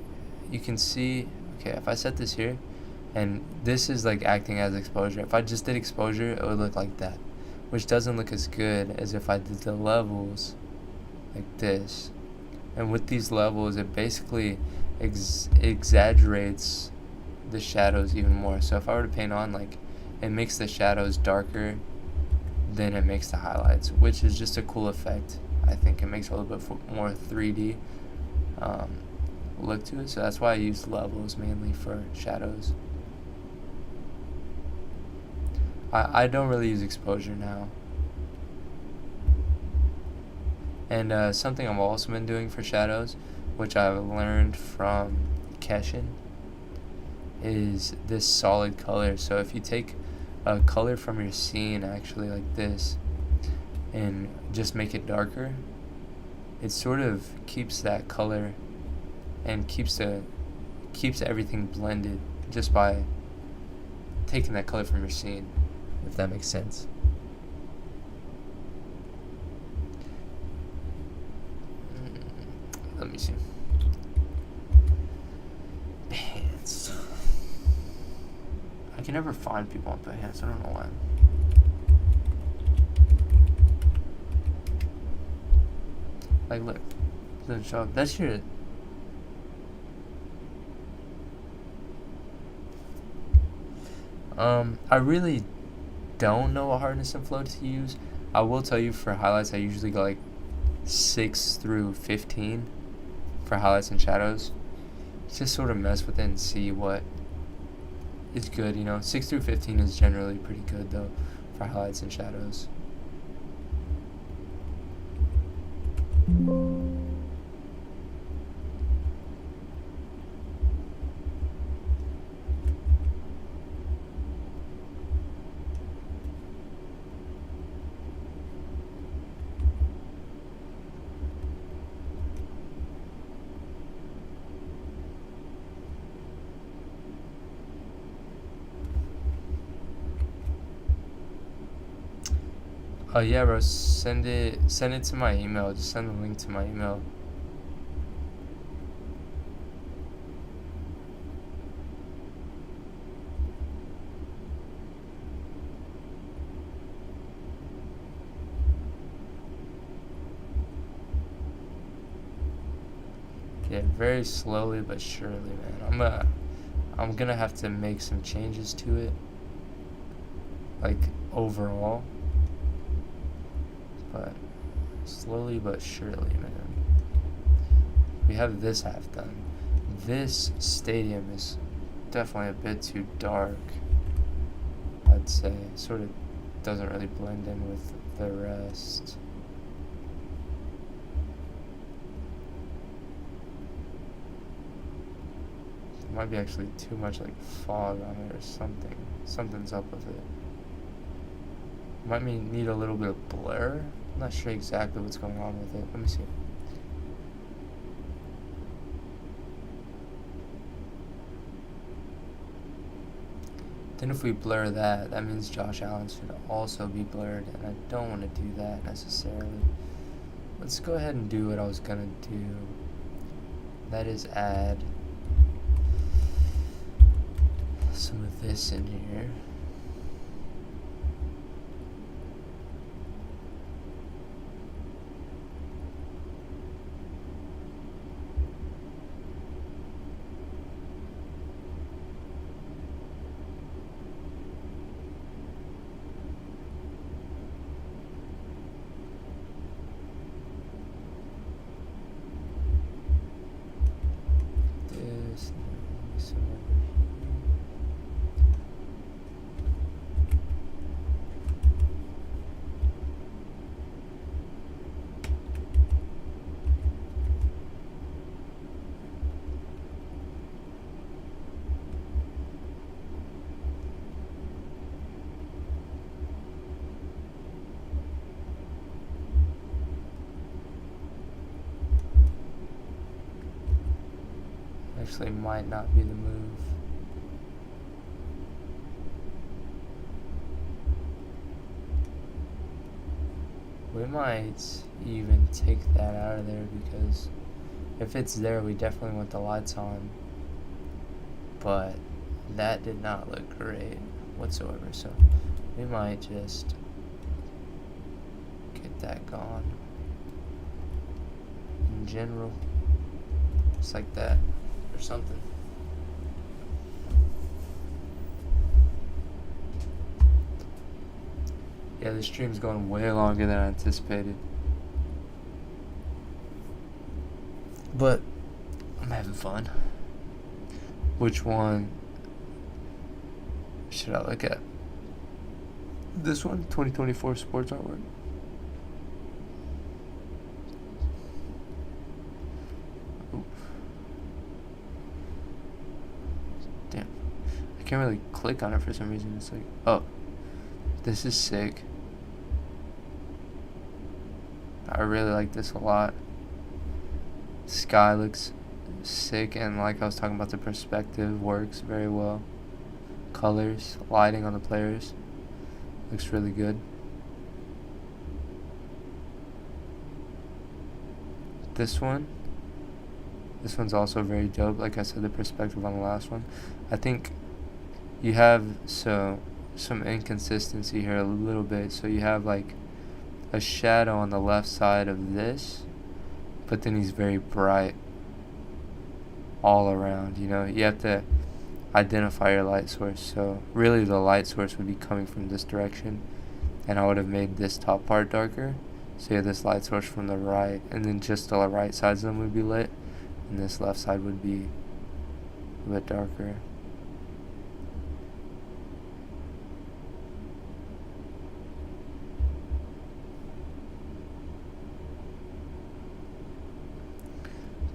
you can see. Okay, if I set this here, and this is like acting as exposure. If I just did exposure, it would look like that, which doesn't look as good as if I did the levels like this. And with these levels, it basically exaggerates the shadows even more. So if I were to paint on, like, it makes the shadows darker than it makes the highlights, which is just a cool effect. I think it makes a little bit more 3D look to it. So that's why I use levels mainly for shadows. I don't really use exposure now. And something I've also been doing for shadows, which I've learned from Keshin, is this solid color. So if you take a color from your scene, actually like this, and just make it darker, it sort of keeps that color and keeps everything blended just by taking that color from your scene, if that makes sense. Let me see. Pants. I can never find people on pants. I don't know why. Like, look. Doesn't show up. That's your... I really don't know what hardness and flow to use. I will tell you, for highlights, I usually go like 6 through 15 for highlights and shadows. Just sort of mess with it and see what is good, 6 through 15 is generally pretty good, though, for highlights and shadows. Oh yeah, bro. Send it to my email. Just send the link to my email. Yeah, very slowly but surely, man. I'm gonna have to make some changes to it, like overall. But slowly but surely, man. We have this half done. This stadium is definitely a bit too dark, I'd say. Sort of doesn't really blend in with the rest. There might be actually too much like fog on it or something. Something's up with it. Might need a little bit of blur. I'm not sure exactly what's going on with it. Let me see. Then if we blur that, that means Josh Allen should also be blurred, and I don't want to do that necessarily. Let's go ahead and do what I was gonna do. That is add some of this in here. Actually might not be the move. We might even take that out of there, because if it's there, we definitely want the lights on. But that did not look great whatsoever, so we might just get that gone in general, just like that. Or something. Yeah, the stream's going way longer than I anticipated. But I'm having fun. Which one should I look at? This one, 2024 sports artwork. Damn. can't really click on it for some reason. It's like, oh, this is sick. I really like this a lot. Sky looks sick, and like I was talking about, the perspective works very well. Colors, lighting on the players looks really good. This one's also very dope. Like I said, the perspective on the last one. I think you have some inconsistency here a little bit. So you have like a shadow on the left side of this, but then he's very bright all around. You know, you have to identify your light source. So really the light source would be coming from this direction, and I would have made this top part darker. So you have this light source from the right, and then just the right sides of them would be lit, and this left side would be a bit darker.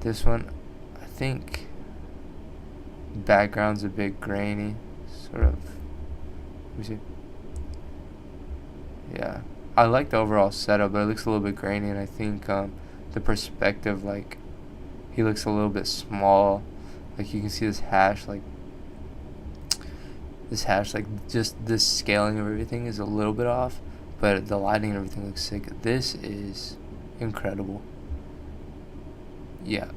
This one, I think background's a bit grainy, sort of. Let me see. Yeah, I like the overall setup, but it looks a little bit grainy, and I think the perspective, like, he looks a little bit small. Like, you can see this hash, like just this scaling of everything is a little bit off, but the lighting and everything looks sick. This is incredible. Yeah,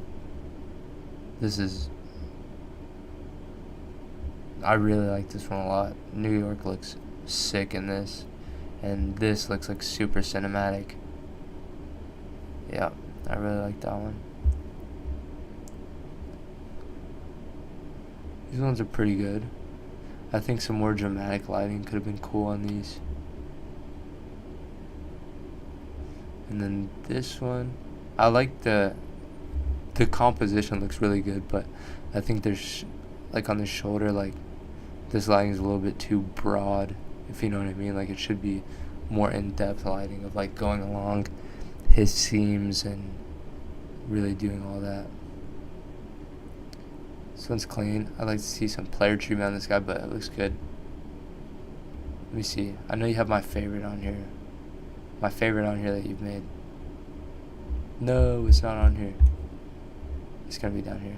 I really like this one a lot. New York looks sick in this, and this looks like super cinematic. Yeah, I really like that one. These ones are pretty good. I think some more dramatic lighting could have been cool on these. And then this one, I like the composition looks really good, but I think there's like on the shoulder, like this lighting is a little bit too broad, if you know what I mean. Like, it should be more in-depth lighting of like going along his seams and really doing all that. This one's clean. I'd like to see some player treatment on this guy, but it looks good. Let me see. I know you have my favorite on here. My favorite on here that you've made. No, it's not on here. It's gonna be down here.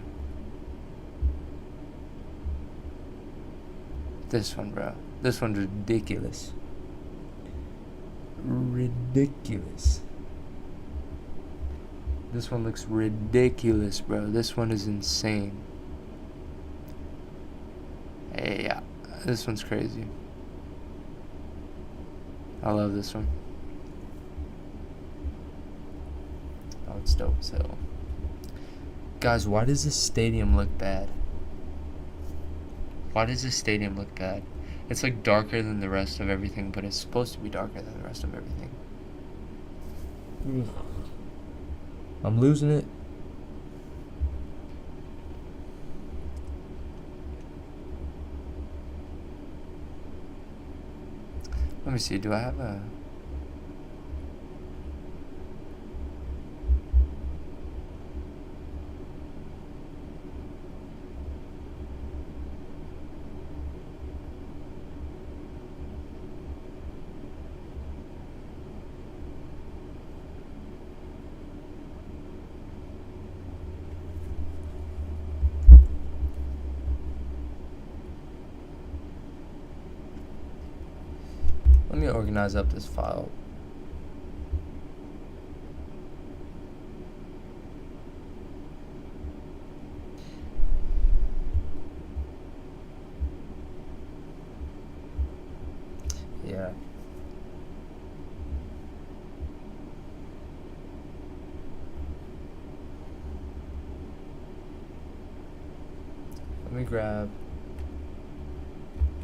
This one, bro. This one's ridiculous. Ridiculous. This one looks ridiculous, bro. This one is insane. Hey, yeah. This one's crazy. I love this one. Oh, it's dope as hell. Guys, why does this stadium look bad? Why does this stadium look bad? It's like darker than the rest of everything, but it's supposed to be darker than the rest of everything. I'm losing it. Let me see, do I have a... Let me organize up this file. Yeah. Let me grab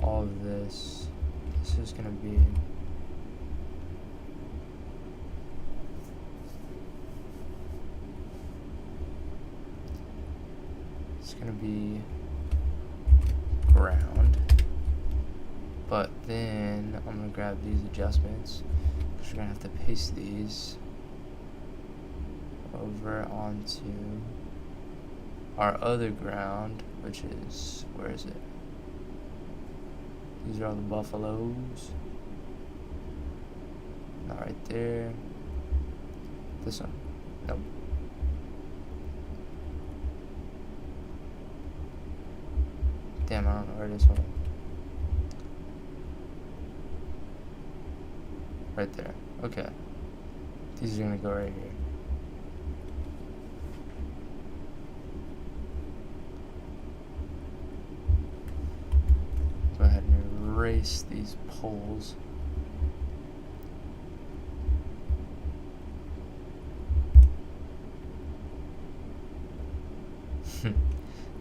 all of this. This is gonna be... It's gonna be ground. But then I'm gonna grab these adjustments, because we're gonna have to paste these over onto our other ground, which is, where is it? These are all the buffaloes. Not right there. This one. Nope. Damn, I don't know where this one. Right there. Okay. These are gonna go right here. Go ahead and erase these poles.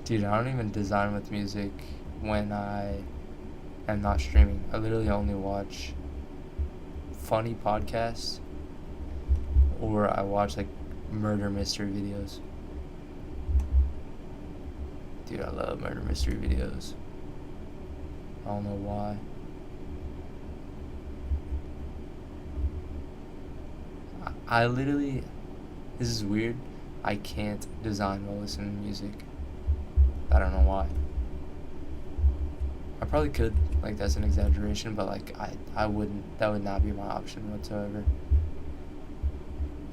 Dude, I don't even design with music when I am not streaming. I literally only watch funny podcasts or I watch like murder mystery videos. Dude, I love murder mystery videos. I don't know why. I literally, this is weird, I can't design while listening to music. I don't know why. I probably could, like that's an exaggeration, but like I wouldn't, that would not be my option whatsoever.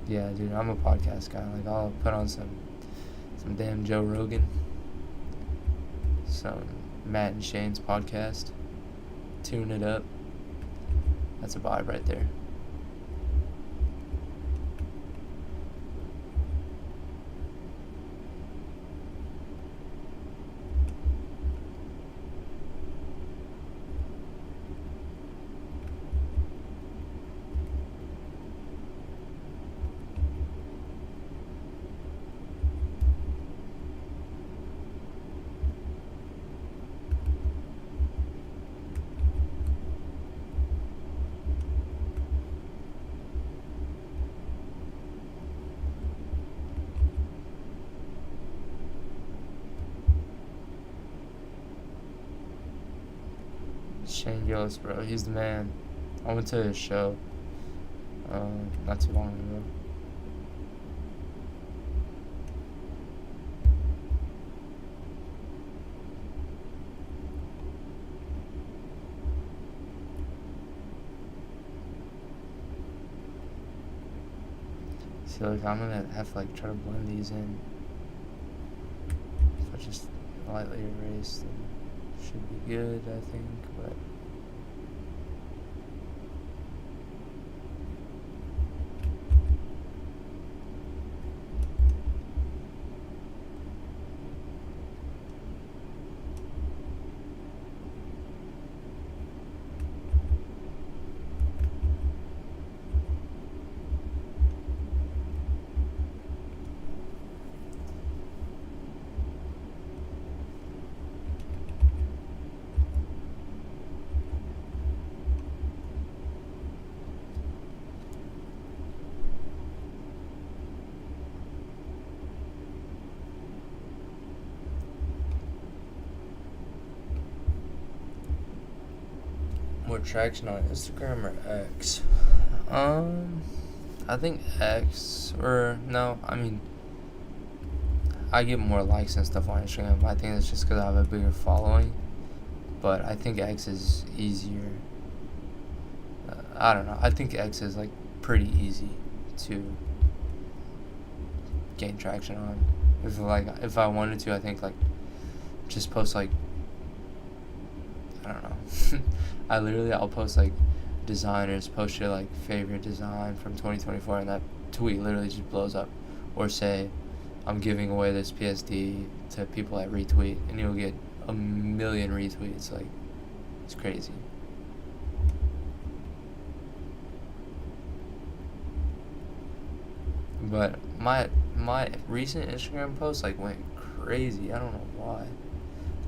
Yeah, dude, I'm a podcast guy. Like I'll put on some damn Joe Rogan, some Matt and Shane's podcast, tune it up. That's a vibe right there. Shane Gillis, bro, he's the man. I went to his show not too long ago. So like I'm gonna have to like try to blend these in. If I just lightly erase them, should be good, I think, but more traction on Instagram or X? I think X, or no, I mean, I get more likes and stuff on Instagram. I think it's just because I have a bigger following, but I think X is easier. I don't know. I think X is like pretty easy to gain traction on. If I wanted to, I think like just post like, I don't know. I'll post like designers, post your like favorite design from 2024, and that tweet literally just blows up. Or say, I'm giving away this PSD to people that retweet, and you'll get 1 million retweets. Like, it's crazy. But my recent Instagram posts like went crazy. I don't know why.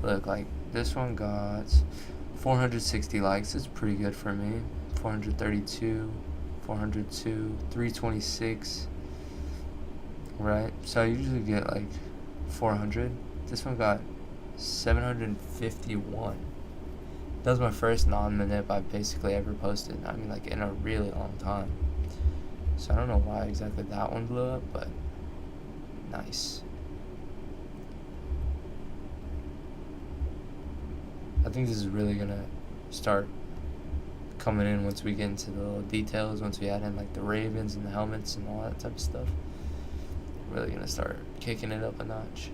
Look, like this one got 460 likes. It's pretty good for me. 432, 402, 326. Right? So I usually get like 400. This one got 751. That was my first non-minute I've basically ever posted. I mean, like in a really long time. So I don't know why exactly that one blew up, but nice. I think this is really gonna start coming in once we get into the little details, once we add in like the Ravens and the helmets and all that type of stuff. Really gonna start kicking it up a notch.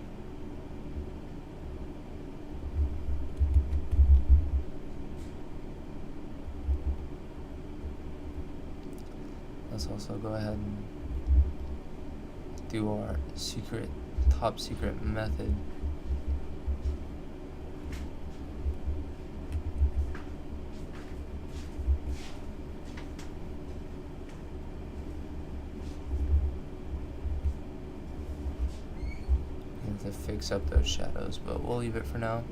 Let's also go ahead and do our top secret method. To fix up those shadows, but we'll leave it for now.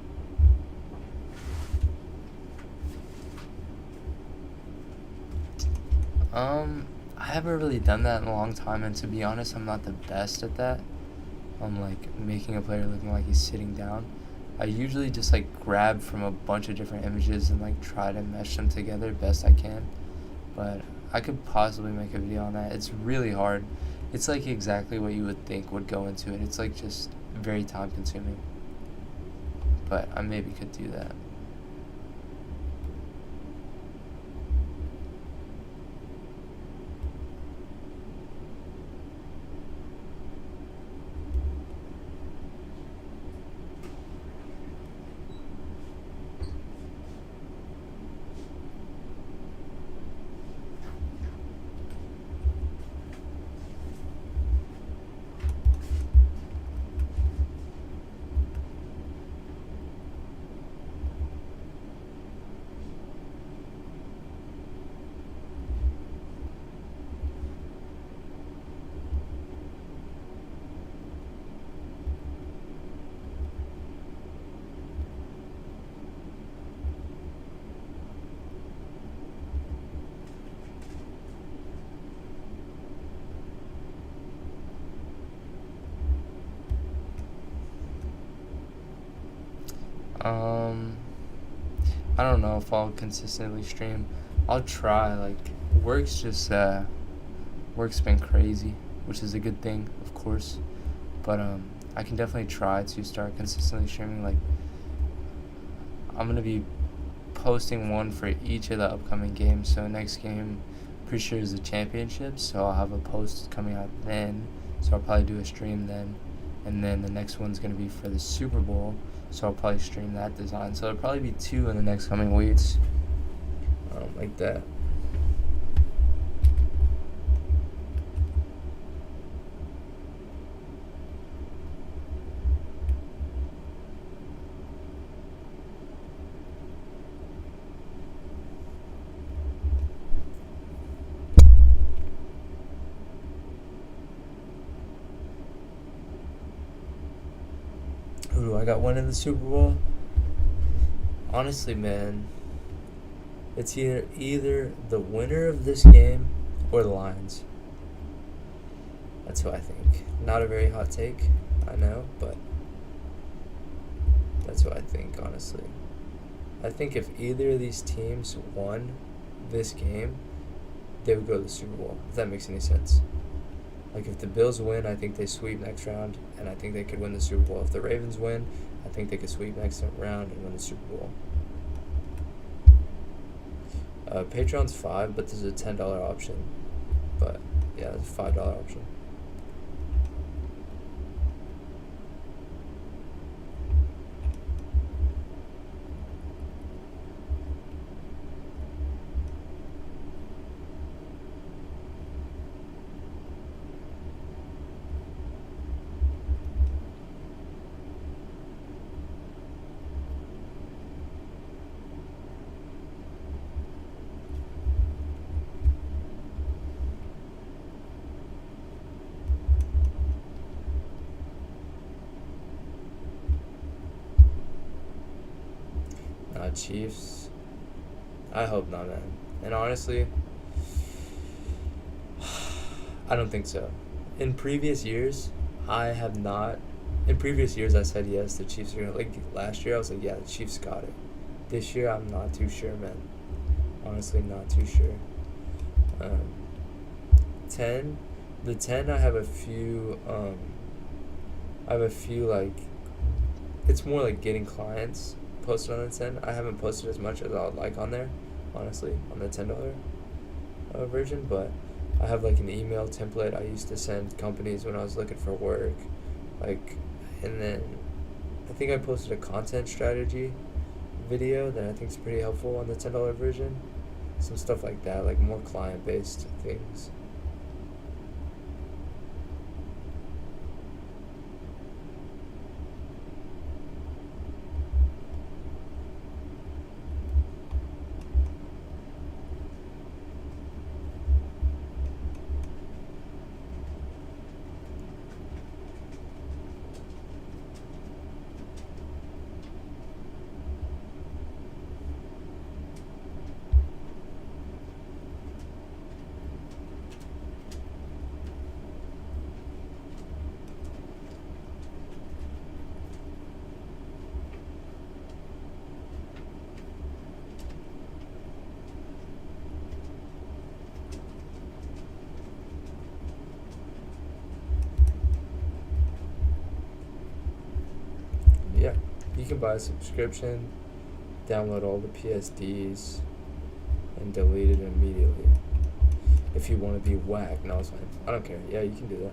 I haven't really done that in a long time, and to be honest, I'm not the best at that. Like making a player looking like he's sitting down. I usually just like grab from a bunch of different images and like try to mesh them together best I can. But I could possibly make a video on that. It's really hard. It's like exactly what you would think would go into it. It's like just very time consuming. But I maybe could do that. I don't know if I'll consistently stream. I'll try. Like, work's been crazy, which is a good thing, of course. But I can definitely try to start consistently streaming. Like, I'm gonna be posting one for each of the upcoming games. So next game, pretty sure is the championship. So I'll have a post coming out then. So I'll probably do a stream then. And then the next one's gonna be for the Super Bowl. So I'll probably stream that design. So there'll probably be 2 in the next coming weeks. Like that. Who do I got winning the Super Bowl? Honestly, man, it's either the winner of this game or the Lions. That's who I think. Not a very hot take, I know, but that's who I think, honestly. I think if either of these teams won this game, they would go to the Super Bowl, if that makes any sense. Like, if the Bills win, I think they sweep next round, and I think they could win the Super Bowl. If the Ravens win, I think they could sweep next round and win the Super Bowl. Patreon's $5, but there's a $10 option. But, yeah, it's a $5 option. Chiefs. I hope not, man. And honestly, I don't think so. In previous years, I said yes, the Chiefs are gonna, like last year I was like, yeah, the Chiefs got it. This year I'm not too sure, man. Honestly, not too sure. 10 I have a few like, it's more like getting clients posted on the 10. I haven't posted as much as I would like on there, honestly, on the $10 version, but I have like an email template I used to send companies when I was looking for work, like, and then I think I posted a content strategy video that I think is pretty helpful on the $10 version. Some stuff like that, like more client-based things. Yeah, you can buy a subscription, download all the PSDs, and delete it immediately. If you want to be whack, no, it's fine. I don't care. Yeah, you can do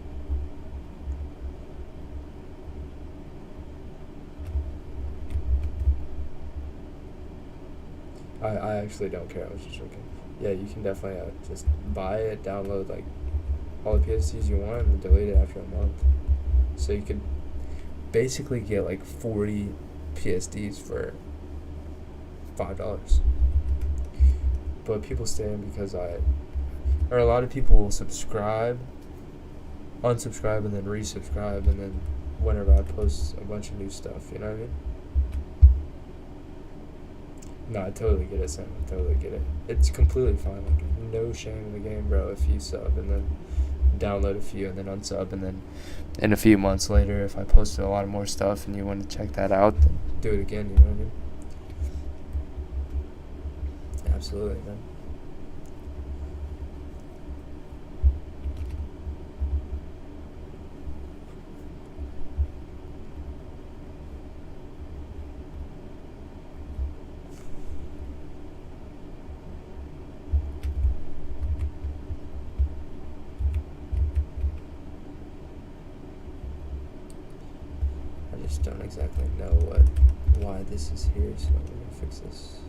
that. I actually don't care. I was just joking. Yeah, you can definitely just buy it, download like all the PSDs you want, and delete it after a month. So you could basically get like 40 PSDs for $5. But people stay in because a lot of people will subscribe, unsubscribe, and then resubscribe, and then whenever I post a bunch of new stuff, you know what I mean? No, I totally get it, Sam. I totally get it. It's completely fine. Like, no shame in the game, bro, if you sub and then download a few and then unsub, and then in a few months later, if I posted a lot of more stuff and you want to check that out, then do it again, you know what I mean? Absolutely, man. I just don't exactly know why this is here, so we're gonna fix this.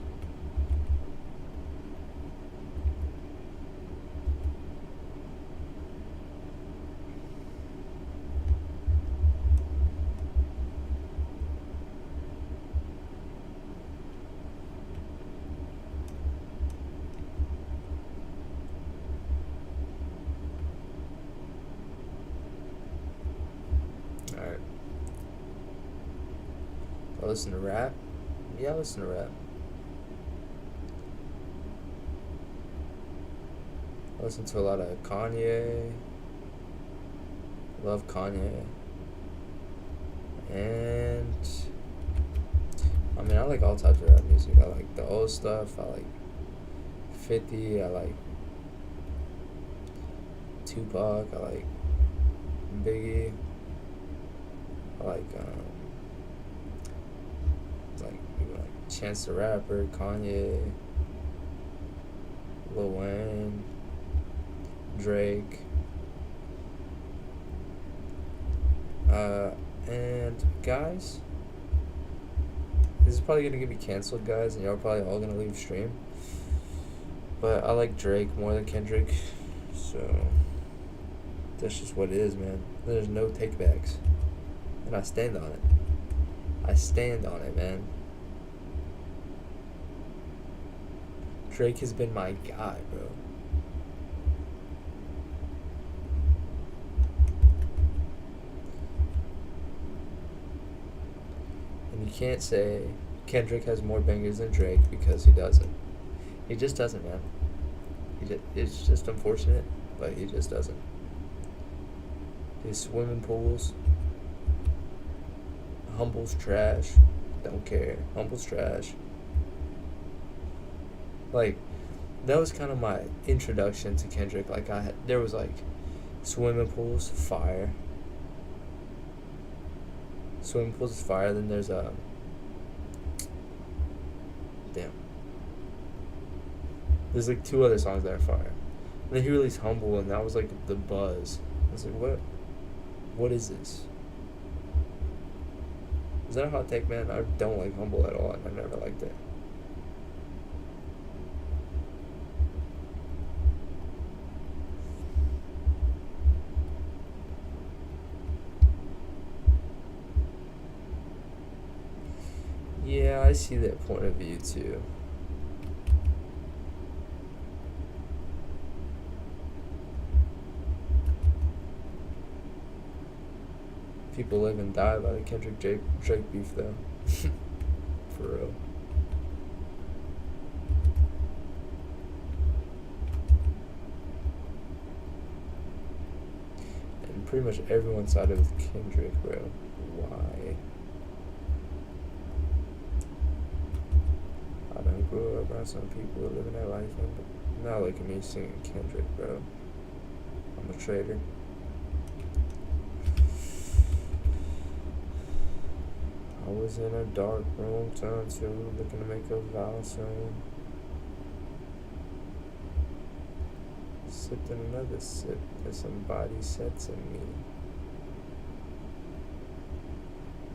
Alright. I listen to rap? Yeah, I listen to rap. I listen to a lot of Kanye. Love Kanye. And I mean, I like all types of rap music. I like the old stuff. I like 50. I like Tupac. I like Biggie. I like Chance the Rapper, Kanye, Lil Wayne, Drake, and guys, this is probably gonna get me canceled, guys, and y'all probably all gonna leave stream, but I like Drake more than Kendrick, so that's just what it is, man. There's no takebacks, and I stand on it. I stand on it, man. Drake has been my guy, bro. And you can't say Kendrick has more bangers than Drake because he doesn't. He just doesn't, man. It's just unfortunate, but he just doesn't. His swimming pools. Humble's trash. Don't care. Humble's trash. Like, that was kind of my introduction to Kendrick. Like, there was like swimming pools, fire. Swimming pools is fire. Then there's There's like two other songs that are fire. And then he released Humble, and that was like the buzz. I was like, what is this? Is that a hot take, man? I don't like Humble at all, and I never liked it. Yeah, I see that point of view too. People live and die by the Kendrick Drake beef, though. For real. And pretty much everyone sided with Kendrick, bro. Why? I done grew up around some people who are living their life, and now look at me singing Kendrick, bro. I'm a traitor. I was in a dark room, turned to looking to make a vow soon. Sipped another sip that somebody said to me.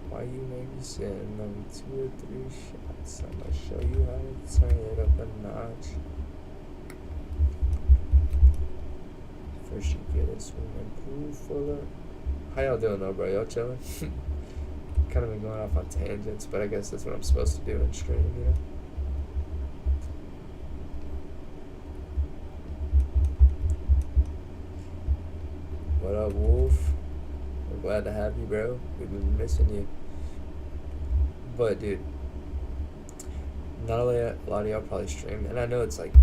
Why you make me sit on 2 or 3 shots? I'ma show you how to turn it up a notch. First you get a swimming pool full of... How y'all doing though, bro? Y'all chilling? Kind of been going off on tangents, but I guess that's what I'm supposed to do in stream, you know? What up, Wolf? We're glad to have you, bro. We've been missing you. But, dude, not only a lot of y'all probably stream, and I know it's like,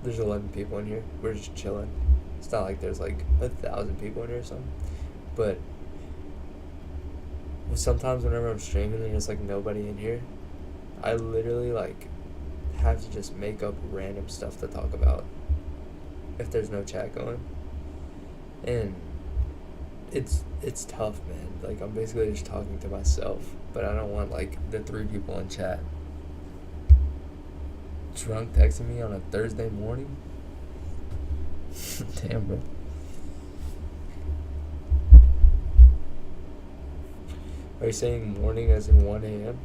there's 11 people in here. We're just chilling. It's not like there's like 1,000 people in here or something. But sometimes whenever I'm streaming and there's like nobody in here, I literally like have to just make up random stuff to talk about if there's no chat going. And it's tough, man. Like, I'm basically just talking to myself, but I don't want like the 3 people in chat drunk texting me on a Thursday morning. Damn, bro. Are you saying morning as in 1 a.m.?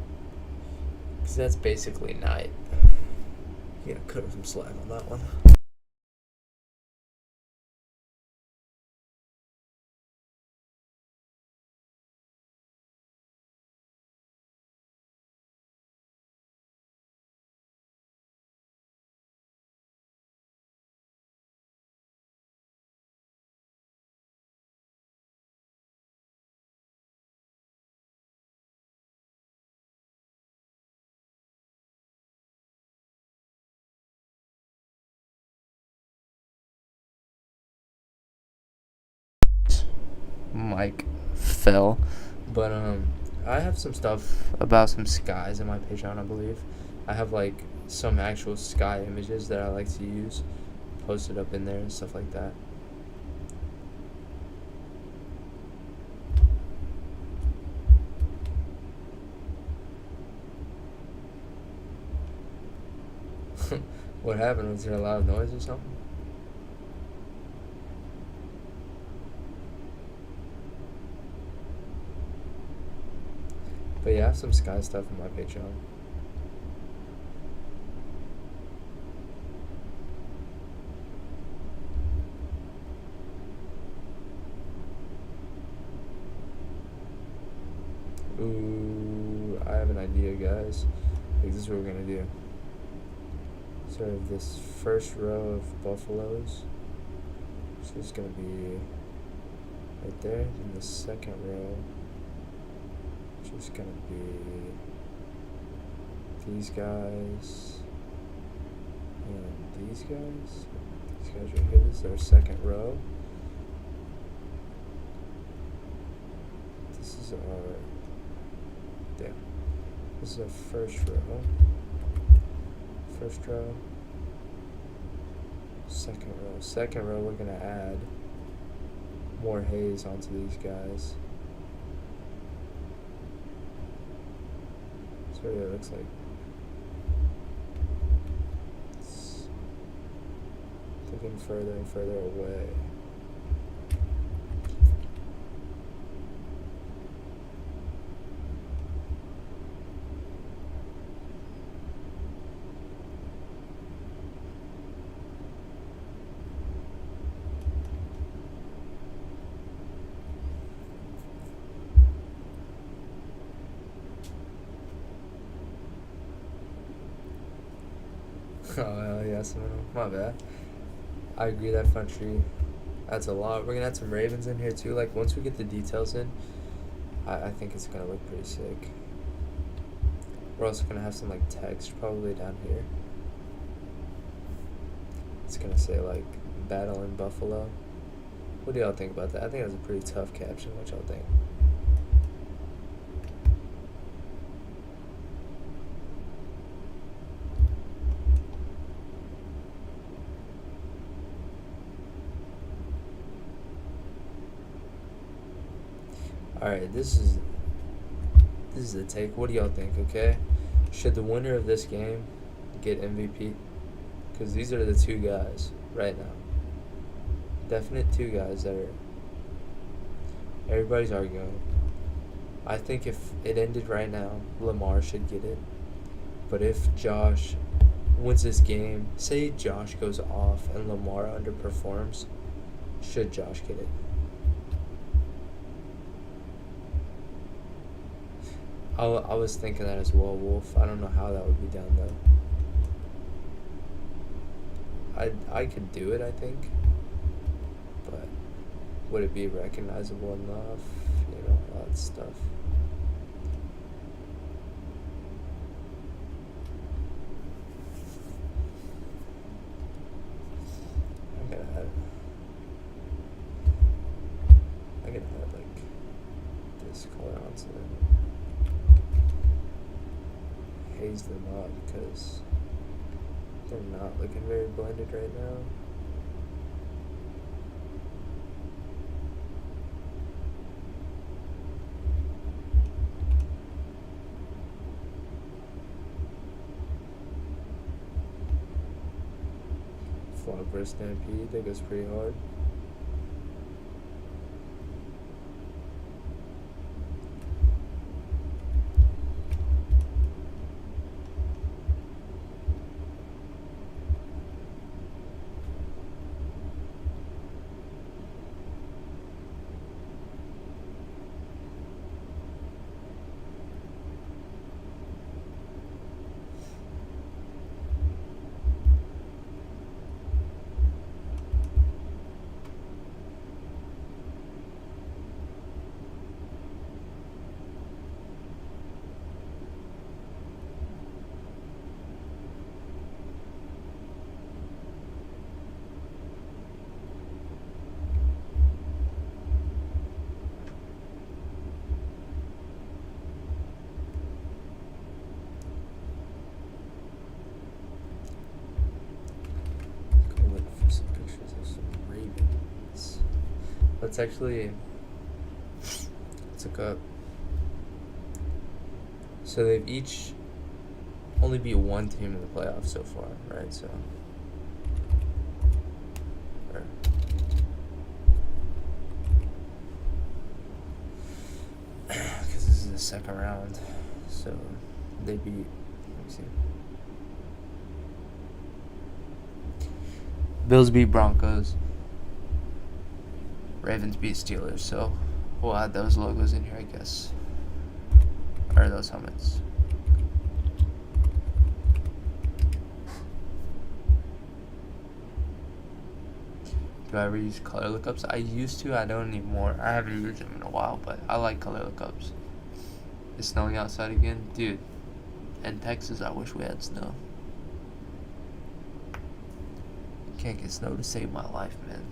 Because that's basically night. You gotta cut some slack on that one. Mic fell, but I have some stuff about some skies in my Patreon, I believe. I have like some actual sky images that I like to use posted up in there and stuff like that. What happened? Was there a loud noise or something? But yeah, I have some sky stuff in my Patreon. Ooh, I have an idea, guys. Like, this is what we're gonna do. Sort of this first row of buffaloes. So it's gonna be right there. And the second row, which is gonna be these guys and these guys. These guys right here. This is our second row. This is our This is our first row. First row. Second row. Second row, we're gonna add more haze onto these guys. That's what it looks like. I'm getting further and further away. Oh, hell yes, my bad. I agree, that front tree, that's a lot. We're gonna add some ravens in here too. Like, once we get the details in, I think it's gonna look pretty sick. We're also gonna have some, like, text probably down here. It's gonna say, like, battle in Buffalo. What do y'all think about that? I think that's a pretty tough caption. What y'all think? Alright, this is the take. What do y'all think, okay? Should the winner of this game get MVP? Because these are the two guys right now. Definite two guys that are... Everybody's arguing. I think if it ended right now, Lamar should get it. But if Josh wins this game, say Josh goes off and Lamar underperforms, should Josh get it? I was thinking that as well, Wolf. I don't know how that would be done, though. I could do it, I think. But would it be recognizable enough? You know, all that stuff. I'm gonna add like this color onto them. Haze them up because they're not looking very blended right now. Flopper Stampede, that goes pretty hard. Let's actually look up. So they've each only beat one team in the playoffs so far, right? So, because this is the second round, so they beat. Let me see. Bills beat Broncos. Ravens beat Steelers, so we'll add those logos in here, I guess. Or those helmets. Do I ever use color lookups? I used to, I don't anymore. I haven't used them in a while, but I like color lookups. It's snowing outside again. Dude, in Texas, I wish we had snow. Can't get snow to save my life, man.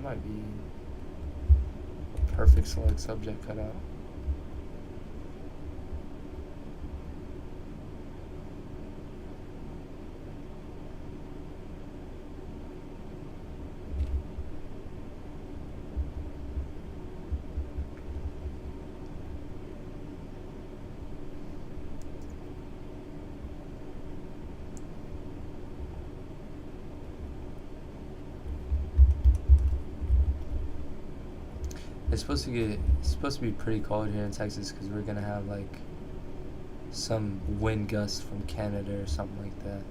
might be perfect select subject cut out. It's supposed to be pretty cold here in Texas because we're gonna have like some wind gusts from Canada or something like that.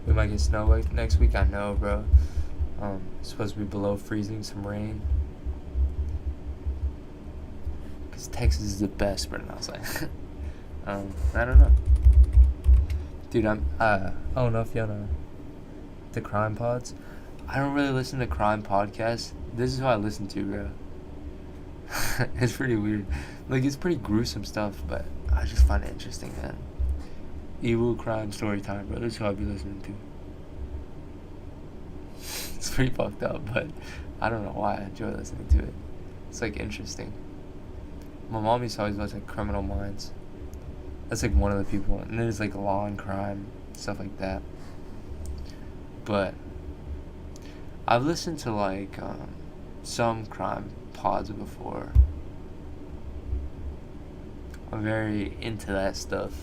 We might get snow like next week. I know, bro. It's supposed to be below freezing, some rain. Cause Texas is the best, bro. And I was like, I don't know, dude. I don't know if you know the crime pods. I don't really listen to crime podcasts. This is what I listen to, bro. It's pretty weird. Like, it's pretty gruesome stuff, but I just find it interesting, man. Evil crime story time, bro. That's what I'll be listening to. It's pretty fucked up, but I don't know why I enjoy listening to it. It's like interesting. My mom used to always watch like Criminal Minds. That's like one of the people, and there's like law and crime stuff like that. But I've listened to like some crime pods before. I'm very into that stuff.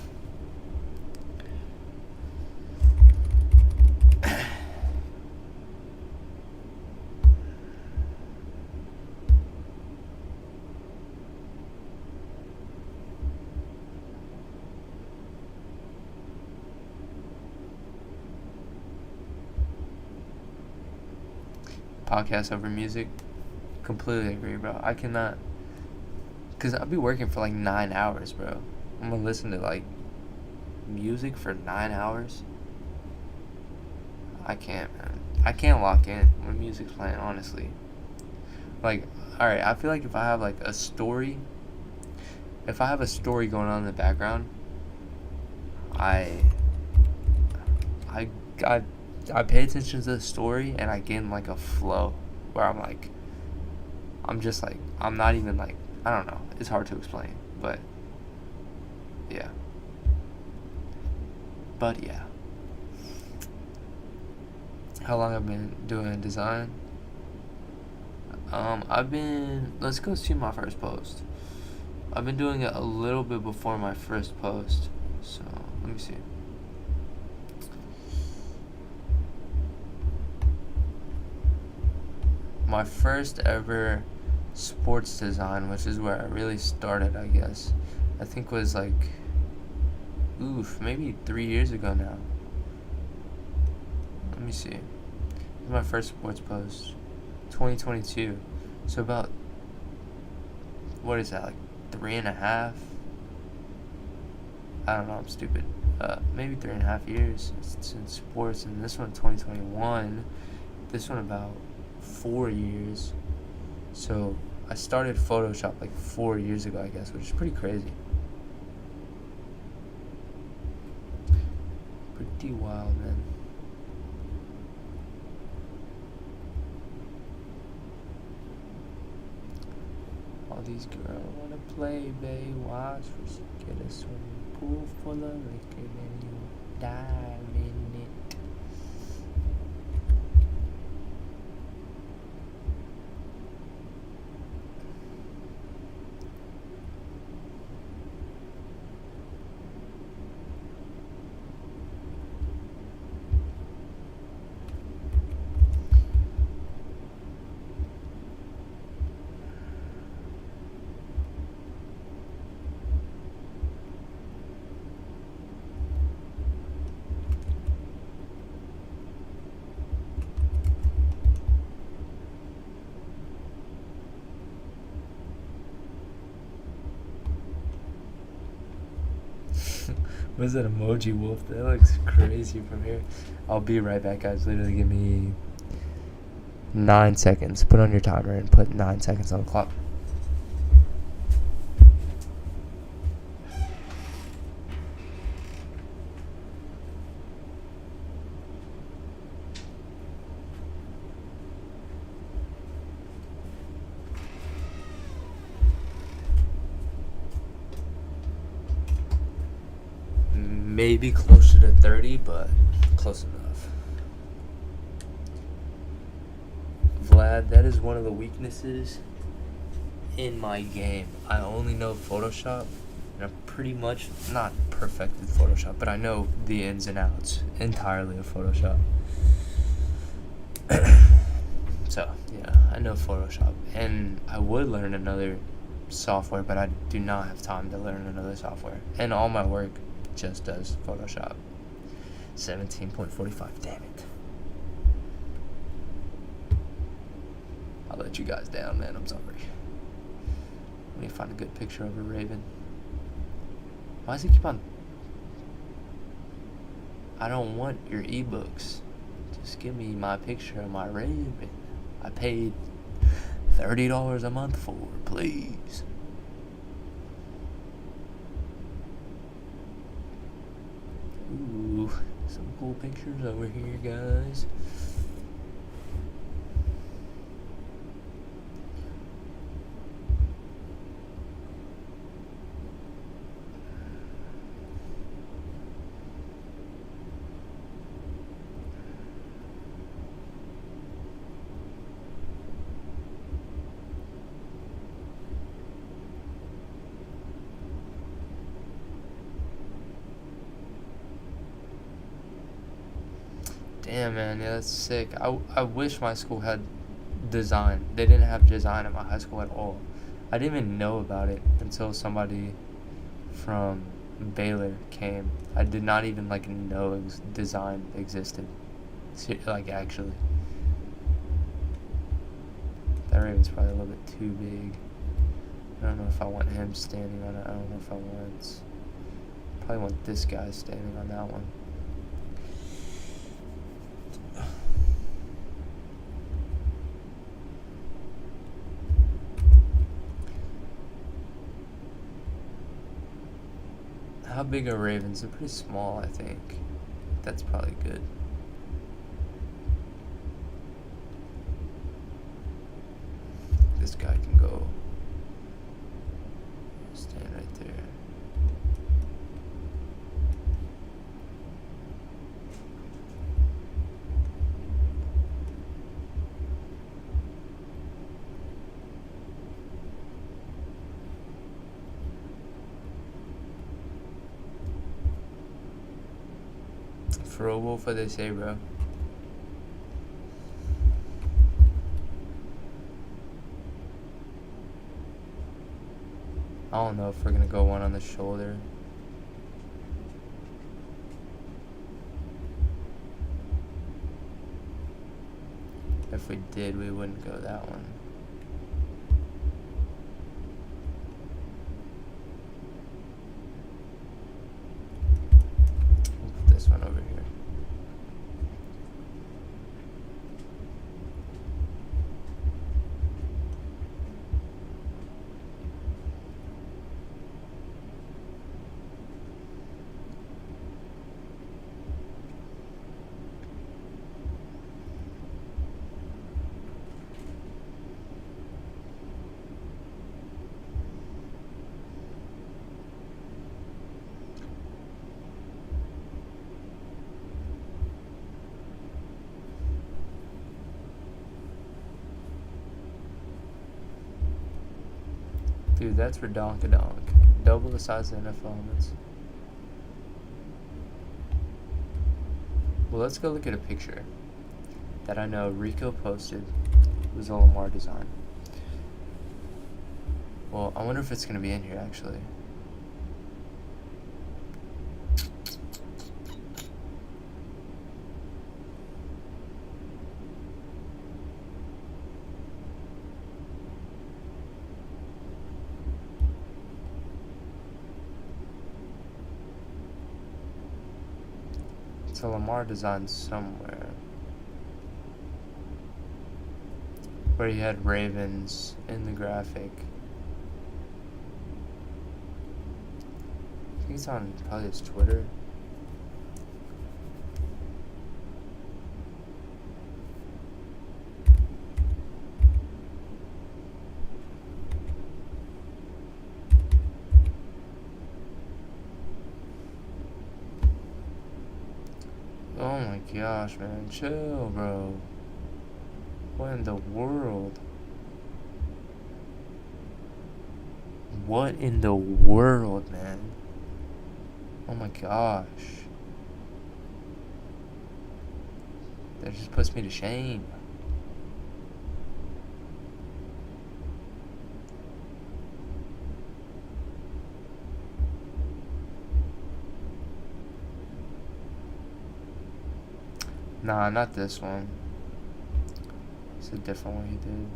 Podcast over music, completely agree, bro. I cannot, cause I'll be working for like 9 hours, bro. I'm gonna listen to like music for 9 hours. I can't, man. I can't lock in when music's playing, honestly. Like, all right, I feel like if I have like a story, if I have a story going on in the background, I pay attention to the story and I get in like a flow where I'm just like, I'm not even like, I don't know. It's hard to explain, but yeah. But yeah. How long I've been doing design? Let's go see my first post. I've been doing it a little bit before my first post. So, let me see. My first ever sports design, which is where I really started, I guess, I think was like, maybe 3 years ago now. Let me see. This is my first sports post, 2022. So about, what is that, like 3.5? I don't know, I'm stupid. Maybe 3.5 years since sports, and this one 2021. This one about 4 years. So I started Photoshop like 4 years ago, I guess, which is pretty crazy. Pretty wild, man. All these girls wanna play, babe. Watch for she get a swimming pool full of liquor, then you dive in it. What is that emoji wolf? That looks crazy from here. I'll be right back, guys. Literally give me 9 seconds. Put on your timer and put 9 seconds on the clock. Maybe closer to 30, but close enough. Vlad, that is one of the weaknesses in my game. I only know Photoshop, and I'm pretty much not perfect with Photoshop, but I know the ins and outs entirely of Photoshop. So, yeah, I know Photoshop, and I would learn another software, but I do not have time to learn another software, and all my work just does Photoshop. 17.45, damn it. I'll let you guys down, man, I'm sorry. Let me find a good picture of a raven. Why does it keep on... I don't want your ebooks. Just give me my picture of my raven. I paid $30 a month for, please. Ooh, some cool pictures over here, guys. Damn, man, yeah, that's sick. I wish my school had design. They didn't have design at my high school at all. I didn't even know about it until somebody from Baylor came. I did not even, like, know design existed. Like, actually. That raven's probably a little bit too big. I don't know if I want him standing on it. I don't know if I want... Probably want this guy standing on that one. How big are ravens? They're pretty small, I think. That's probably good. This guy can go stand right there. For a wolf, what they say, bro. I don't know if we're gonna go one on the shoulder. If we did, we wouldn't go that one. We'll put this one over here. Dude, that's redonkadonk. Double the size of NFL helmets. Well, let's go look at a picture that I know Rico posted. It was a Lamar design. Well, I wonder if it's going to be in here, actually. So Lamar designed somewhere where he had Ravens in the graphic. I think it's on probably his Twitter. Oh my gosh, man. Chill, bro. What in the world? What in the world, man? Oh my gosh. That just puts me to shame. Nah, not this one. It's a different one he did.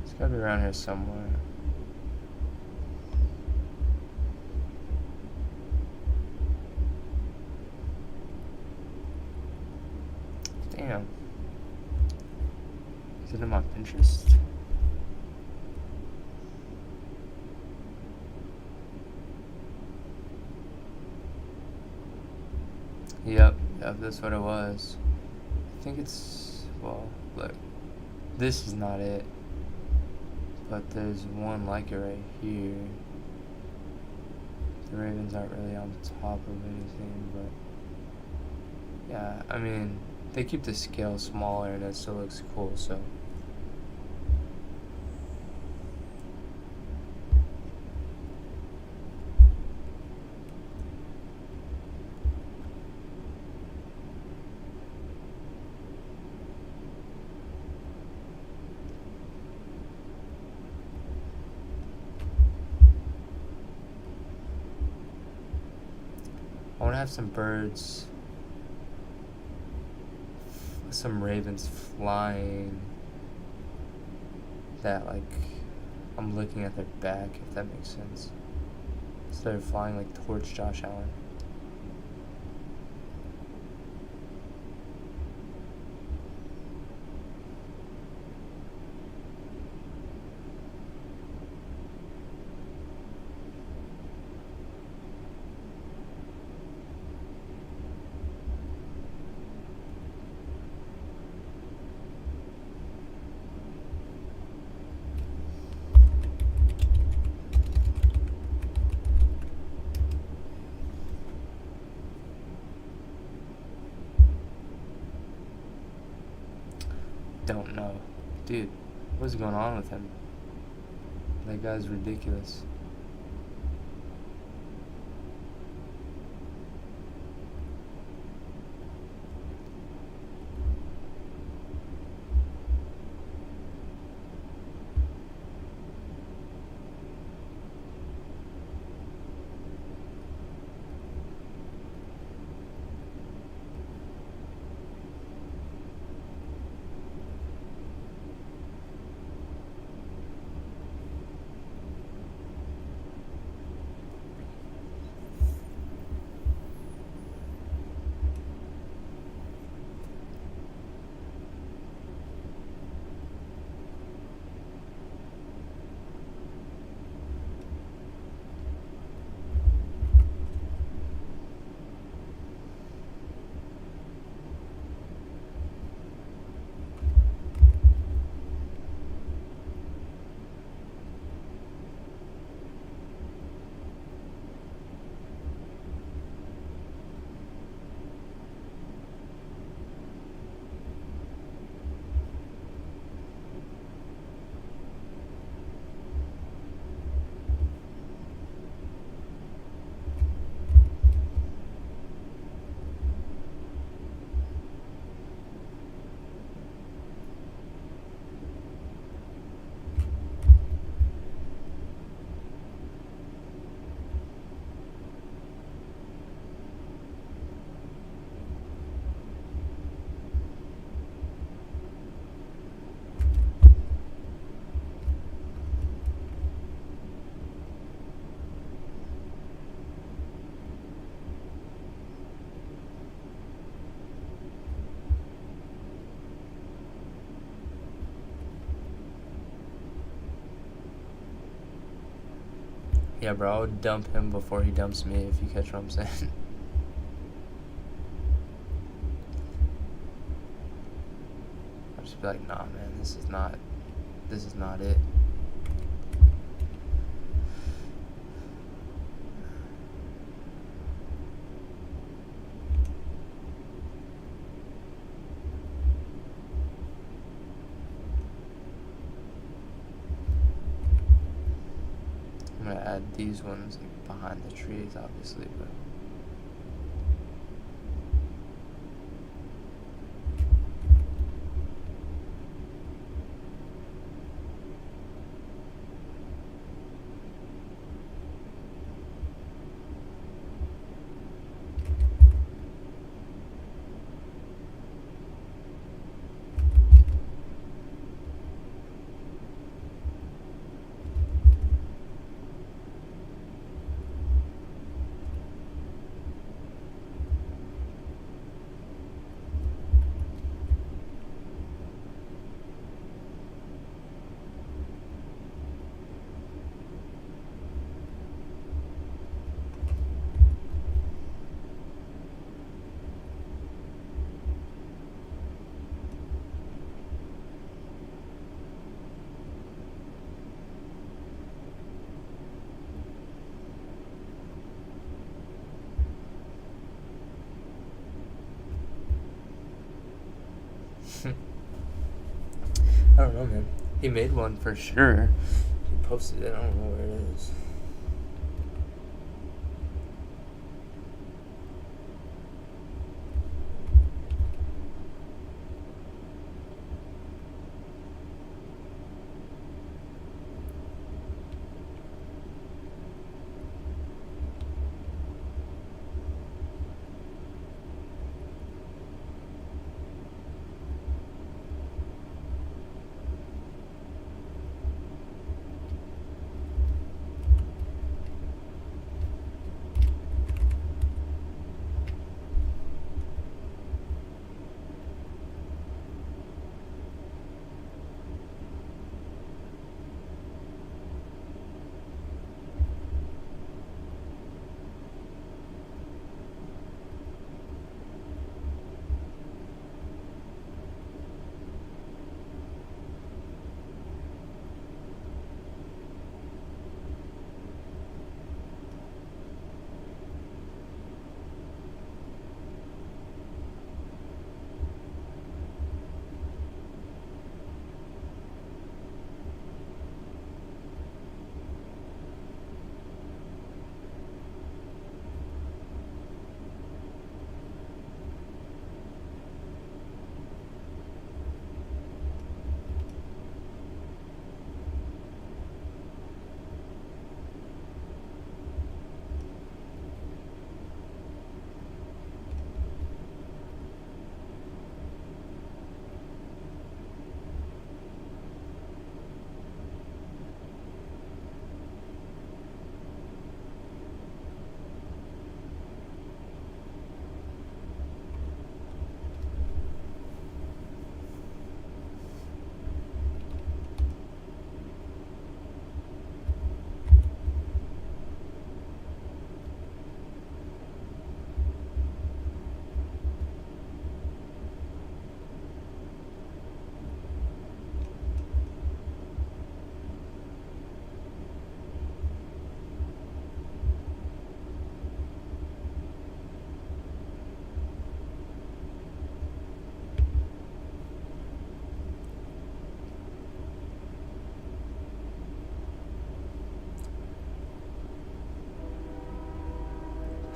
It's gotta be around here somewhere. Damn. Is it in my Pinterest? Yep, that's what it was. I think it's, well, look. This is not it. But there's one like it right here. The Ravens aren't really on top of anything, but yeah, I mean, they keep the scale smaller and it still looks cool, so. I want to have some birds, some ravens flying that, like, I'm looking at their back, if that makes sense. Instead of flying, like, towards Josh Allen. Don't know. Dude, what's going on with him? That guy's ridiculous. Yeah, bro, I would dump him before he dumps me, if you catch what I'm saying. I'd just be like, nah, man, this is not it. I'm gonna add these ones like behind the trees, obviously, but I don't know, man. He made one for sure. He posted it. I don't know where it is.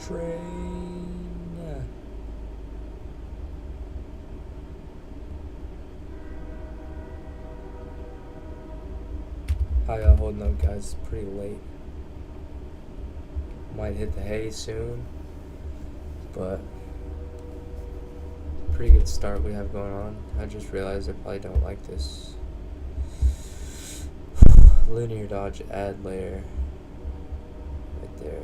Train. How y'all holding up, guys? It's pretty late. Might hit the hay soon, but pretty good start we have going on. I just realized I probably don't like this linear dodge add layer right there.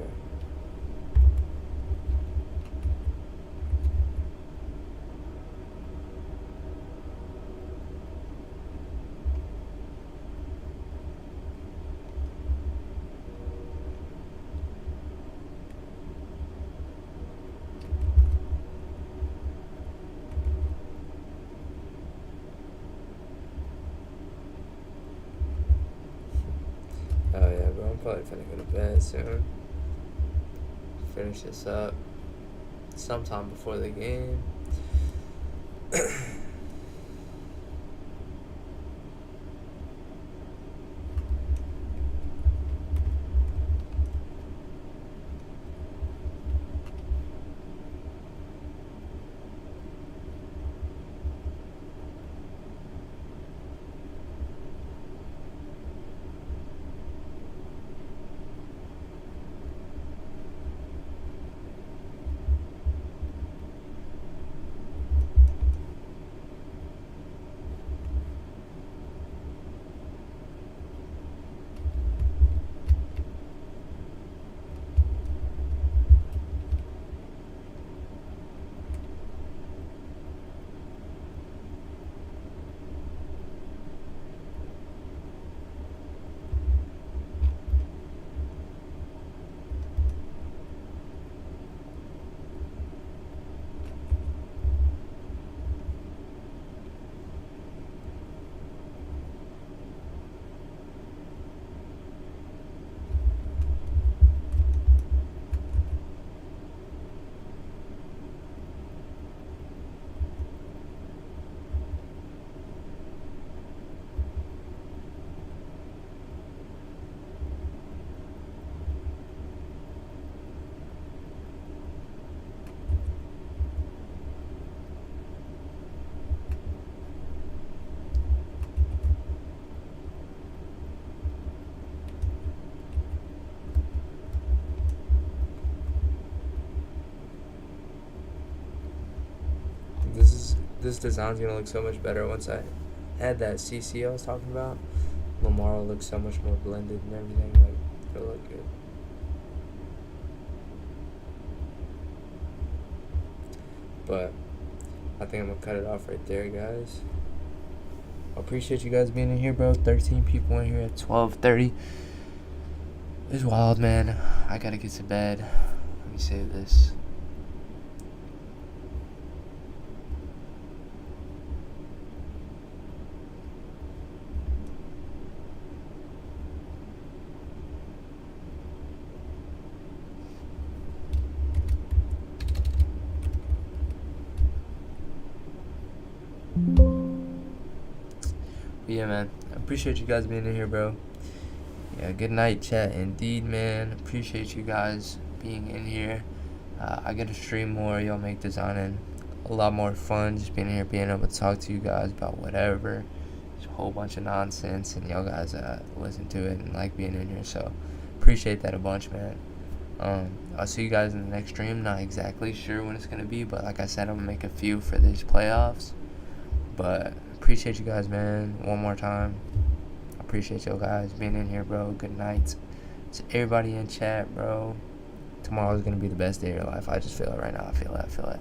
probably finna go to bed soon. Finish this up sometime before the game. This design's gonna look so much better once I add that CC I was talking about. Lamar will look so much more blended and everything. Like, it'll look good. But I think I'm gonna cut it off right there, guys. I appreciate you guys being in here, bro. 13 people in here at 12:30. It's wild, man. I gotta get to bed. Let me save this. But yeah, man, I appreciate you guys being in here, bro. Yeah, good night, chat. Indeed, man. Appreciate you guys being in here. I get to stream more. Y'all make designing a lot more fun. Just being here, being able to talk to you guys about whatever. Just a whole bunch of nonsense, and y'all guys listen to it and like being in here. So appreciate that a bunch, man. I'll see you guys in the next stream. Not exactly sure when it's gonna be, but like I said, I'm gonna make a few for these playoffs. But appreciate you guys, man. One more time, I appreciate y'all guys being in here, bro. Good night to everybody in chat, bro. Tomorrow's gonna be the best day of your life. I just feel it right now. I feel it.